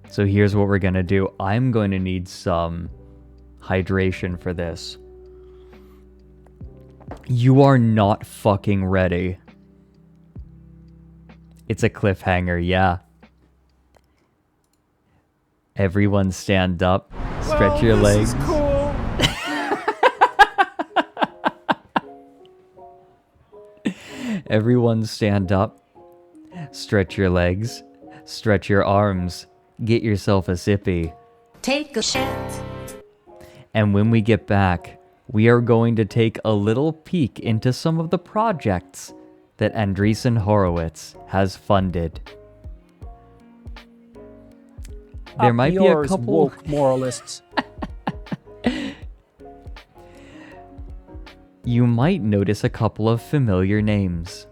So here's what we're going to do. I'm going to need some hydration for this. You are not fucking ready. It's a cliffhanger, yeah. Everyone stand up, stretch your legs. This is cool. Everyone stand up, stretch your legs, stretch your arms, get yourself a sippy. Take a shit. And when we get back, we are going to take a little peek into some of the projects that Andreessen Horowitz has funded. There Up might be a yours, couple woke moralists. You might notice a couple of familiar names.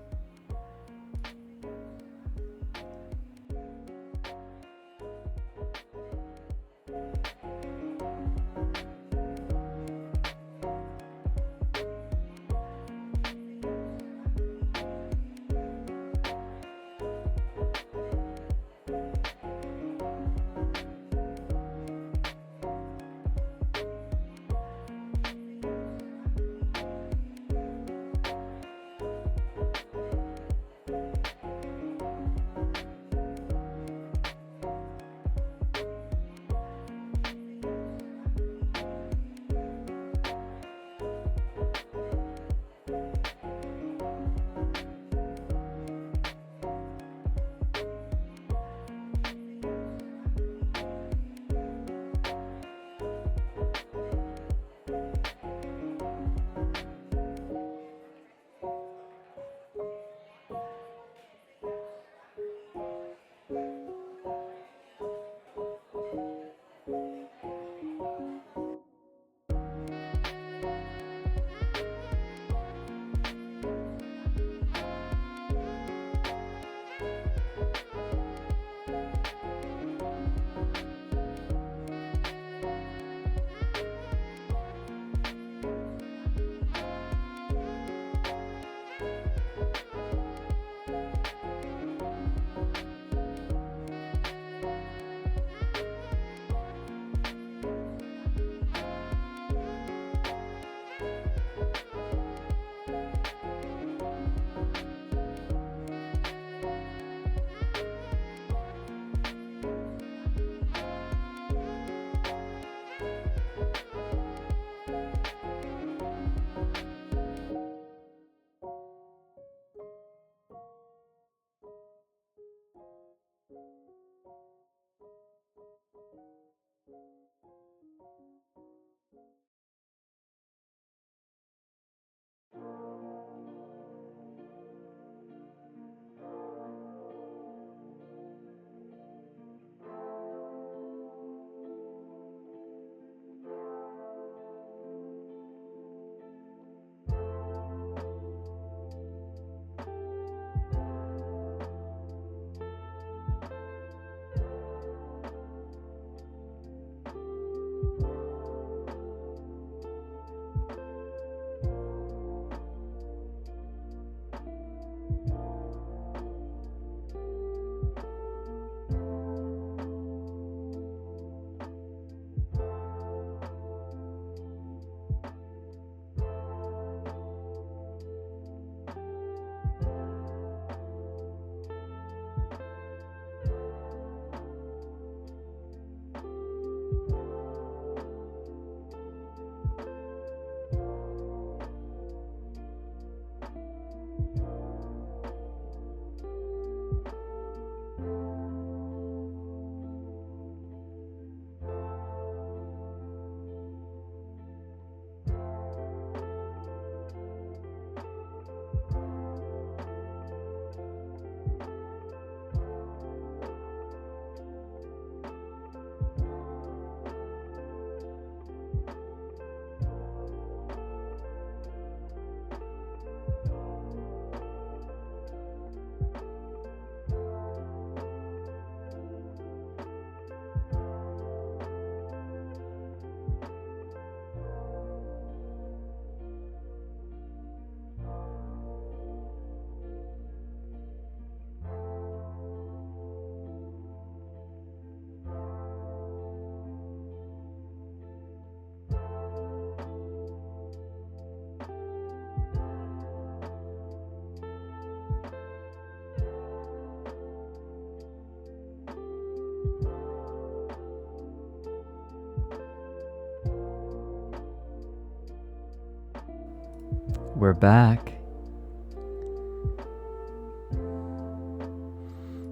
We're back.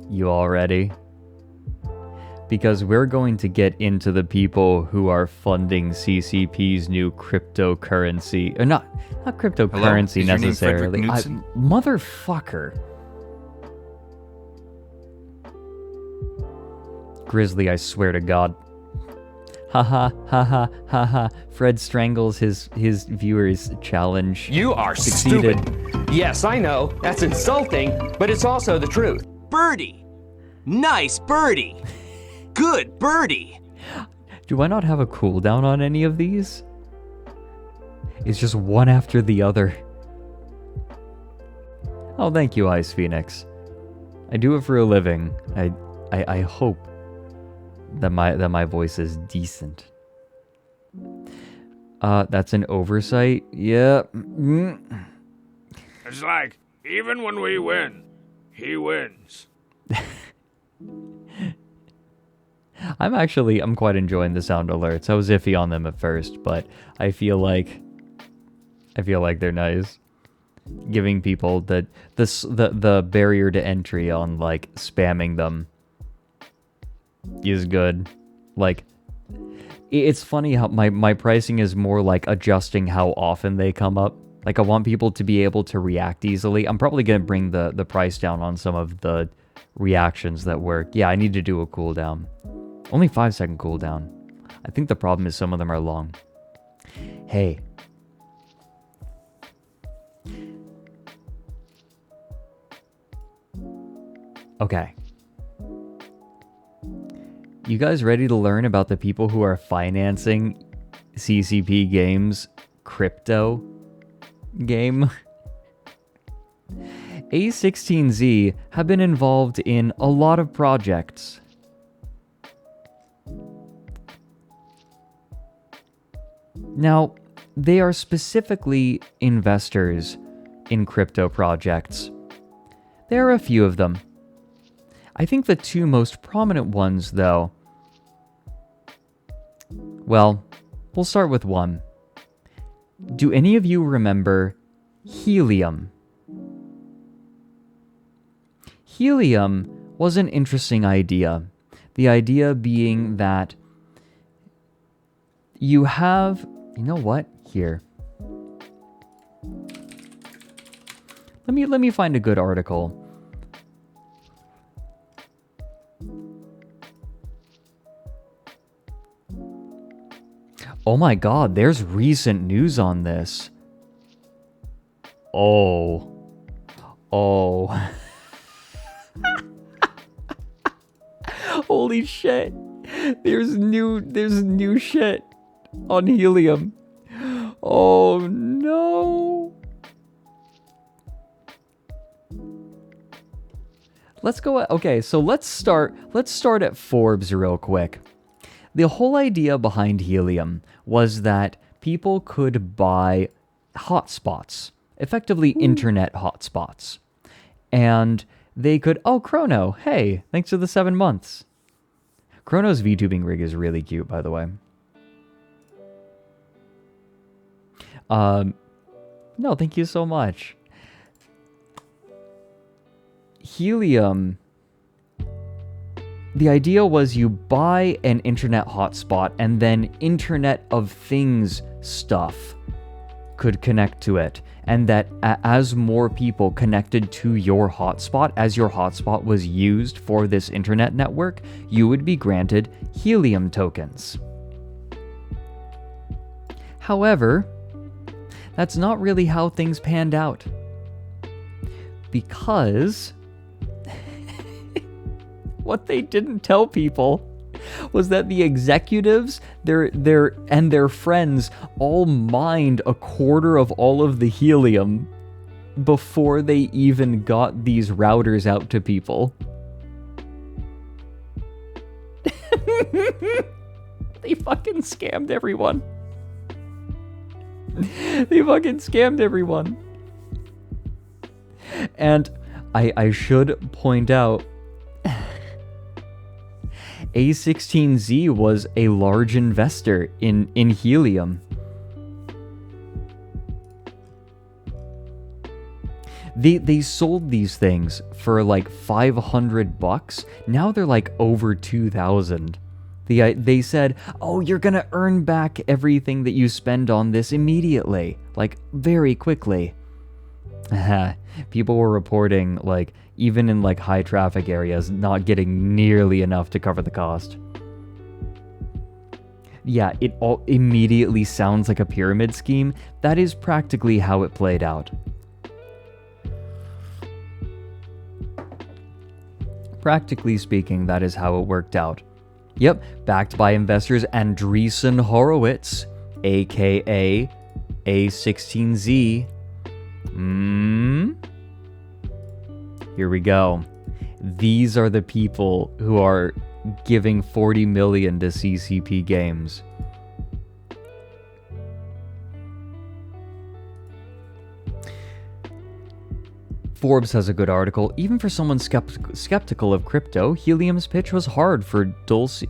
You all ready? Because we're going to get into the people who are funding CCP's new cryptocurrency. Or not cryptocurrency Hello? Is necessarily. your name Frederick Knudsen? Motherfucker. Grizzly, I swear to God. Haha, haha, haha. Fred strangles his viewers challenge. You are Succeeded. stupid. Yes, I know. That's insulting, but it's also the truth. Birdie. Nice birdie. Good birdie. Do I not have a cooldown on any of these? It's just one after the other. Oh, thank you, Ice Phoenix. I do it for a living. I hope that my voice is decent. That's an oversight. Yeah. It's like, even when we win, he wins. I'm quite enjoying the sound alerts. I was iffy on them at first, but I feel like they're nice. Giving people the barrier to entry on like spamming them is good. Like, it's funny how my pricing is more like adjusting how often they come up. Like, I want people to be able to react easily. I'm probably gonna bring the price down on some of the reactions that work. Yeah, I need to do a cooldown. Only 5-second cooldown. I think the problem is some of them are long. Hey. Okay. You guys ready to learn about the people who are financing CCP Games' crypto game? A16Z have been involved in a lot of projects. Now, they are specifically investors in crypto projects. There are a few of them. I think the two most prominent ones, though... Well, we'll start with one. Do any of you remember helium? Helium was an interesting idea. The idea being that you have... You know what? Here. Let me find a good article. Oh my god, there's recent news on this. Oh. Holy shit. There's new shit on helium. Oh no. Let's go. Okay, so let's start at Forbes real quick. The whole idea behind helium was that people could buy hotspots, effectively internet hotspots. And they could, oh, Chrono, hey, thanks for the 7 months. Chrono's VTubing rig is really cute, by the way. No, thank you so much. Helium, the idea was you buy an internet hotspot and then Internet of Things stuff could connect to it. And that as more people connected to your hotspot, as your hotspot was used for this internet network, you would be granted helium tokens. However, that's not really how things panned out. Because what they didn't tell people was that the executives, their friends all mined a quarter of all of the helium before they even got these routers out to people. They fucking scammed everyone. They fucking scammed everyone. And I should point out, A16Z was a large investor in helium. They sold these things for like $500. Now they're like over 2,000. They said, oh, you're gonna earn back everything that you spend on this immediately, like very quickly. People were reporting, like, even in like high traffic areas, not getting nearly enough to cover the cost. Yeah, it all immediately sounds like a pyramid scheme. That is practically how it played out. Practically speaking, that is how it worked out. Yep, backed by investors Andreessen Horowitz, aka A16Z. Here we go. These are the people who are giving $40 million to CCP Games. Forbes has a good article. Even for someone skeptical of crypto, Helium's pitch was hard for Dulce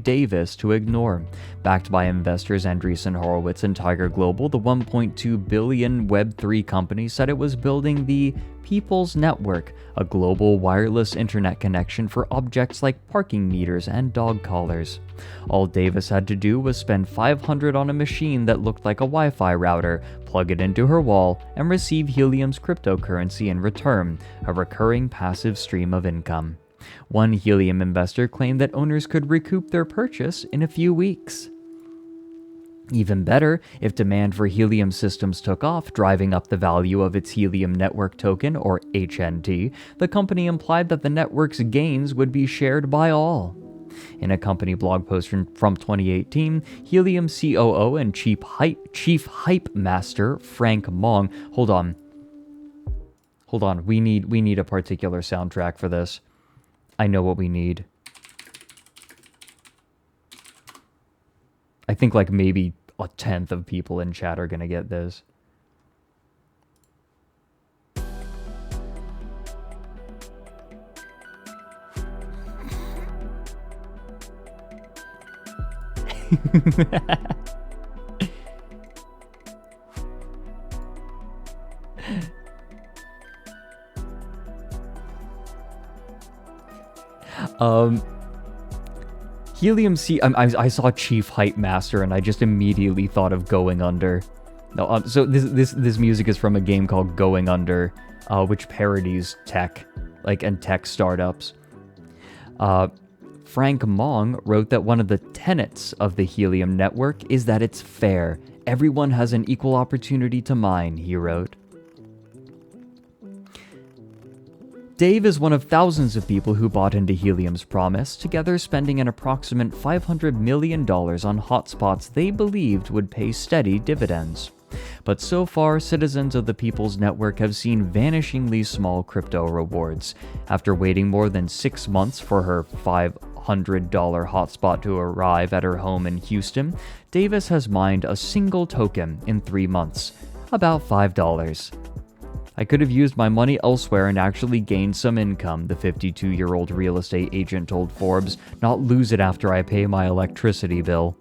Davis to ignore. Backed by investors Andreessen Horowitz and Tiger Global, the $1.2 billion Web3 company said it was building the People's Network, a global wireless internet connection for objects like parking meters and dog collars. All Davis had to do was spend $500 on a machine that looked like a Wi-Fi router, plug it into her wall, and receive Helium's cryptocurrency in return, a recurring passive stream of income. One Helium investor claimed that owners could recoup their purchase in a few weeks. Even better, if demand for Helium systems took off, driving up the value of its Helium Network Token, or HNT, the company implied that the network's gains would be shared by all. In a company blog post from 2018, Helium COO and Chief Hype Master Frank Mong... Hold on, we need a particular soundtrack for this. I know what we need. I think like maybe a tenth of people in chat are gonna get this. Helium C. I saw Chief Hype Master and I just immediately thought of Going Under. No, so this music is from a game called Going Under, which parodies tech, and tech startups. Frank Mong wrote that one of the tenets of the Helium network is that it's fair. Everyone has an equal opportunity to mine, he wrote. Dave is one of thousands of people who bought into Helium's promise, together spending an approximate $500 million on hotspots they believed would pay steady dividends. But so far, citizens of the People's Network have seen vanishingly small crypto rewards. After waiting more than 6 months for her $500 hotspot to arrive at her home in Houston, Davis has mined a single token in 3 months, about $5. I could have used my money elsewhere and actually gained some income, the 52-year-old real estate agent told Forbes, not lose it after I pay my electricity bill.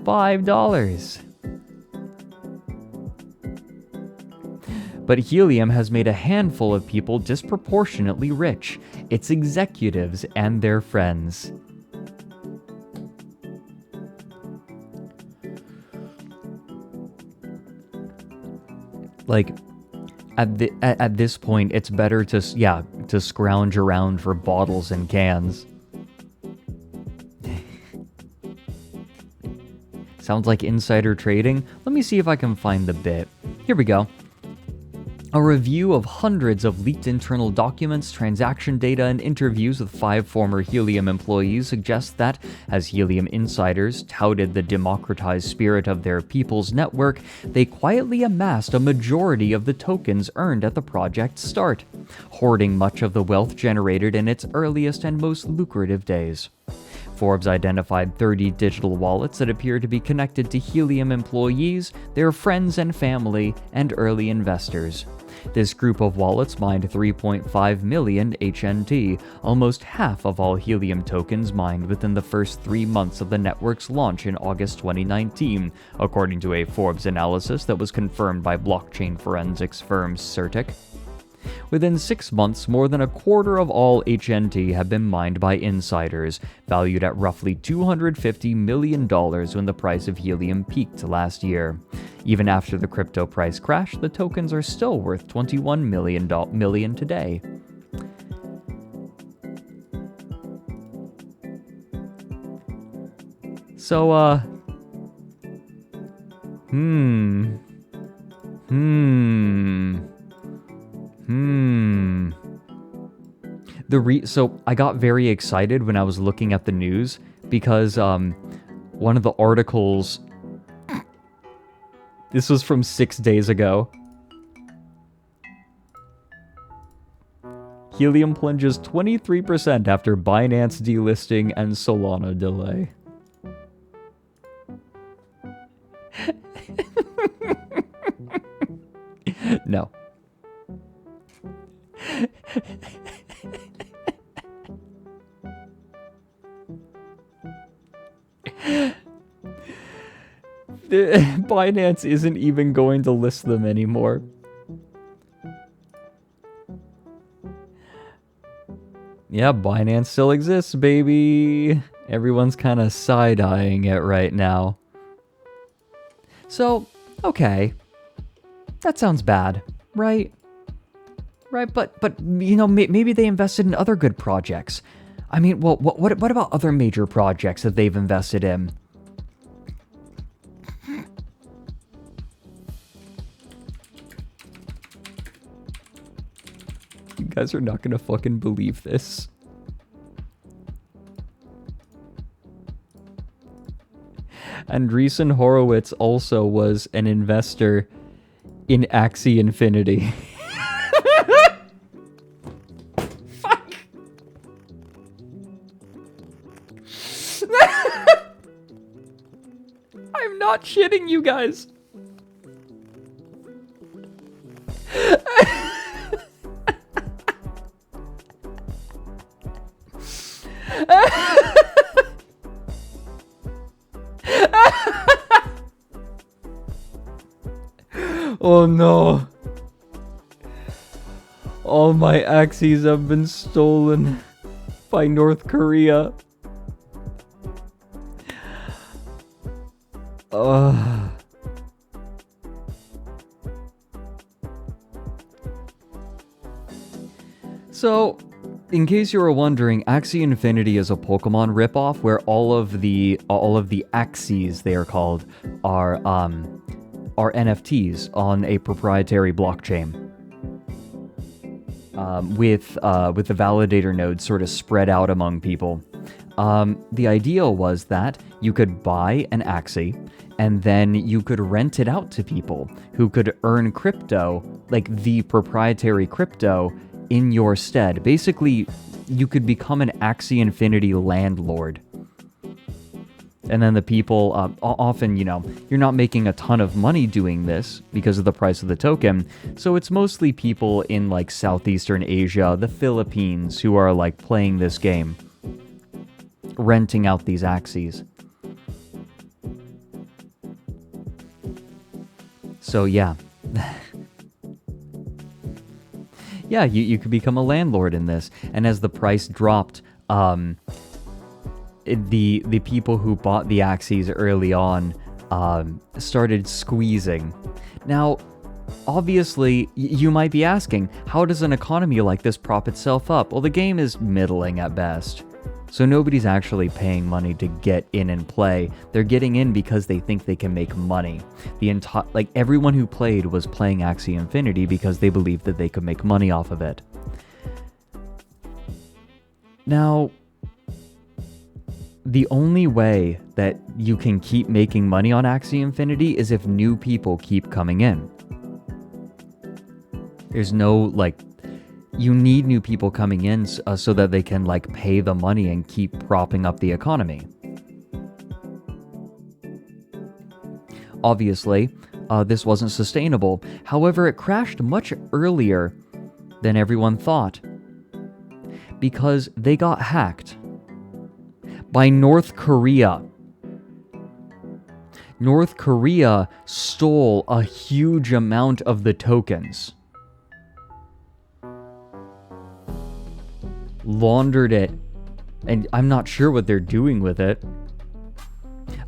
$5. But Helium has made a handful of people disproportionately rich, its executives and their friends. At this point, it's better to scrounge around for bottles and cans. Sounds like insider trading? Let me see if I can find the bit. Here we go. A review of hundreds of leaked internal documents, transaction data, and interviews with 5 former Helium employees suggests that, as Helium insiders touted the democratized spirit of their People's Network, they quietly amassed a majority of the tokens earned at the project's start, hoarding much of the wealth generated in its earliest and most lucrative days. Forbes identified 30 digital wallets that appear to be connected to Helium employees, their friends and family, and early investors. This group of wallets mined 3.5 million HNT, almost half of all helium tokens mined within the first 3 months of the network's launch in August 2019, according to a Forbes analysis that was confirmed by blockchain forensics firm Certic. Within 6 months, more than a quarter of all HNT have been mined by insiders, valued at roughly $250 million when the price of helium peaked last year. Even after the crypto price crash, the tokens are still worth $21 million today. So, So I got very excited when I was looking at the news because one of the articles, this was from 6 days ago. Helium plunges 23% after Binance delisting and Solana delay. No. Binance isn't even going to list them anymore. Yeah, Binance still exists, baby. Everyone's kind of side-eyeing it right now. So, okay. That sounds bad, right? Right, but you know, maybe they invested in other good projects. I mean, well, what about other major projects that they've invested in? You guys are not gonna fucking believe this. Andreessen Horowitz also was an investor in Axie Infinity. Fuck. I'm not shitting you guys. Oh no. All my Axies have been stolen by North Korea. So, in case you were wondering, Axie Infinity is a Pokemon ripoff where all of the Axies, they are called, are NFTs on a proprietary blockchain. With the validator node sort of spread out among people. The idea was that you could buy an Axie, and then you could rent it out to people who could earn crypto, like the proprietary crypto, in your stead. Basically, you could become an Axie Infinity landlord. And then the people, often, you know, you're not making a ton of money doing this because of the price of the token. So it's mostly people in like Southeastern Asia, the Philippines, who are like playing this game, renting out these Axies. So yeah. Yeah, you could become a landlord in this. And as the price dropped, the people who bought the Axies early on started squeezing. Now, obviously, you might be asking, how does an economy like this prop itself up? Well, the game is middling at best. So nobody's actually paying money to get in and play. They're getting in because they think they can make money. Everyone who played was playing Axie Infinity because they believed that they could make money off of it. Now, the only way that you can keep making money on Axie Infinity is if new people keep coming in. There's no, you need new people coming in so that they can, pay the money and keep propping up the economy. Obviously, this wasn't sustainable. However, it crashed much earlier than everyone thought because they got hacked by North Korea. North Korea stole a huge amount of the tokens, laundered it, and I'm not sure what they're doing with it.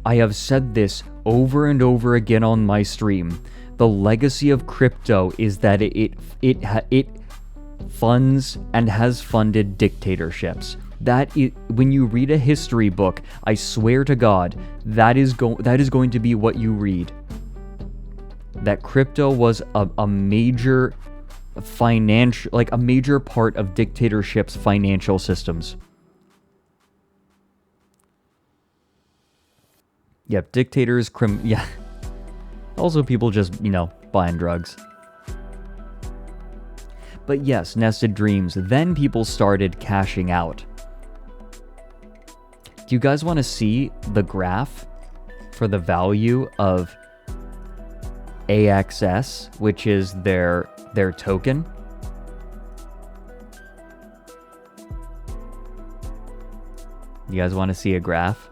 I have said this over and over again on my stream. The legacy of crypto is that it funds and has funded dictatorships. When you read a history book, I swear to God, that is going to be what you read. That crypto was a major financial, like a major part of dictatorships' financial systems. Yep, dictators, yeah. Also people just, buying drugs. But yes, nested dreams. Then people started cashing out. Do you guys want to see the graph for the value of AXS, which is their token? You guys want to see a graph?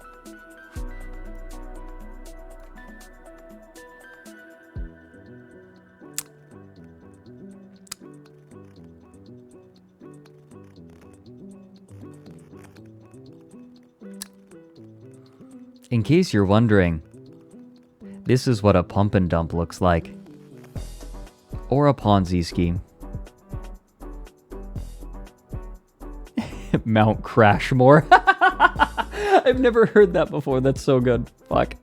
In case you're wondering, this is what a pump and dump looks like. Or a Ponzi scheme. Mount Crashmore. I've never heard that before. That's so good. Fuck.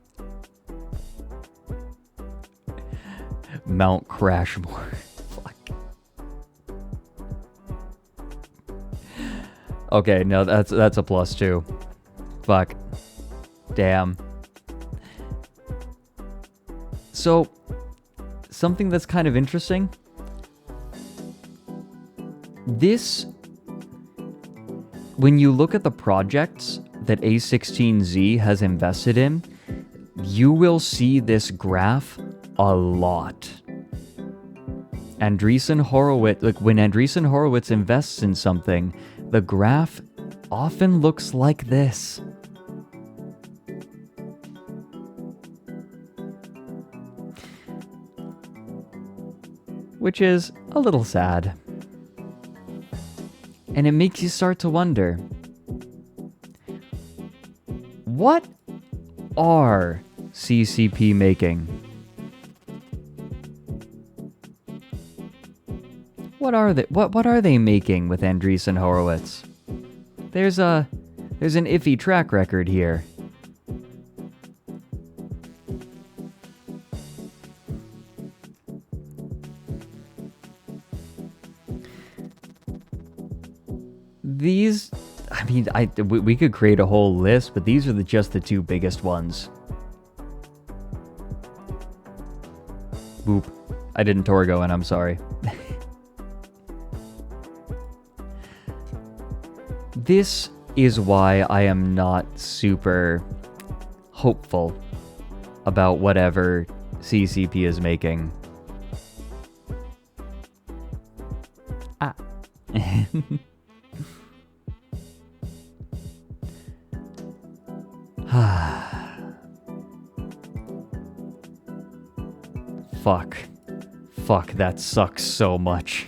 Mount Crashmore. Fuck. Okay, no, that's a plus 2. Fuck. Damn. So, something that's kind of interesting. This, when you look at the projects that A16Z has invested in, you will see this graph a lot. Andreessen Horowitz, like when Andreessen Horowitz invests in something, the graph often looks like this. Which is a little sad. And it makes you start to wonder, what are CCP making? What are they making with Andreessen Horowitz? There's an iffy track record here. These, I mean, we could create a whole list, but these are just the 2 biggest ones. Boop. I didn't Torgo, and I'm sorry. This is why I am not super hopeful about whatever CCP is making. Ah. Fuck, that sucks so much.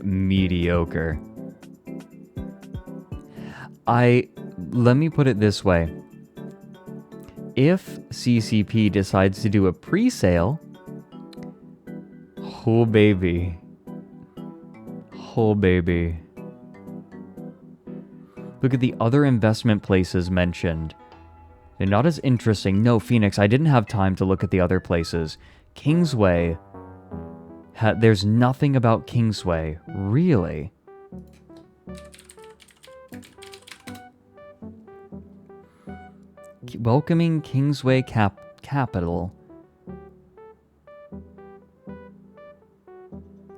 Mediocre. Let me put it this way. If CCP decides to do a pre-sale, oh baby. Look at the other investment places mentioned. They're not as interesting. No, Phoenix, I didn't have time to look at the other places. Kingsway. There's nothing about Kingsway. Really? Welcoming Kingsway Capital.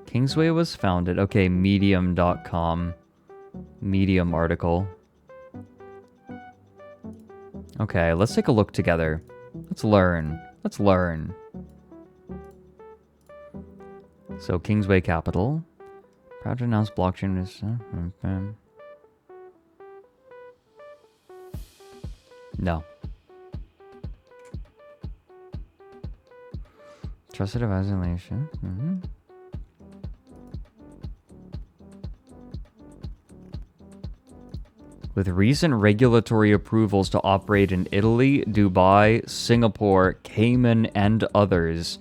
Kingsway was founded. Okay, medium.com. Medium article. Okay, let's take a look together. Let's learn. Let's learn. So, Kingsway Capital. Proud to announce blockchain is... No. Trusted advisor. With recent regulatory approvals to operate in Italy, Dubai, Singapore, Cayman, and others,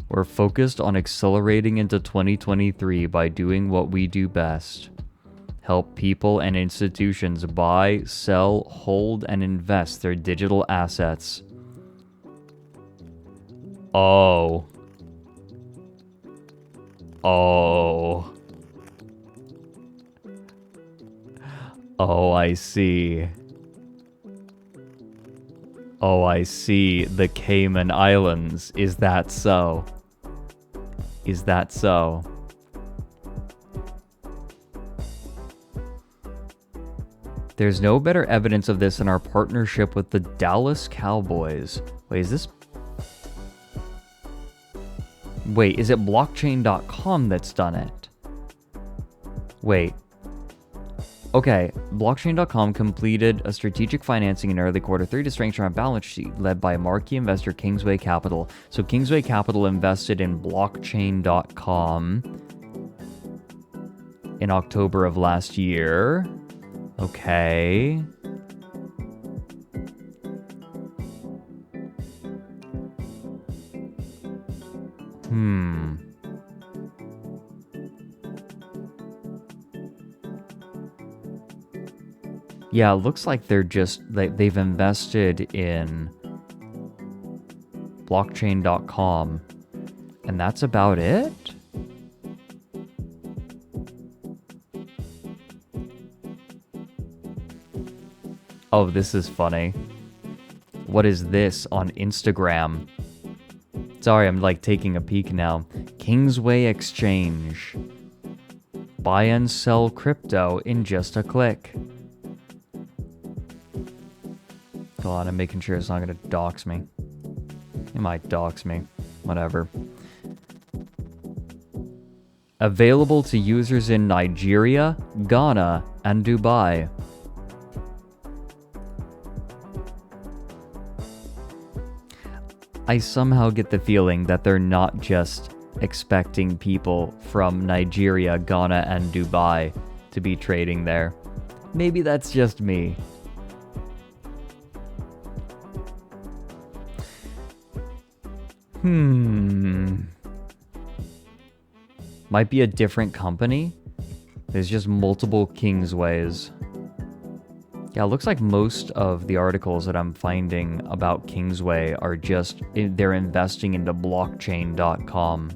we're focused on accelerating into 2023 by doing what we do best. Help people and institutions buy, sell, hold, and invest their digital assets. Oh. Oh. Oh, I see. Oh, I see. The Cayman Islands. Is that so? Is that so? There's no better evidence of this in our partnership with the Dallas Cowboys. Wait, is this... Wait, is it blockchain.com that's done it? Wait. Okay, blockchain.com completed a strategic financing in early quarter 3 to strengthen our balance sheet, led by marquee investor Kingsway Capital. So Kingsway Capital invested in blockchain.com in October of last year. Okay. Yeah, it looks like they're just they've invested in blockchain.com and that's about it? Oh, this is funny. What is this on Instagram? Sorry, I'm like taking a peek now. Kingsway Exchange. Buy and sell crypto in just a click. Hold on, I'm making sure it's not going to dox me. It might dox me. Whatever. Available to users in Nigeria, Ghana, and Dubai. I somehow get the feeling that they're not just expecting people from Nigeria, Ghana, and Dubai to be trading there. Maybe that's just me. Might be a different company. There's just multiple Kingsways. Yeah, it looks like most of the articles that I'm finding about Kingsway are just, they're investing into blockchain.com.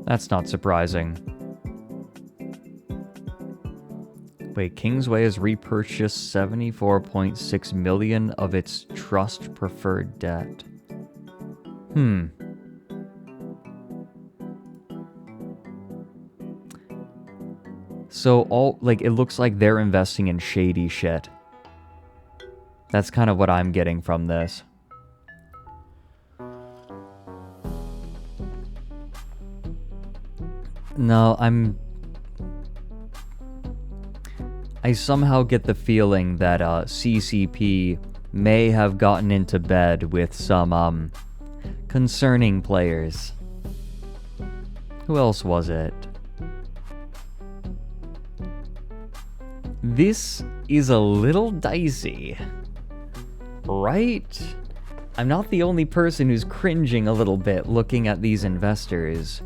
That's not surprising. Wait, Kingsway has repurchased 74.6 million of its trust preferred debt. So it looks like they're investing in shady shit. That's kind of what I'm getting from this. No, I somehow get the feeling that CCP may have gotten into bed with some concerning players. Who else was it? This is a little dicey, right? I'm not the only person who's cringing a little bit looking at these investors.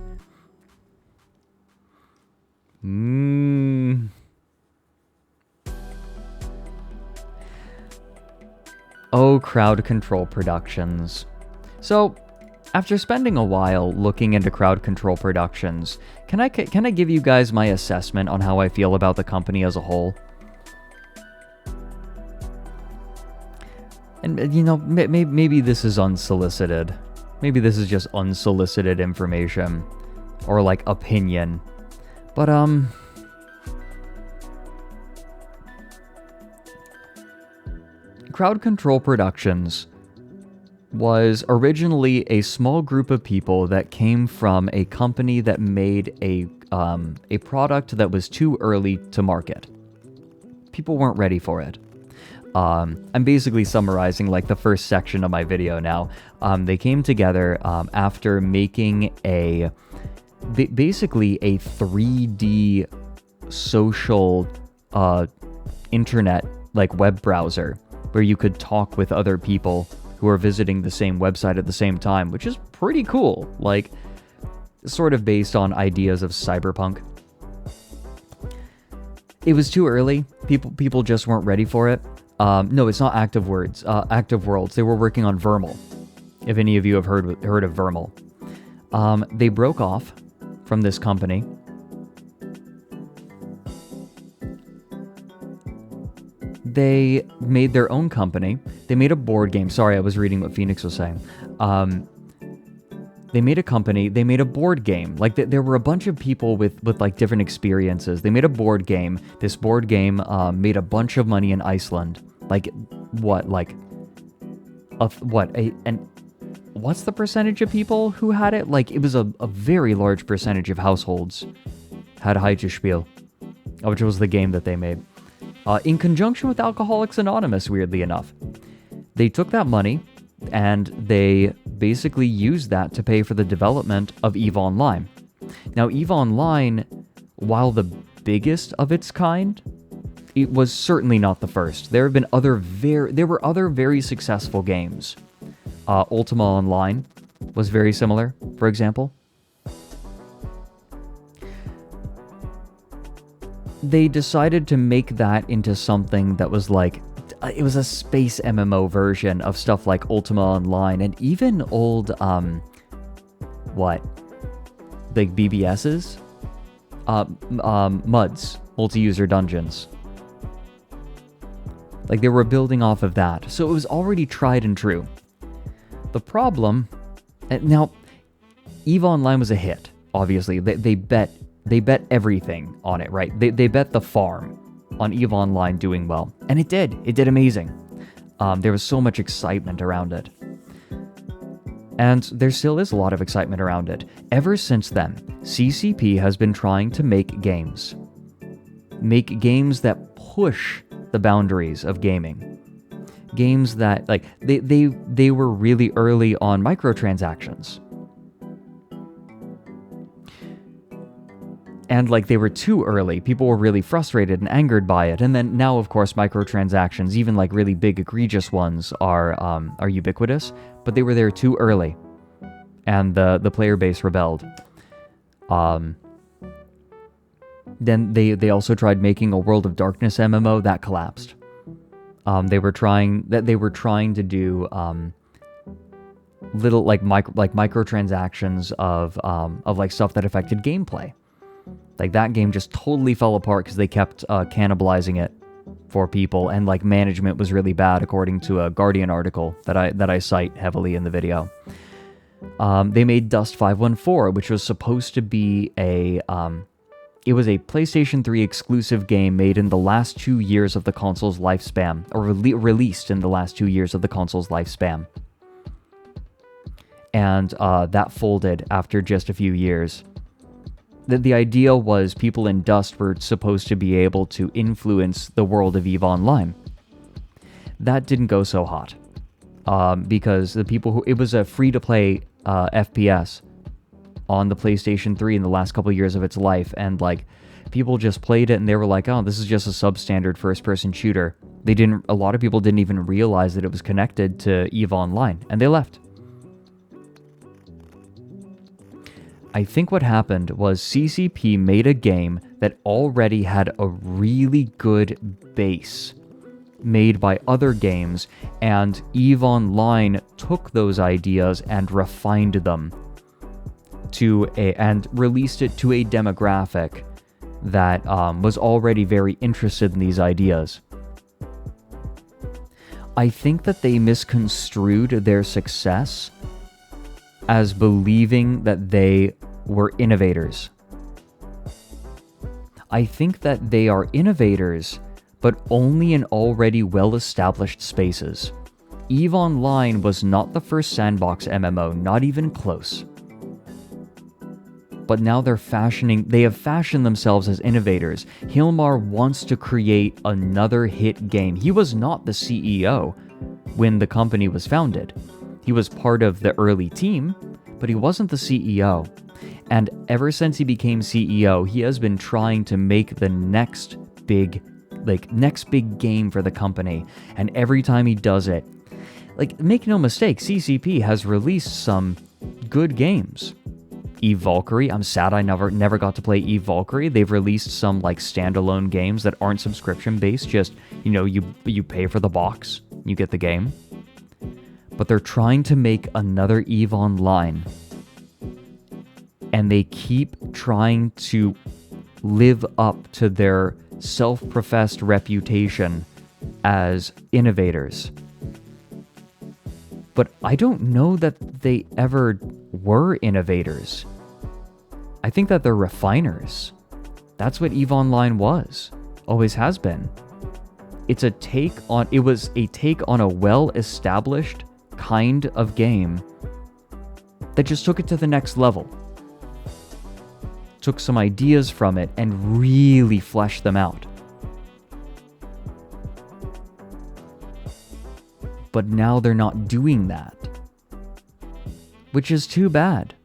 Oh, Crowd Control Productions. So, after spending a while looking into Crowd Control Productions, can I give you guys my assessment on how I feel about the company as a whole? And, you know, maybe this is unsolicited. Maybe this is just unsolicited information. Or, like, opinion. But, Crowd Control Productions was originally a small group of people that came from a company that made a product that was too early to market. People weren't ready for it. I'm basically summarizing like the first section of my video now. They came together after making basically a 3D social internet like web browser where you could talk with other people who are visiting the same website at the same time, which is pretty cool. Like, sort of based on ideas of cyberpunk. It was too early. People just weren't ready for it. No, it's not Active Worlds. They were working on Vermal. If any of you have heard of Vermal, they broke off from this company. They made their own company. They made a board game. Sorry, I was reading what Phoenix was saying. They made a company. They made a board game. Like there were a bunch of people with like different experiences. They made a board game. This board game made a bunch of money in Iceland. Like what? Like what's the percentage of people who had it? Like it was a very large percentage of households had Spiel, which was the game that they made. In conjunction with Alcoholics Anonymous, weirdly enough. They took that money and they basically used that to pay for the development of EVE Online. Now, EVE Online, while the biggest of its kind, it was certainly not the first. There were other very successful games. Ultima Online was very similar, for example. They decided to make that into something that was like, it was a space MMO version of stuff like Ultima Online and even old, like BBSs? MUDs, multi-user dungeons. Like they were building off of that. So it was already tried and true. The problem, now, EVE Online was a hit, obviously. They bet everything on it, right? They bet the farm on EVE Online doing well. And it did. It did amazing. There was so much excitement around it. And there still is a lot of excitement around it. Ever since then, CCP has been trying to make games. Make games that push the boundaries of gaming. Games that, like, they were really early on microtransactions. And, like, they were too early. People were really frustrated and angered by it. And then now, of course, microtransactions, even, like, really big, egregious ones, are ubiquitous. But they were there too early. And the player base rebelled. Then they also tried making a World of Darkness MMO. That collapsed. They were trying to do little, like, microtransactions of like, stuff that affected gameplay. Like, that game just totally fell apart because they kept cannibalizing it for people, and, like, management was really bad, according to a Guardian article that I cite heavily in the video. They made Dust 514, which was supposed to be it was a PlayStation 3 exclusive game made in the last 2 years of the console's lifespan, or released in the last 2 years of the console's lifespan. And that folded after just a few years. The idea was people in Dust were supposed to be able to influence the world of EVE Online. That didn't go so hot. Because the people it was a free-to-play FPS on the PlayStation 3 in the last couple of years of its life, and, like, people just played it and they were like, oh, this is just a substandard first-person shooter. A lot of people didn't even realize that it was connected to EVE Online, and they left. I think what happened was CCP made a game that already had a really good base made by other games, and EVE Online took those ideas and refined them and released it to a demographic that was already very interested in these ideas. I think that they misconstrued their success as believing that they were innovators. I think that they are innovators, but only in already well-established spaces. EVE Online was not the first sandbox MMO, not even close. But now they have fashioned themselves as innovators. Hilmar wants to create another hit game. He was not the CEO when the company was founded. He was part of the early team, but he wasn't the CEO. And ever since he became CEO, he has been trying to make the next big game for the company. And every time he does it, make no mistake, CCP has released some good games. Eve Valkyrie, I'm sad I never got to play Eve Valkyrie. They've released some standalone games that aren't subscription based, just you pay for the box, you get the game. But they're trying to make another EVE Online. And they keep trying to live up to their self-professed reputation as innovators. But I don't know that they ever were innovators. I think that they're refiners. That's what EVE Online was. Always has been. It was a take on a well-established kind of game that just took it to the next level. Took some ideas from it and really fleshed them out. But now they're not doing that, which is too bad.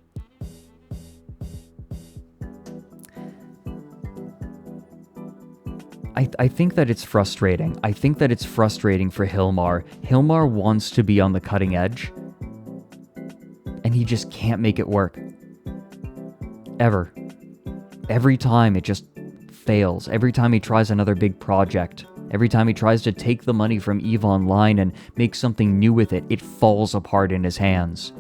I think that it's frustrating. I think that it's frustrating for Hilmar. Hilmar wants to be on the cutting edge, and he just can't make it work. Ever. Every time it just fails. Every time he tries another big project. Every time he tries to take the money from EVE Online and make something new with it, it falls apart in his hands.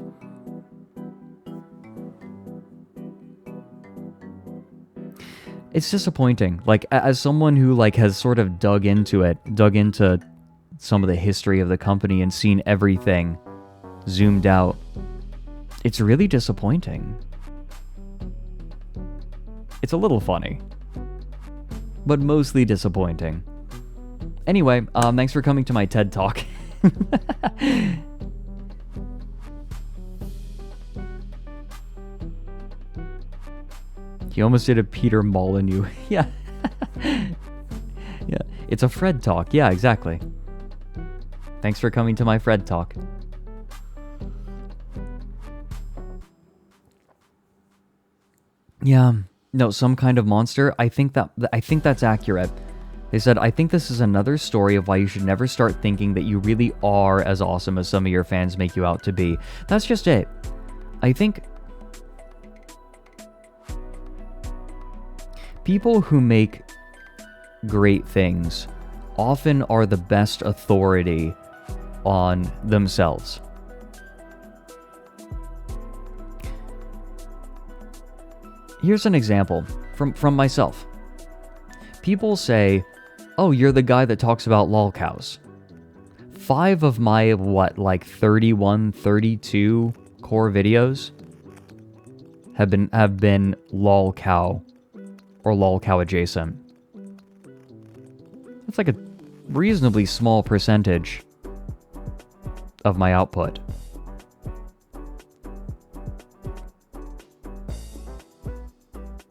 It's disappointing. As someone who has sort of dug into some of the history of the company and seen everything zoomed out, it's really disappointing. It's a little funny, but mostly disappointing. Anyway, thanks for coming to my TED Talk. You almost did a Peter Molyneux. Yeah. Yeah. It's a Fred Talk. Yeah, exactly. Thanks for coming to my Fred Talk. Yeah. No, some kind of monster. I think that's accurate. They said, I think this is another story of why you should never start thinking that you really are as awesome as some of your fans make you out to be. That's just it. I think people who make great things often are the best authority on themselves. Here's an example from myself. People say, oh, you're the guy that talks about lolcows. 5 of my, 31, 32 core videos have been lolcow or lolcow adjacent. That's a reasonably small percentage of my output.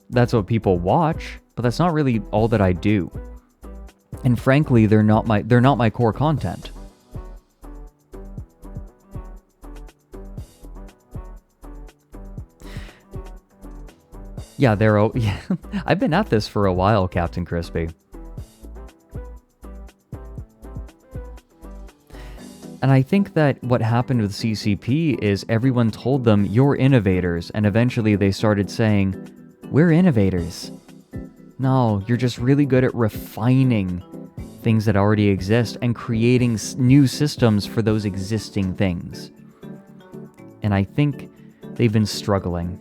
That's what people watch, but that's not really all that I do. And frankly, they're not my core content. Yeah, yeah. I've been at this for a while, Captain Crispy. And I think that what happened with CCP is everyone told them, you're innovators, and eventually they started saying, we're innovators. No, you're just really good at refining things that already exist and creating new systems for those existing things. And I think they've been struggling.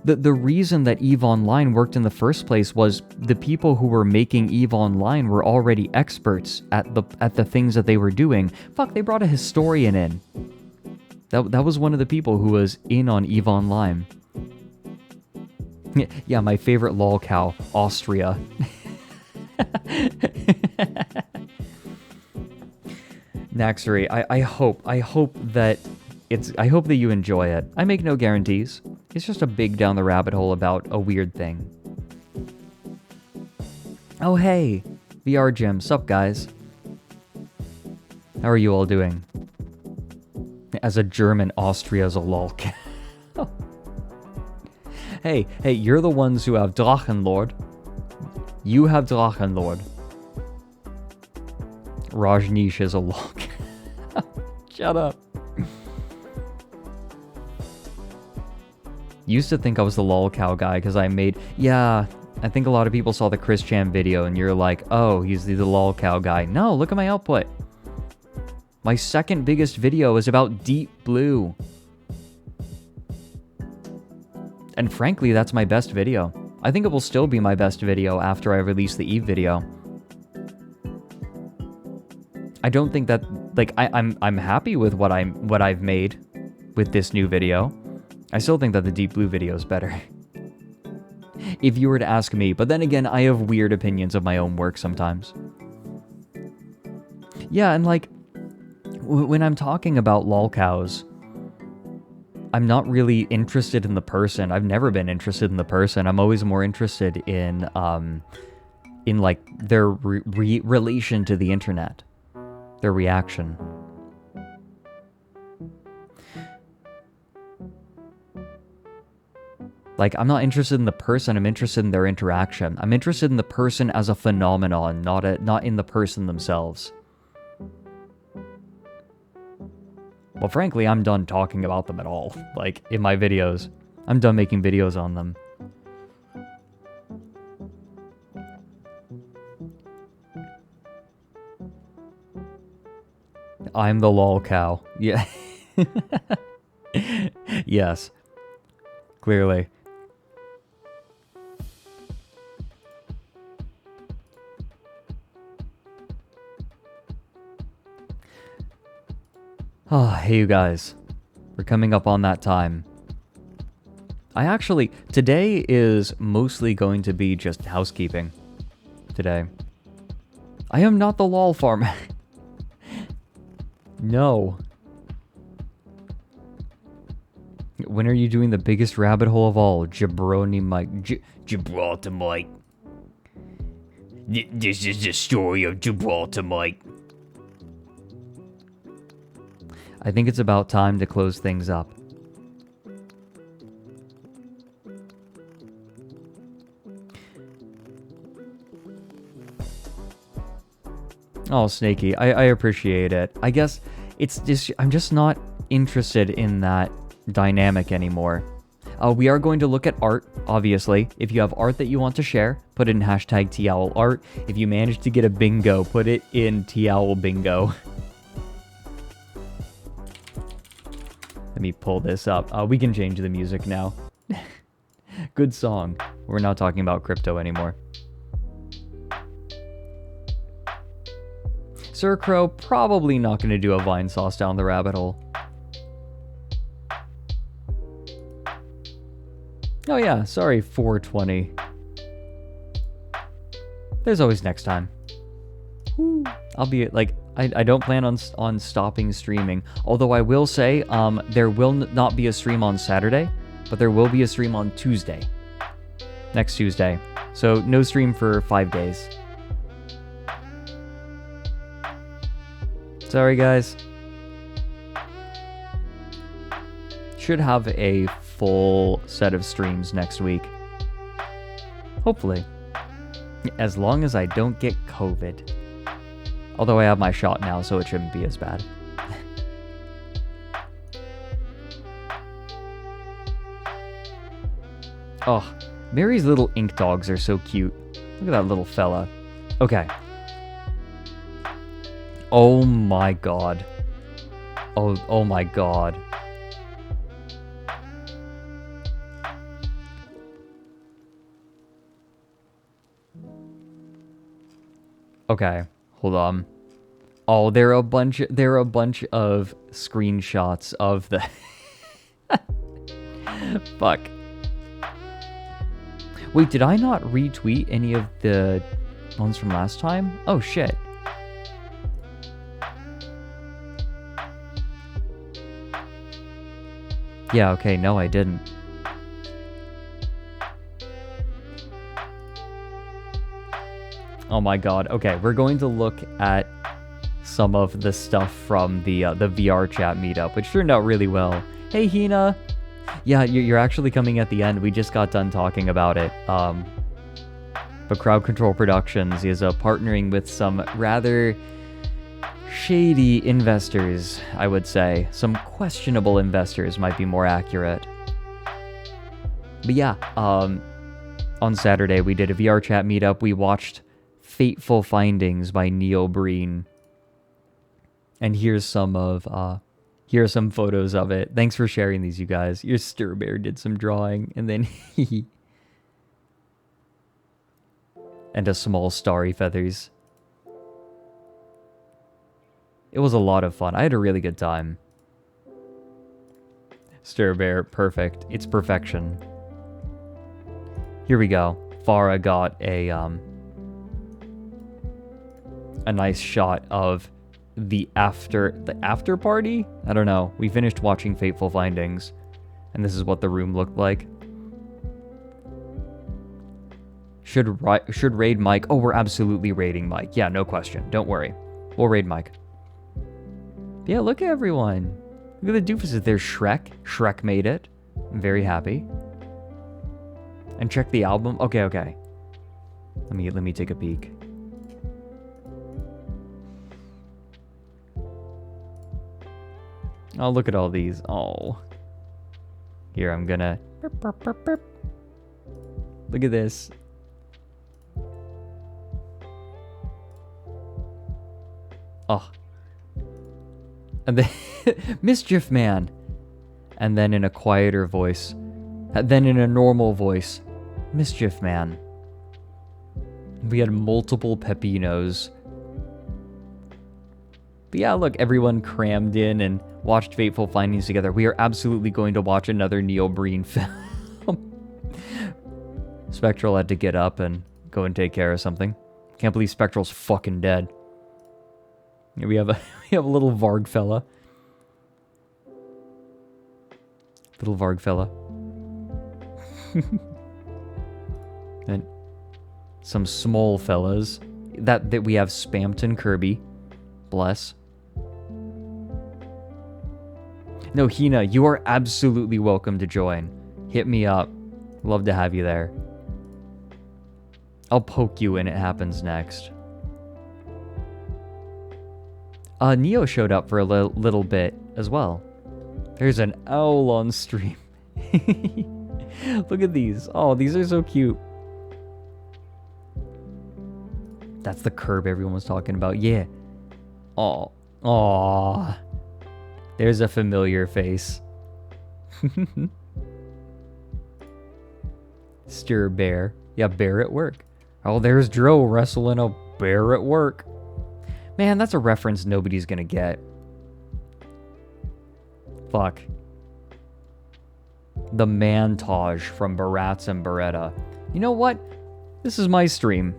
The reason that EVE Online worked in the first place was the people who were making EVE Online were already experts at the things that they were doing. Fuck, they brought a historian in. That was one of the people who was in on EVE Online. Yeah, my favorite lolcow, Austria. Naxery, I hope that I hope that you enjoy it. I make no guarantees. It's just a big down the rabbit hole about a weird thing. Oh hey, VR Gym, sup guys? How are you all doing? As a German, Austria's a lol. Hey, you're the ones who have Drachenlord. You have Drachenlord. Rajneesh is a lol. Shut up. Used to think I was the lol cow guy because I made... Yeah, I think a lot of people saw the Chris Chan video and you're like, oh, he's the lol cow guy. No, look at my output. My second biggest video is about Deep Blue. And frankly, that's my best video. I think it will still be my best video after I release the Eve video. I don't think that, like, I'm happy with what I've made with this new video. I still think that the Deep Blue video is better. If you were to ask me, but then again, I have weird opinions of my own work sometimes. Yeah, and like, when I'm talking about lolcows, I'm not really interested in the person. I've never been interested in the person. I'm always more interested in like their relation to the internet, their reaction. Like, I'm not interested in the person, I'm interested in their interaction. I'm interested in the person as a phenomenon, not in the person themselves. Well, frankly, I'm done talking about them at all. Like, in my videos. I'm done making videos on them. I'm the lol cow. Yeah. Yes. Clearly. Oh, hey you guys. We're coming up on that time. Today is mostly going to be just housekeeping. Today. I am not the lol farmer. No. When are you doing the biggest rabbit hole of all? Jabroni Mike. Gibraltar Mike. This is the story of Gibraltar Mike. I think it's about time to close things up. Oh, Snaky, I appreciate it. I guess it's just, I'm just not interested in that dynamic anymore. We are going to look at art, obviously. If you have art that you want to share, put it in hashtag TOWLArt. If you manage to get a bingo, put it in TOWLBingo. Let me pull this up. We can change the music now. Good song. We're not talking about crypto anymore. Sir Crow, probably not going to do a vine sauce down the rabbit hole. Oh yeah, sorry, 420. There's always next time. I'll be like, I don't plan on stopping streaming. Although I will say, there will not be a stream on Saturday, but there will be a stream on Tuesday. Next Tuesday. So no stream for 5 days. Sorry guys. Should have a full set of streams next week. Hopefully. As long as I don't get COVID. Although I have my shot now, so it shouldn't be as bad. Oh, Mary's little ink dogs are so cute. Look at that little fella. Okay. Oh my god. Oh my god. Okay, hold on. Oh, there are a bunch of screenshots of the fuck. Wait, did I not retweet any of the ones from last time? Oh shit. Yeah, okay, no, I didn't. Oh my god. Okay, we're going to look at some of the stuff from the VR chat meetup, which turned out really well. Hey, Hina! Yeah, you're actually coming at the end. We just got done talking about it. But Crowd Control Productions is partnering with some rather shady investors, I would say. Some questionable investors might be more accurate. But yeah, on Saturday we did a VR chat meetup. We watched Fateful Findings by Neil Breen. And here's some here are some photos of it. Thanks for sharing these, you guys. Your Stir Bear did some drawing, and then and a small starry feathers. It was a lot of fun. I had a really good time. Stir Bear, perfect. It's perfection. Here we go. Farah got a nice shot of the after party? I don't know. We finished watching Fateful Findings, and this is what the room looked like. Should raid Mike? Oh, we're absolutely raiding Mike. Yeah, no question. Don't worry. We'll raid Mike. Yeah, look at everyone. Look at the doofuses. There's Shrek. Shrek made it. I'm very happy. And check the album. Okay. Let me take a peek. Oh, look at all these. Oh. Here, I'm gonna... Look at this. Oh. And then... Mischief Man. And then in a quieter voice. And then in a normal voice. Mischief Man. We had multiple Pepinos. But yeah, look, everyone crammed in and watched Fateful Findings together. We are absolutely going to watch another Neil Breen film. Spectral had to get up and go and take care of something. Can't believe Spectral's fucking dead. Here we have a little Varg fella. Little Varg fella. And some small fellas. That we have Spampton Kirby. Bless. No, Hina, you are absolutely welcome to join. Hit me up. Love to have you there. I'll poke you when it happens next. Neo showed up for a little bit as well. There's an owl on stream. Look at these. Oh, these are so cute. That's the curb everyone was talking about. Yeah. Oh. Aw. There's a familiar face. Stir Bear. Yeah, bear at work. Oh, there's Dro wrestling a bear at work. Man, that's a reference nobody's gonna get. Fuck. The Mantage from Barats and Beretta. You know what? This is my stream.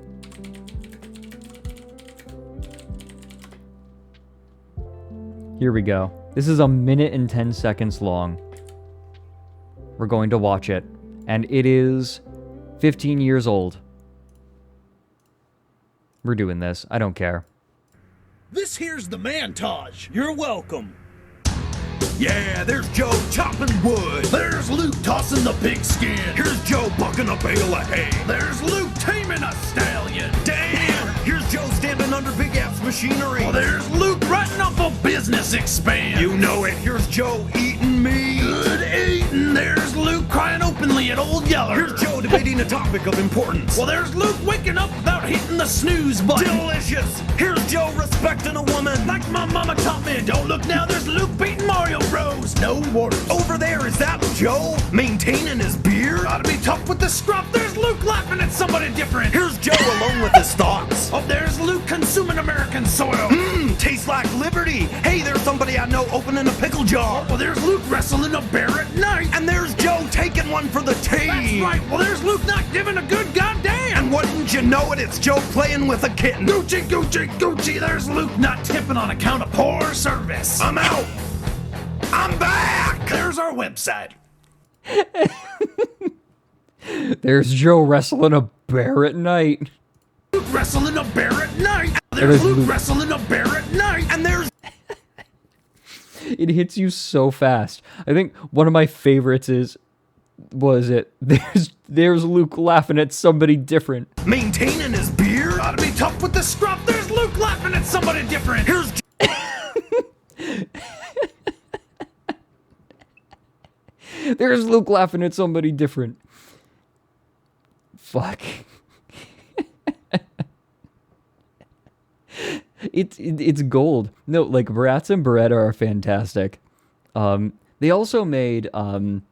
Here we go. This is 1 minute and 10 seconds long. We're going to watch it. And it is 15 years old. We're doing this. I don't care. This here's the Mantage. You're welcome. Yeah, there's Joe chopping wood. There's Luke tossing the pigskin. Here's Joe bucking a bale of hay. There's Luke taming a stallion. Damn! Here's Joe standing under Big App's machinery. Oh, there's Luke writing up a business expand. You know it. Here's Joe eating meat. Good eating. There's Luke crying openly at Old Yeller. Here's Joe debating a topic of importance. Well, there's Luke waking up without hitting the snooze button. Delicious. Here's Joe respecting a woman like my mama taught me. Don't look now. There's Luke beating Mario Bros. No worries. Over there, is that Joe maintaining his beard? Gotta be tough with the scruff. There's Luke laughing at somebody different. Here's Joe alone with his thoughts. Oh, there's Luke consuming American soil. Tastes like liberty. Hey, there's somebody I know opening a pickle jar. Well, there's Luke wrestling a bear at night. And there's Joe taking one for the team. That's right. Well, there's Luke not giving a good goddamn. And wouldn't you know it, it's Joe playing with a kitten. Gucci, Gucci, Gucci. There's Luke not tipping on account of poor service. I'm out. I'm back! There's our website. There's Joe wrestling a bear at night. Luke wrestling a bear at night. There's Luke wrestling a bear at night. And there's... It hits you so fast. I think one of my favorites there's Luke laughing at somebody different. Maintaining his beard. Ought to be tough with the scruff. There's Luke laughing at somebody different. Here's... There's Luke laughing at somebody different. Fuck. It's gold. No, like Bratz and Beretta are fantastic. They also made what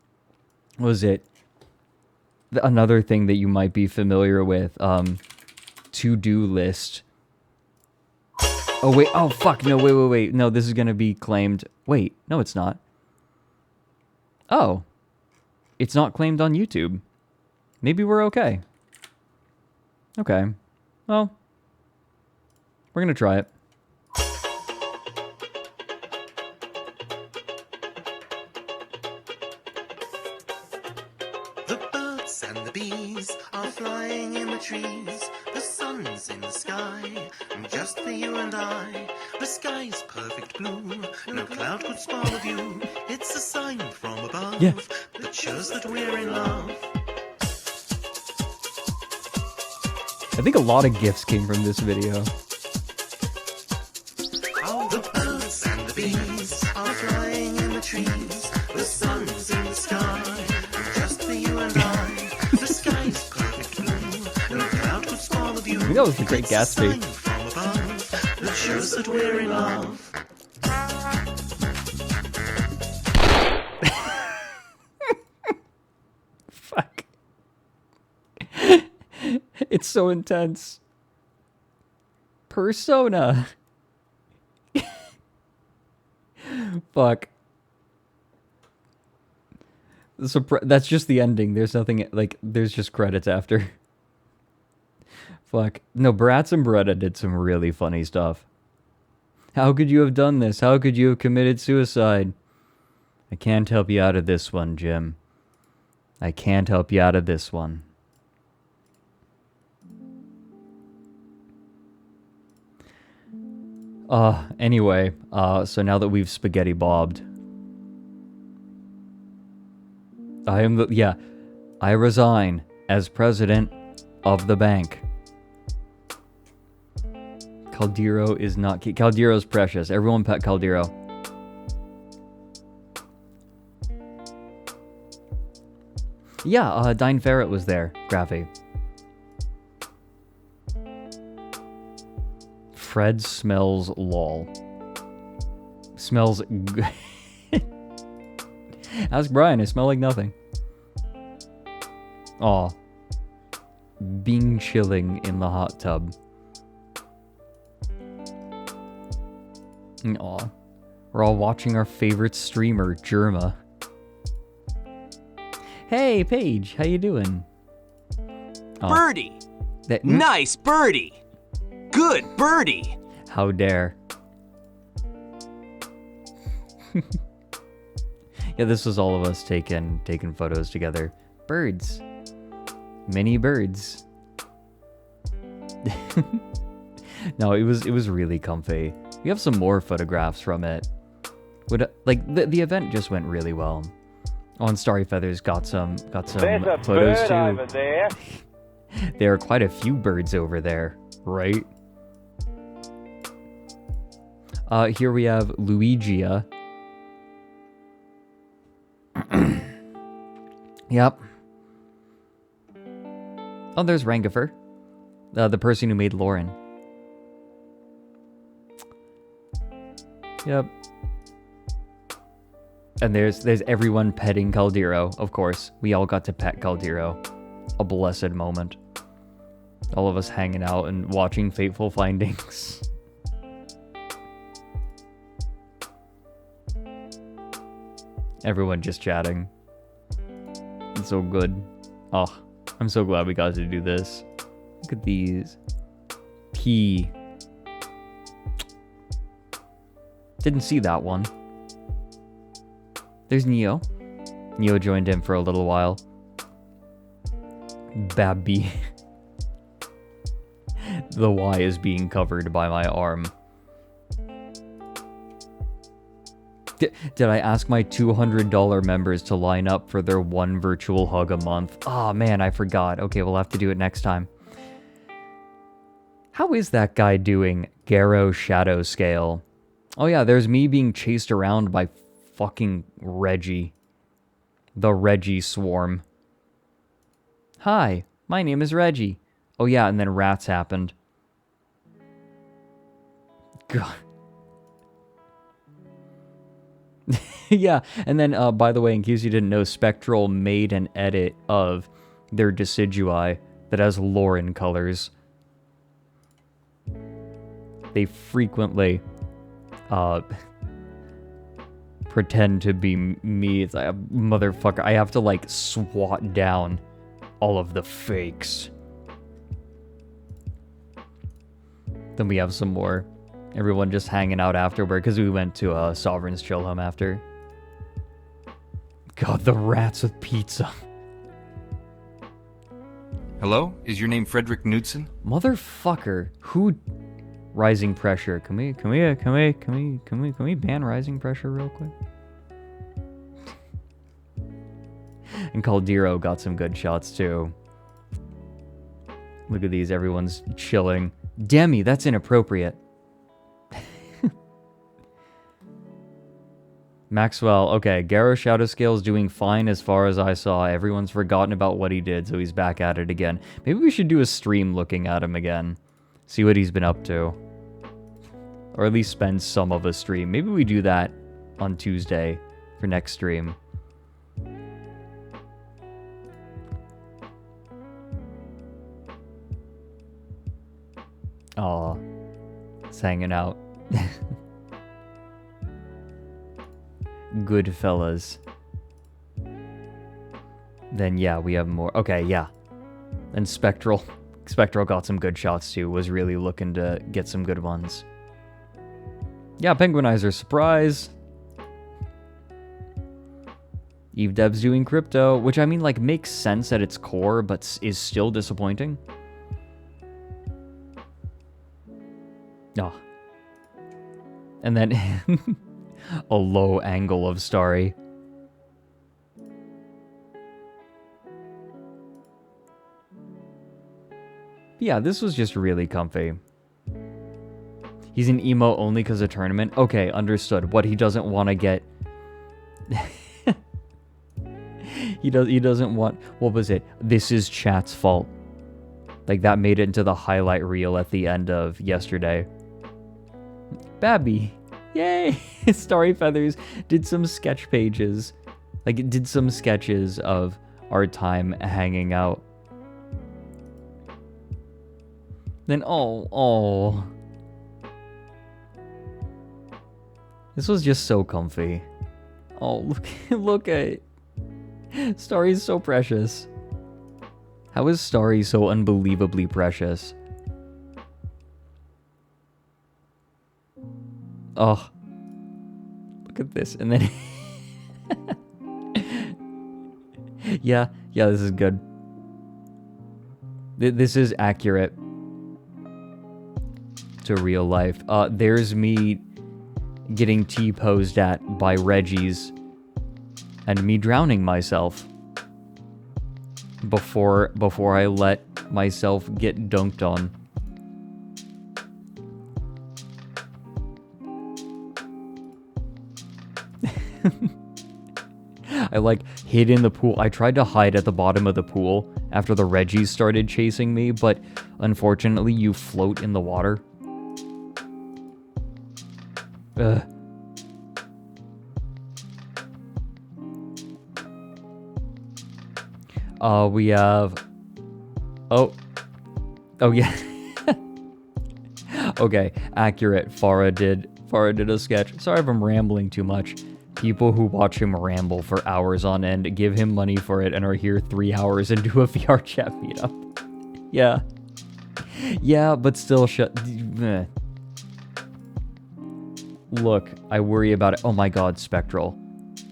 was it? Another thing that you might be familiar with, to-do list. Oh wait, oh fuck, no, wait. No, this is gonna be claimed. Wait, no it's not. Oh. It's not claimed on YouTube. Maybe we're okay. Okay. Well, we're gonna try it. The birds and the bees are flying in the trees. The sun's in the sky, just for you and I. The sky's perfect blue, no cloud could spoil the view. It's a sign from above that shows that we're in love. I think a lot of gifts came from this video. All the birds and the bees are flying in the trees. The sun's in the sky, just for you and I. The sky's perfect blue, no cloud could spoil the view. I think that was the Great Gatsby. From above, that shows that we're in love. Fuck. It's so intense. Persona. Fuck. That's just the ending. There's nothing, like, there's just credits after. Fuck. No, Bratz and Beretta did some really funny stuff. How could you have done this? How could you have committed suicide? I can't help you out of this one, Jim. I can't help you out of this one. Anyway, so now that we've spaghetti bobbed, I resign as president of the bank. Caldero is not key. Caldero's precious. Everyone pet Caldero. Yeah, Dine Ferret was there. Graphy. Fred smells lol. Smells Ask Brian, I smell like nothing. Aw. Being chilling in the hot tub. Aw. We're all watching our favorite streamer, Germa. Hey, Paige, how you doing? Oh. Birdie! Nice birdie! Good birdie! How dare. Yeah, this was all of us taking photos together. Birds. Many birds. No, it was really comfy. We have some more photographs from it. The event just went really well. Oh, and Starry Feathers got some There's a photos bird too. over there. There are quite a few birds over there, right? Here we have Luigia. Yep. Oh, there's Rangifer. The person who made Loren. Yep. And there's everyone petting Caldero, of course. We all got to pet Caldero. A blessed moment. All of us hanging out and watching Fateful Findings. Everyone just chatting. It's so good. Oh, I'm so glad we got to do this. Look at these. P. Didn't see that one. There's Neo. Neo joined in for a little while. Babby. The Y is being covered by my arm. Did I ask my $200 members to line up for their one virtual hug a month? Oh man, I forgot. Okay, we'll have to do it next time. How is that guy doing Garrow Shadow Scale? Oh yeah, there's me being chased around by fucking Reggie. The Reggie Swarm. Hi, my name is Reggie. Oh yeah, and then rats happened. God. Yeah, and then, by the way, in case you didn't know, Spectral made an edit of their Decidui that has Loren colors. They frequently, pretend to be me. It's like, motherfucker, I have to, like, swat down all of the fakes. Then we have some more. Everyone just hanging out afterward, because we went to Sovereign's Chill Home after. God, the rats with pizza. Hello? Is your name Frederick Knudsen? Motherfucker. Who... Rising pressure. Can we ban rising pressure real quick? And Caldero got some good shots too. Look at these, everyone's chilling. Demi, that's inappropriate. Maxwell, okay, Garrow Shadow Scale's doing fine as far as I saw. Everyone's forgotten about what he did, so he's back at it again. Maybe we should do a stream looking at him again. See what he's been up to. Or at least spend some of a stream. Maybe we do that on Tuesday for next stream. Aw. It's hanging out. Good fellas. Then yeah, we have more. Okay, yeah. And Spectral. Spectral got some good shots too. Was really looking to get some good ones. Yeah, Penguinizer, surprise. Eve Deb's doing crypto, which I mean like makes sense at its core, but is still disappointing. Oh. And then a low angle of Starry. Yeah, this was just really comfy. He's an emo only because of tournament? Okay, understood. What, he doesn't want to get... he doesn't want... What was it? This is chat's fault. Like, that made it into the highlight reel at the end of yesterday. Babby. Yay! Starry Feathers did some sketch pages. Like, it did some sketches of our time hanging out. Then, oh. This was just so comfy. Oh, look at it. Starry's so precious. How is Starry so unbelievably precious? Oh. Look at this. And then... yeah, this is good. This is accurate to real life. There's me getting T-posed at by Reggie's and me drowning myself before I let myself get dunked on. I like hid in the pool. I tried to hide at the bottom of the pool after the Reggies started chasing me, but unfortunately you float in the water. Ugh. We have... Oh yeah. Okay, accurate. Farah did a sketch. Sorry if I'm rambling too much. People who watch him ramble for hours on end give him money for it and are here 3 hours and do a VR chat meetup. Yeah. Yeah, but still Look, I worry about it. Oh my god, Spectral.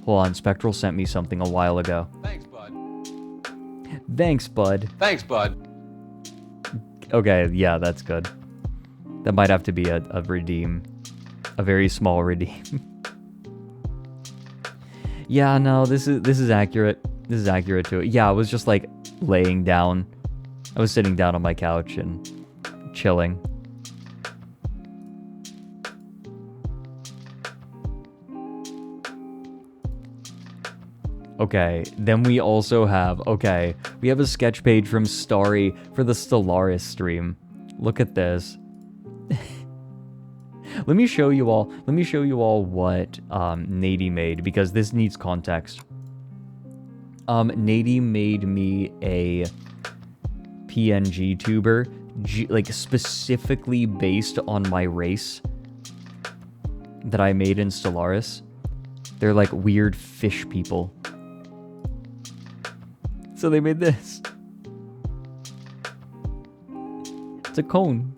Hold on, Spectral sent me something a while ago. Thanks, bud. Thanks, bud. Thanks, bud. Okay, yeah, that's good. That might have to be a redeem. A very small redeem. Yeah, no, this is accurate. This is accurate to it. Yeah, I was just like laying down. I was sitting down on my couch and chilling. Okay, then we also have, we have a sketch page from Starry for the Stellaris stream. Look at this. Let me show you all what Nady made, because this needs context. Nady made me a PNG tuber, like specifically based on my race that I made in Stellaris. They're like weird fish people. So they made this. It's a cone.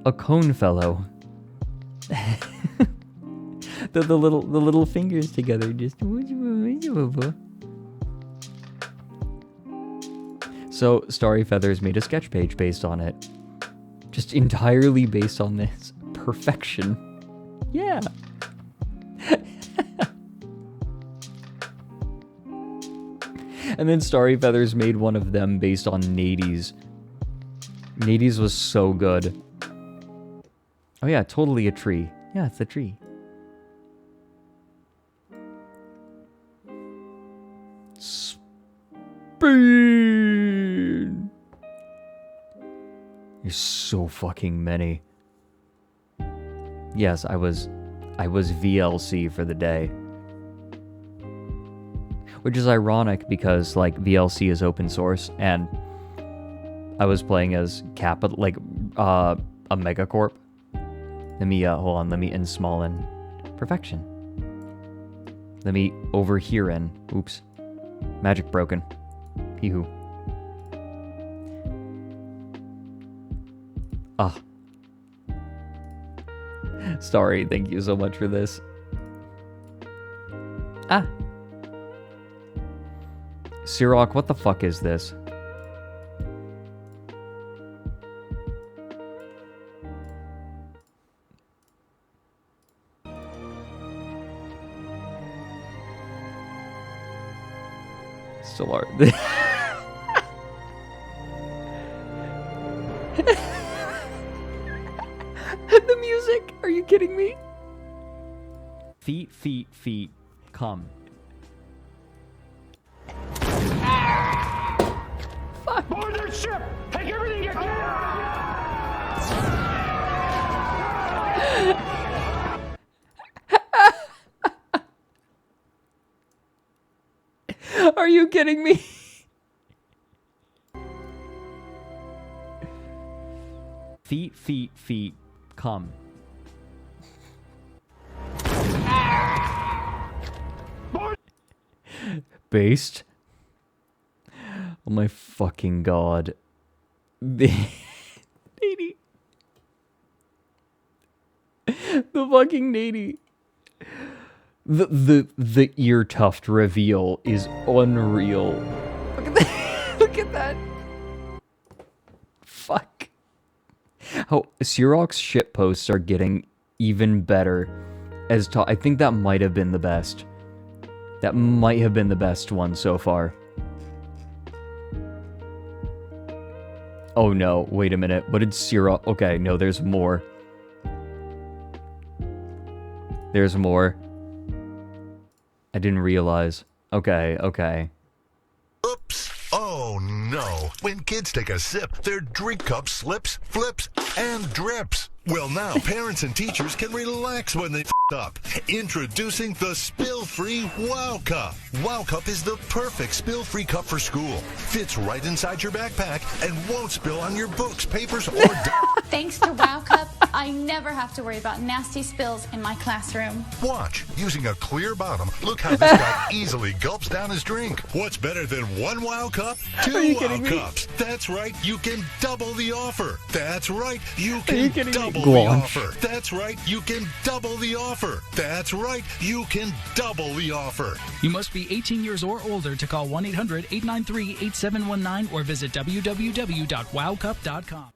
A cone fellow. the little fingers together just. So Starry Feathers made a sketch page based on it. Just entirely based on this. Perfection. Yeah. And then Starry Feathers made one of them based on Nady's. Nady's was so good. Oh yeah, totally a tree. Yeah, it's a tree. Speed! There's so fucking many. Yes, I was VLC for the day. Which is ironic because, like, VLC is open source, and I was playing as Capital, like, a Megacorp. Let me, hold on, let me in small in. Perfection. Let me over here in. Oops. Magic broken. Hee-hoo. Ah. Sorry, thank you so much for this. Ah. Sirach, what the fuck is this? Still are. The music! Are you kidding me? Feet, feet, feet, come. Fuck! Board their ship! Take everything you can! Are you kidding me? Feet, feet, feet, come. Based? Oh my fucking god. Nady. The fucking Nady. The ear tuft reveal is unreal. Look at that. Look at that. Fuck. How Sirach's shit posts are getting even better as I think that might have been the best. That might have been the best one so far. Oh no, wait a minute. What did Sirach... Okay, no, there's more. There's more. I didn't realize. Okay, okay. Oops. Oh no. When kids take a sip, their drink cup slips, flips, and drips. Well, now parents and teachers can relax when they f*** up. Introducing the Spill-Free Wow Cup. Wow Cup is the perfect spill-free cup for school. Fits right inside your backpack and won't spill on your books, papers, or... Thanks to Wow Cup, I never have to worry about nasty spills in my classroom. Watch. Using a clear bottom, look how this guy easily gulps down his drink. What's better than one WOW cup? Two WOW cups. That's right, you can double the offer. That's right, you can double the offer. That's right, you can double the offer. That's right, you can double the offer. You must be 18 years or older to call 1-800-893-8719 or visit www.wowcup.com.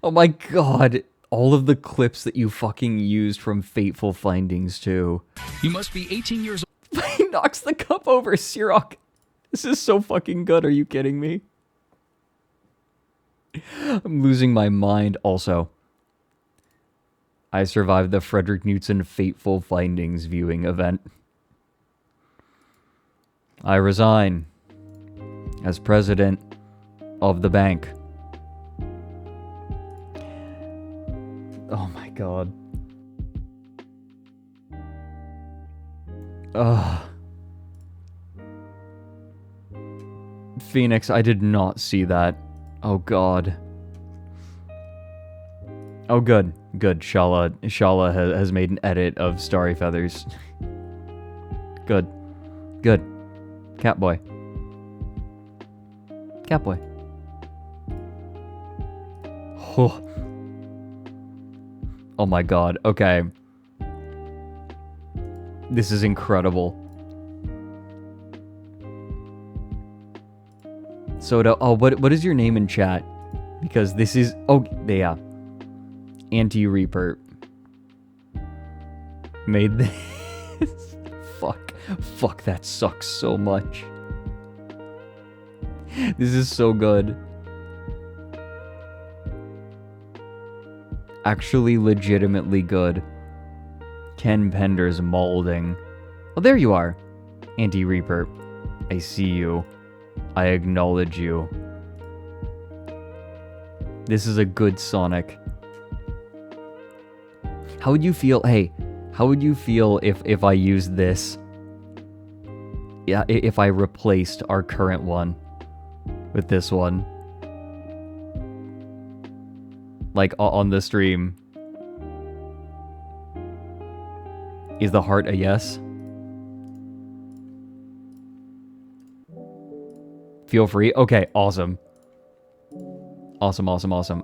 Oh my god. All of the clips that you fucking used from Fateful Findings too. You must be 18 years old. He knocks the cup over, Sirach. This is so fucking good. Are you kidding me? I'm losing my mind. Also, I survived the Frederick Knudsen Fateful Findings viewing event. I resign as president of the bank. Oh my god. Ugh. Phoenix, I did not see that. Oh god. Oh good. Good. Shala has made an edit of Starry Feathers. Good. Good. Catboy. Catboy. Oh. Oh my god, okay. This is incredible. Soda, oh, what is your name in chat? Because this is, oh, yeah. Anti-Reaper. Made this. Fuck, that sucks so much. This is so good. Actually legitimately good. Ken Pender's molding. Oh, there you are. Anti-Reaper. I see you. I acknowledge you. This is a good Sonic. How would you feel, hey, how would you feel if I used this? Yeah, if I replaced our current one with this one. Like, on the stream. Is the heart a yes? Feel free? Okay, awesome. Awesome.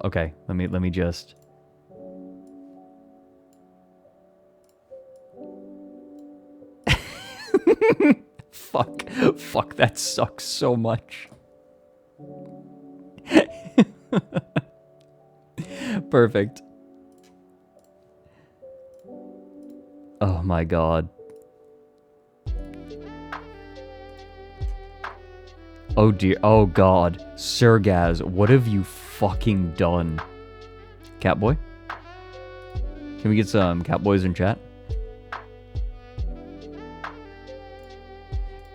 Okay, let me just... Fuck, that sucks so much. Perfect. Oh my god. Oh dear. Oh god. Sirgaz, what have you fucking done? Catboy? Can we get some Catboys in chat?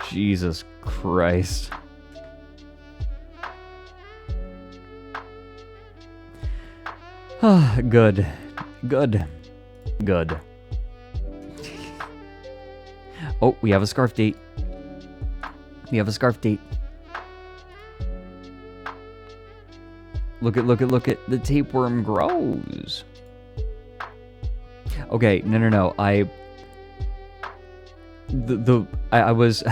Jesus Christ. Good. Oh, we have a scarf date. Look at the tapeworm grows. Okay, no. I was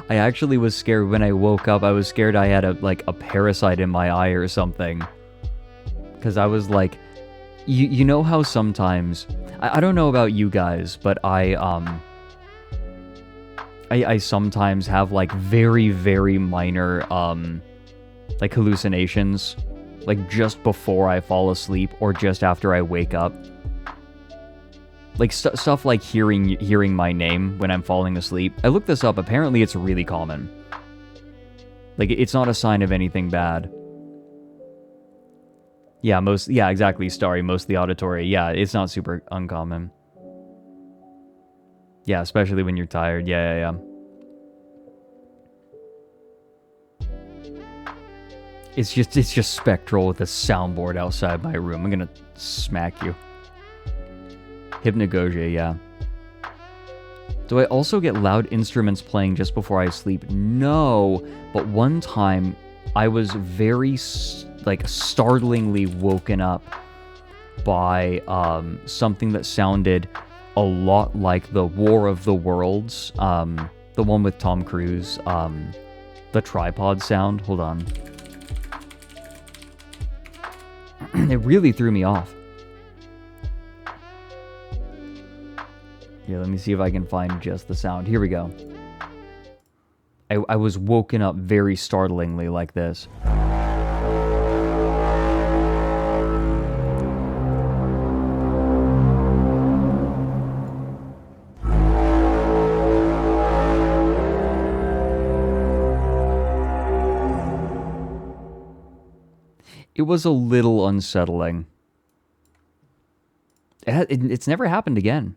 I actually was scared when I woke up. I was scared I had a parasite in my eye or something. Cause I was like, you know how sometimes, I don't know about you guys, but I sometimes have like very, very minor like hallucinations, like just before I fall asleep or just after I wake up. Like stuff like hearing my name when I'm falling asleep. I looked this up. Apparently it's really common. Like it's not a sign of anything bad. Yeah, exactly, Starry. Mostly auditory. Yeah, it's not super uncommon. Yeah, especially when you're tired. Yeah. It's just spectral with a soundboard outside my room. I'm gonna smack you. Hypnagogia, yeah. Do I also get loud instruments playing just before I sleep? No, but one time I was very like startlingly woken up by something that sounded a lot like the War of the Worlds, the one with Tom Cruise, the tripod sound. Hold on. It really threw me off. Here, let me see if I can find just the sound. Here we go. I was woken up very startlingly like this. It was a little unsettling. It's never happened again.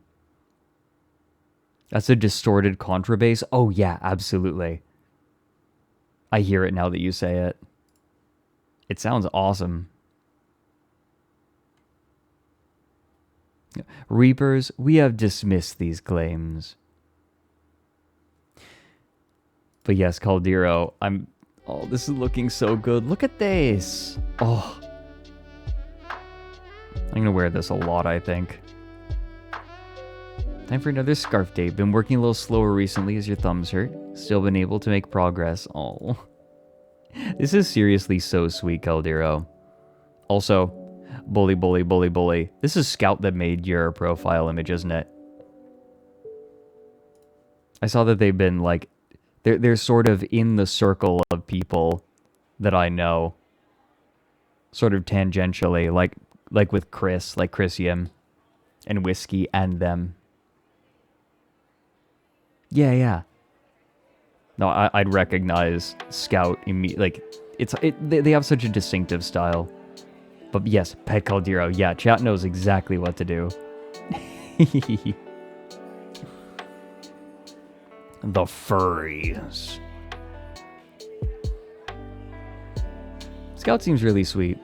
That's a distorted contrabass. Oh yeah, absolutely. I hear it now that you say it. It sounds awesome. Reapers, we have dismissed these claims. But yes, Caldero, oh, this is looking so good. Look at this. Oh. I'm gonna wear this a lot, I think. Time for another scarf date. Been working a little slower recently as your thumbs hurt. Still been able to make progress. Oh. This is seriously so sweet, Caldero. Also, bully, bully, bully, bully. This is Scout that made your profile image, isn't it? I saw that they've been, like, they're sort of in the circle of people that I know. Sort of tangentially, like with Chris, like Chris Yim. And Whiskey and them. Yeah. No, I'd recognize Scout immediately. Like, they have such a distinctive style. But yes, Pet Caldero. Yeah, chat knows exactly what to do. The furries. Scout seems really sweet.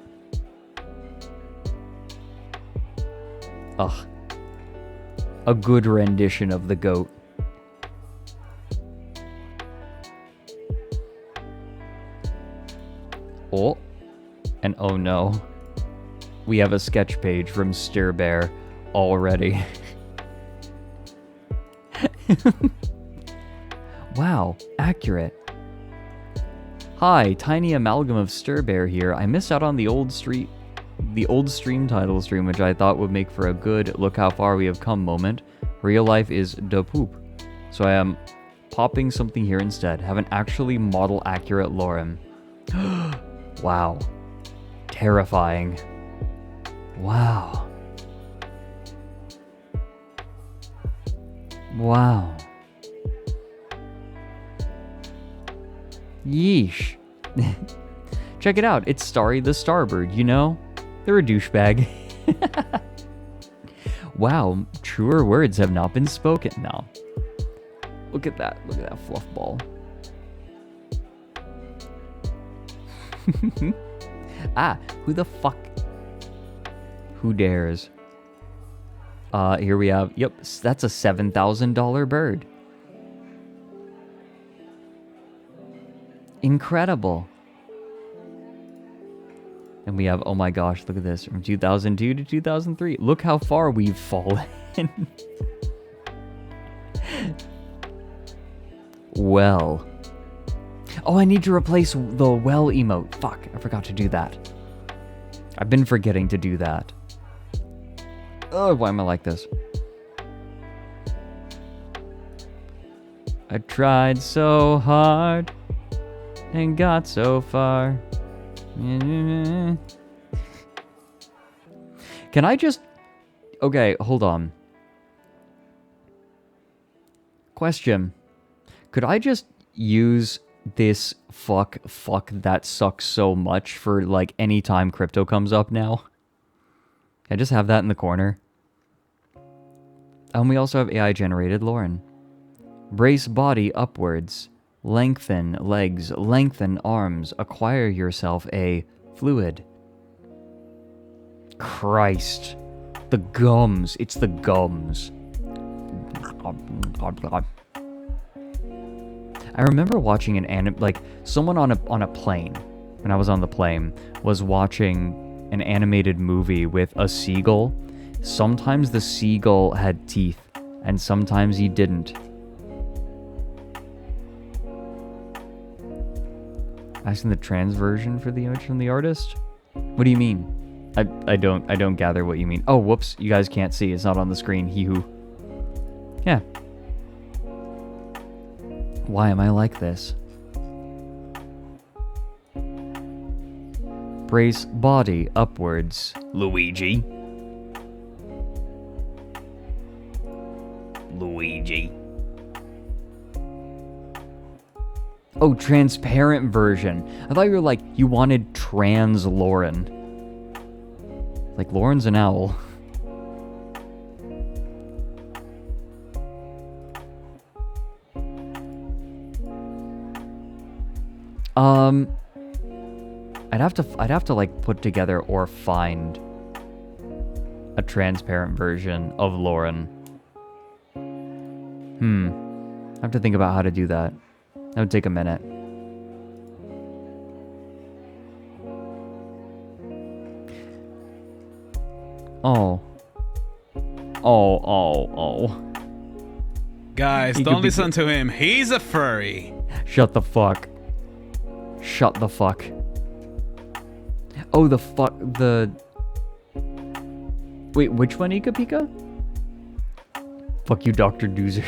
Ugh. A good rendition of the goat. Oh. And oh no. We have a sketch page from Stir Bear already. Wow, accurate. Hi, tiny amalgam of Stir Bear here. I missed out on the old stream title stream, which I thought would make for a good look how far we have come moment. Real life is da poop. So I am popping something here instead. Have an actually model accurate Loren. Wow. Terrifying. Wow. Wow. Yeesh. Check it out. It's Starry the Starbird, you know? They're a douchebag. Wow, truer words have not been spoken now. Look at that. Look at that fluff ball. Ah, who the fuck? Who dares? Here we have, yep, that's a $7,000 bird. Incredible. And we have, oh my gosh, look at this. From 2002 to 2003. Look how far we've fallen. Well. Oh, I need to replace the well emote. Fuck, I forgot to do that. I've been forgetting to do that. Oh, why am I like this? I tried so hard and got so far. Can I just... Okay, hold on. Question. Could I just use this fuck that sucks so much for, like, any time crypto comes up now? Can I just have that in the corner? And we also have AI generated Loren. Brace body upwards. Lengthen legs, lengthen arms, acquire yourself a fluid. Christ. The gums. It's the gums. I remember watching an anime, like, someone on a plane when I was on the plane, was watching an animated movie with a seagull. Sometimes the seagull had teeth, and sometimes he didn't. Asking the trans version for the image from the artist? What do you mean? I don't gather what you mean. Oh, whoops, you guys can't see. It's not on the screen. Hee-hoo. Yeah. Why am I like this? Brace body upwards, Luigi. Luigi. Oh, transparent version. I thought you were like, you wanted trans Loren. Like, Loren's an owl. I'd have to like put together or find a transparent version of Loren. I have to think about how to do that. That would take a minute. Oh. Oh. Guys, don't listen to him. He's a furry. Shut the fuck. Shut the fuck. Oh, Wait, which one, Ika Pika? Fuck you, Dr. Doozer.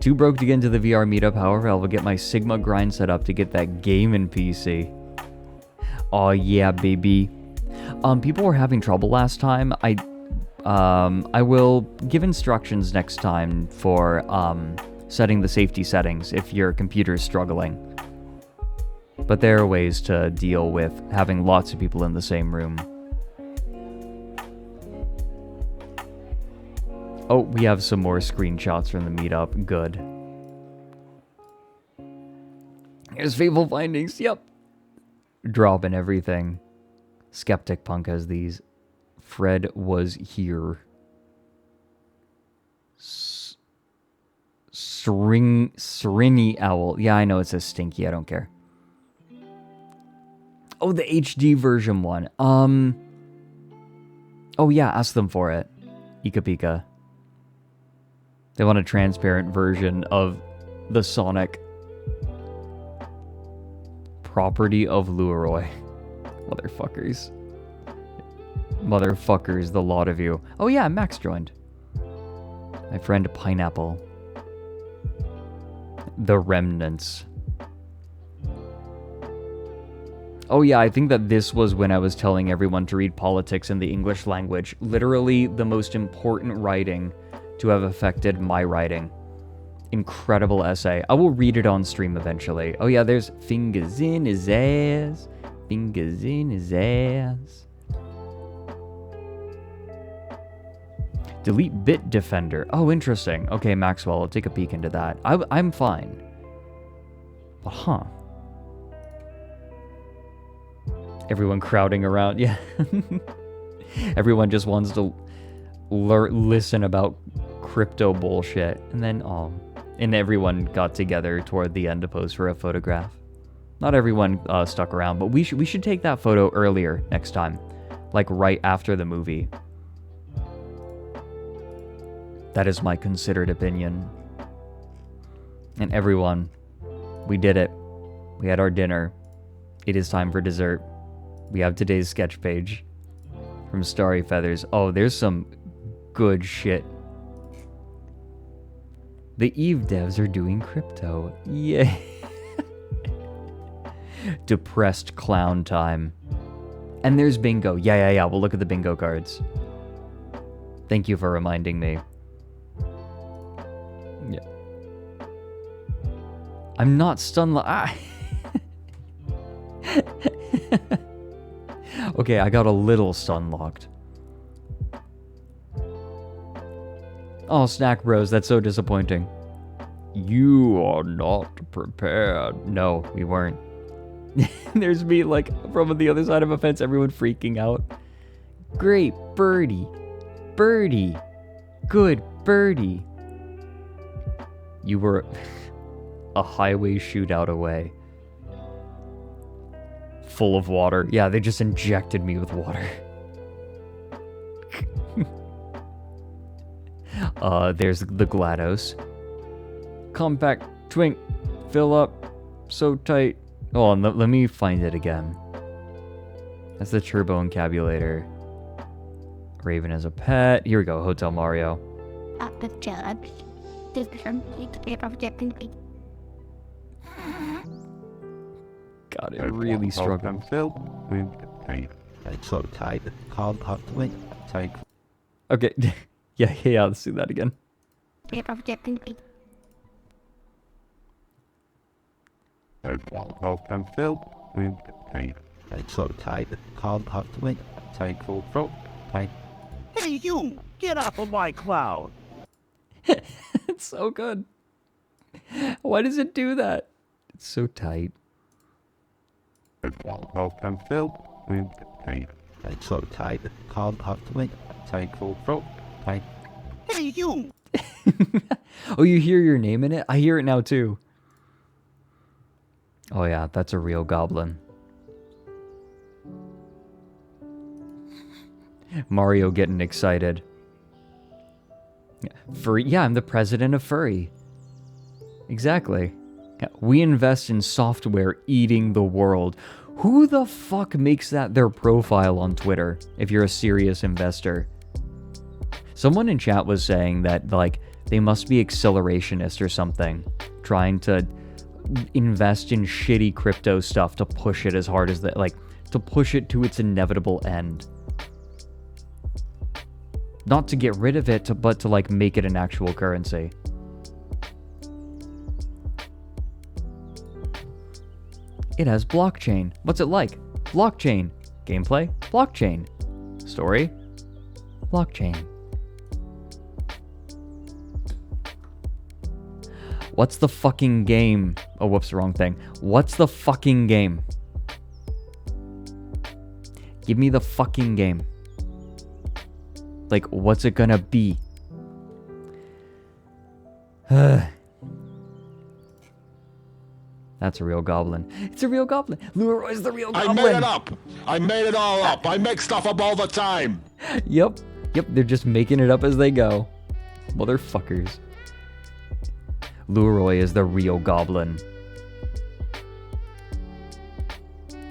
Too broke to get into the VR meetup, however, I will get my Sigma grind set up to get that game in PC. Oh yeah, baby. People were having trouble last time. I will give instructions next time for setting the safety settings if your computer is struggling. But there are ways to deal with having lots of people in the same room. Oh, we have some more screenshots from the meetup. Good. Here's Fateful Findings. Yep. Dropping everything. Skeptic Punk has these. Fred was here. Sringy Owl. Yeah, I know it says stinky. I don't care. Oh, the HD version one. Oh yeah, ask them for it. Ika Pika. They want a transparent version of the Sonic property of Leroy. Motherfuckers. Motherfuckers, the lot of you. Oh yeah, Max joined. My friend Pineapple. The Remnants. Oh yeah, I think that this was when I was telling everyone to read politics in the English language. Literally the most important writing to have affected my writing. Incredible essay. I will read it on stream eventually. Oh yeah, there's fingers in his ass. Fingers in his ass. Delete bit defender. Oh, interesting. Okay, Maxwell, I'll take a peek into that. I'm fine. But huh. Everyone crowding around. Yeah. Everyone just wants to listen about crypto bullshit. And then, and everyone got together toward the end to pose for a photograph. Not everyone stuck around, but we should take that photo earlier next time. Like right after the movie. That is my considered opinion. And everyone, we did it. We had our dinner. It is time for dessert. We have today's sketch page from Starry Feathers. Oh, there's some good shit. The Eve devs are doing crypto. Yay. Depressed clown time. And there's bingo. Yeah. We'll look at the bingo cards. Thank you for reminding me. Yeah. I'm not stun Okay, I got a little stun locked. Oh, Snack Bros, that's so disappointing. You are not prepared. No, we weren't. There's me, like, from the other side of a fence, everyone freaking out. Great, birdie. Birdie. Good birdie. You were a highway shootout away. full of water. Yeah, they just injected me with water. There's the GLaDOS. Compact twink. Fill up. So tight. Oh, and let me find it again. That's the turbo encabulator. Raven as a pet. Here we go. Hotel Mario. The judge. God, it really struggled. It's so tight. Can't have to take. Okay. Yeah, let's do that again. It's so tight. Can't have to take full throat. Tight. Hey, you! Get off of my cloud! It's so good. Why does it do that? It's so tight. It's so tight. Can't have to take full throat. Tight. Hey, you! Oh, you hear your name in it? I hear it now too. Oh yeah, that's a real goblin. Mario getting excited. Furry? Yeah, I'm the president of Furry. Exactly. Yeah, we invest in software eating the world. Who the fuck makes that their profile on Twitter if you're a serious investor? Someone in chat was saying that, like, they must be accelerationist or something, trying to invest in shitty crypto stuff to push it as hard as that, like, to push it to its inevitable end. Not to get rid of it, but to, like, make it an actual currency. It has blockchain. What's it like? Blockchain. Gameplay? Blockchain. Story? Blockchain. What's the fucking game? Oh, whoops, wrong thing. What's the fucking game? Give me the fucking game. Like, what's it gonna be? That's a real goblin. It's a real goblin. Leroy's the real goblin. I made it up. I made it all up. I make stuff up all the time. Yep, they're just making it up as they go. Motherfuckers. Leroy is the real goblin.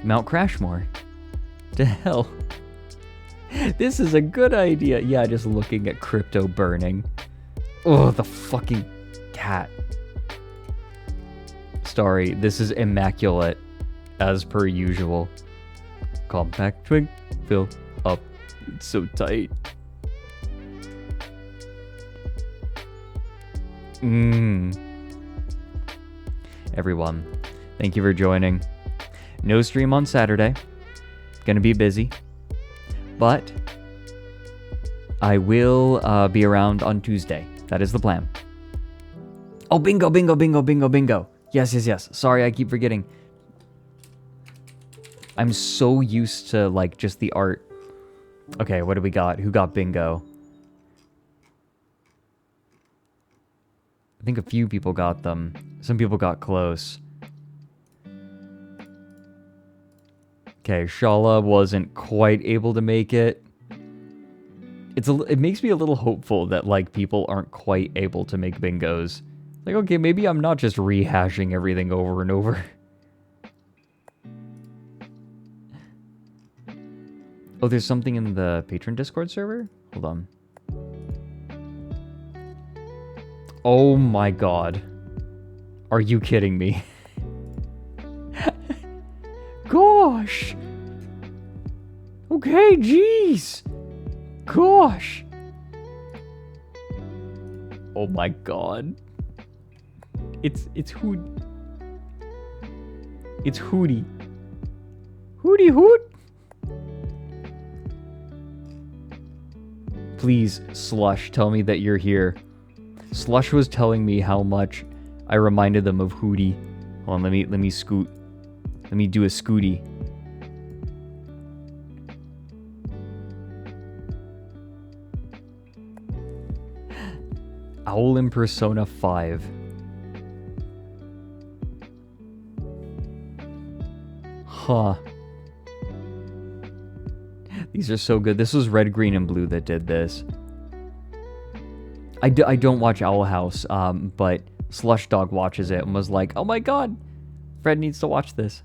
Mount Crashmore. To hell. This is a good idea. Yeah, just looking at crypto burning. Oh, the fucking cat. Sorry, this is immaculate, as per usual. Compact twink, fill up. It's so tight. Everyone, thank you for joining. No stream on Saturday. Gonna be busy. But I will be around on Tuesday. That is the plan. Oh, bingo, bingo, bingo, bingo, bingo. Yes. Sorry, I keep forgetting. I'm so used to, like, just the art. Okay, what do we got? Who got bingo? I think a few people got them. Some people got close. Okay, Shala wasn't quite able to make it. It makes me a little hopeful that, like, people aren't quite able to make bingos. Like, okay, maybe I'm not just rehashing everything over and over. Oh, there's something in the patron Discord server? Hold on. Oh my god. Are you kidding me? Gosh! Okay, jeez! Gosh! Oh my god. It's Hood. It's Hootie. Hootie Hoot! Please, Slush, tell me that you're here. Slush was telling me how much I reminded them of Hootie. Hold on, let me scoot. Let me do a scooty. Owl in Persona 5. Huh. These are so good. This was Red, Green, and Blue that did this. I don't watch Owl House, but Slush Dog watches it and was like, oh my god, Fred needs to watch this.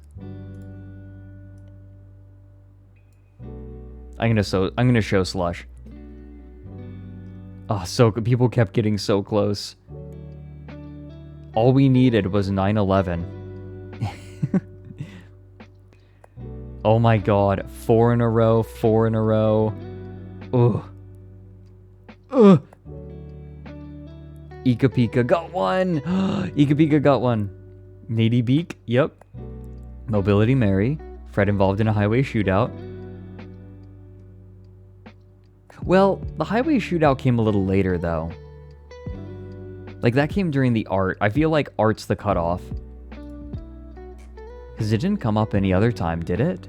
I'm gonna show Slush. Oh, so people kept getting so close. All we needed was 9/11. Oh my god, 4 in a row, 4 in a row. Ugh. Ugh. Ika Pika got one. Ika Pika got one. Nady Beak, yep. Mobility Mary. Fred involved in a highway shootout. Well, the highway shootout came a little later, though. Like, that came during the art. I feel like art's the cutoff. Because it didn't come up any other time, did it?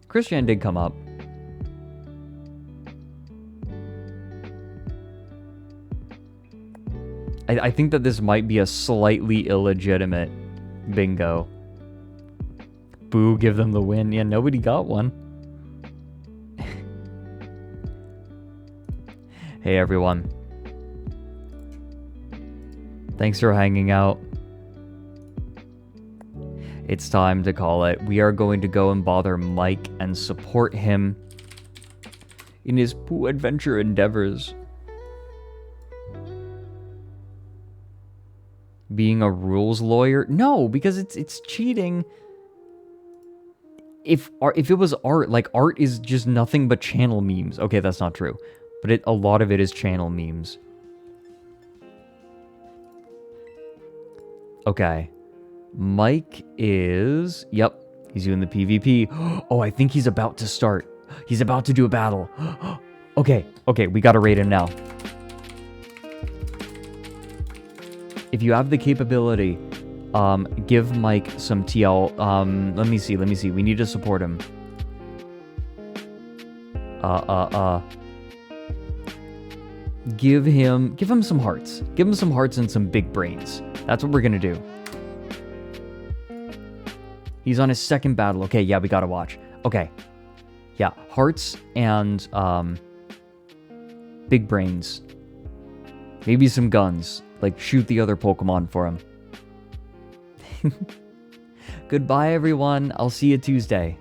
Christian did come up. I think that this might be a slightly illegitimate bingo. Boo, give them the win. Yeah, nobody got one. Hey everyone. Thanks for hanging out. It's time to call it. We are going to go and bother Mike and support him in his Pooh adventure endeavors. Being a rules lawyer? No, because it's cheating. If it was art, like art is just nothing but channel memes. Okay, that's not true. But a lot of it is channel memes. Okay. Mike is... Yep, he's doing the PvP. Oh, I think he's about to start. He's about to do a battle. Okay, we gotta raid him now. If you have the capability, give Mike some TL. Let me see. We need to support him. Give him some hearts. Give him some hearts and some big brains. That's what we're gonna do. He's on his second battle. Okay, yeah, we gotta watch. Okay. Yeah, hearts and, big brains. Maybe some guns. Like, shoot the other Pokemon for him. Goodbye, everyone. I'll see you Tuesday.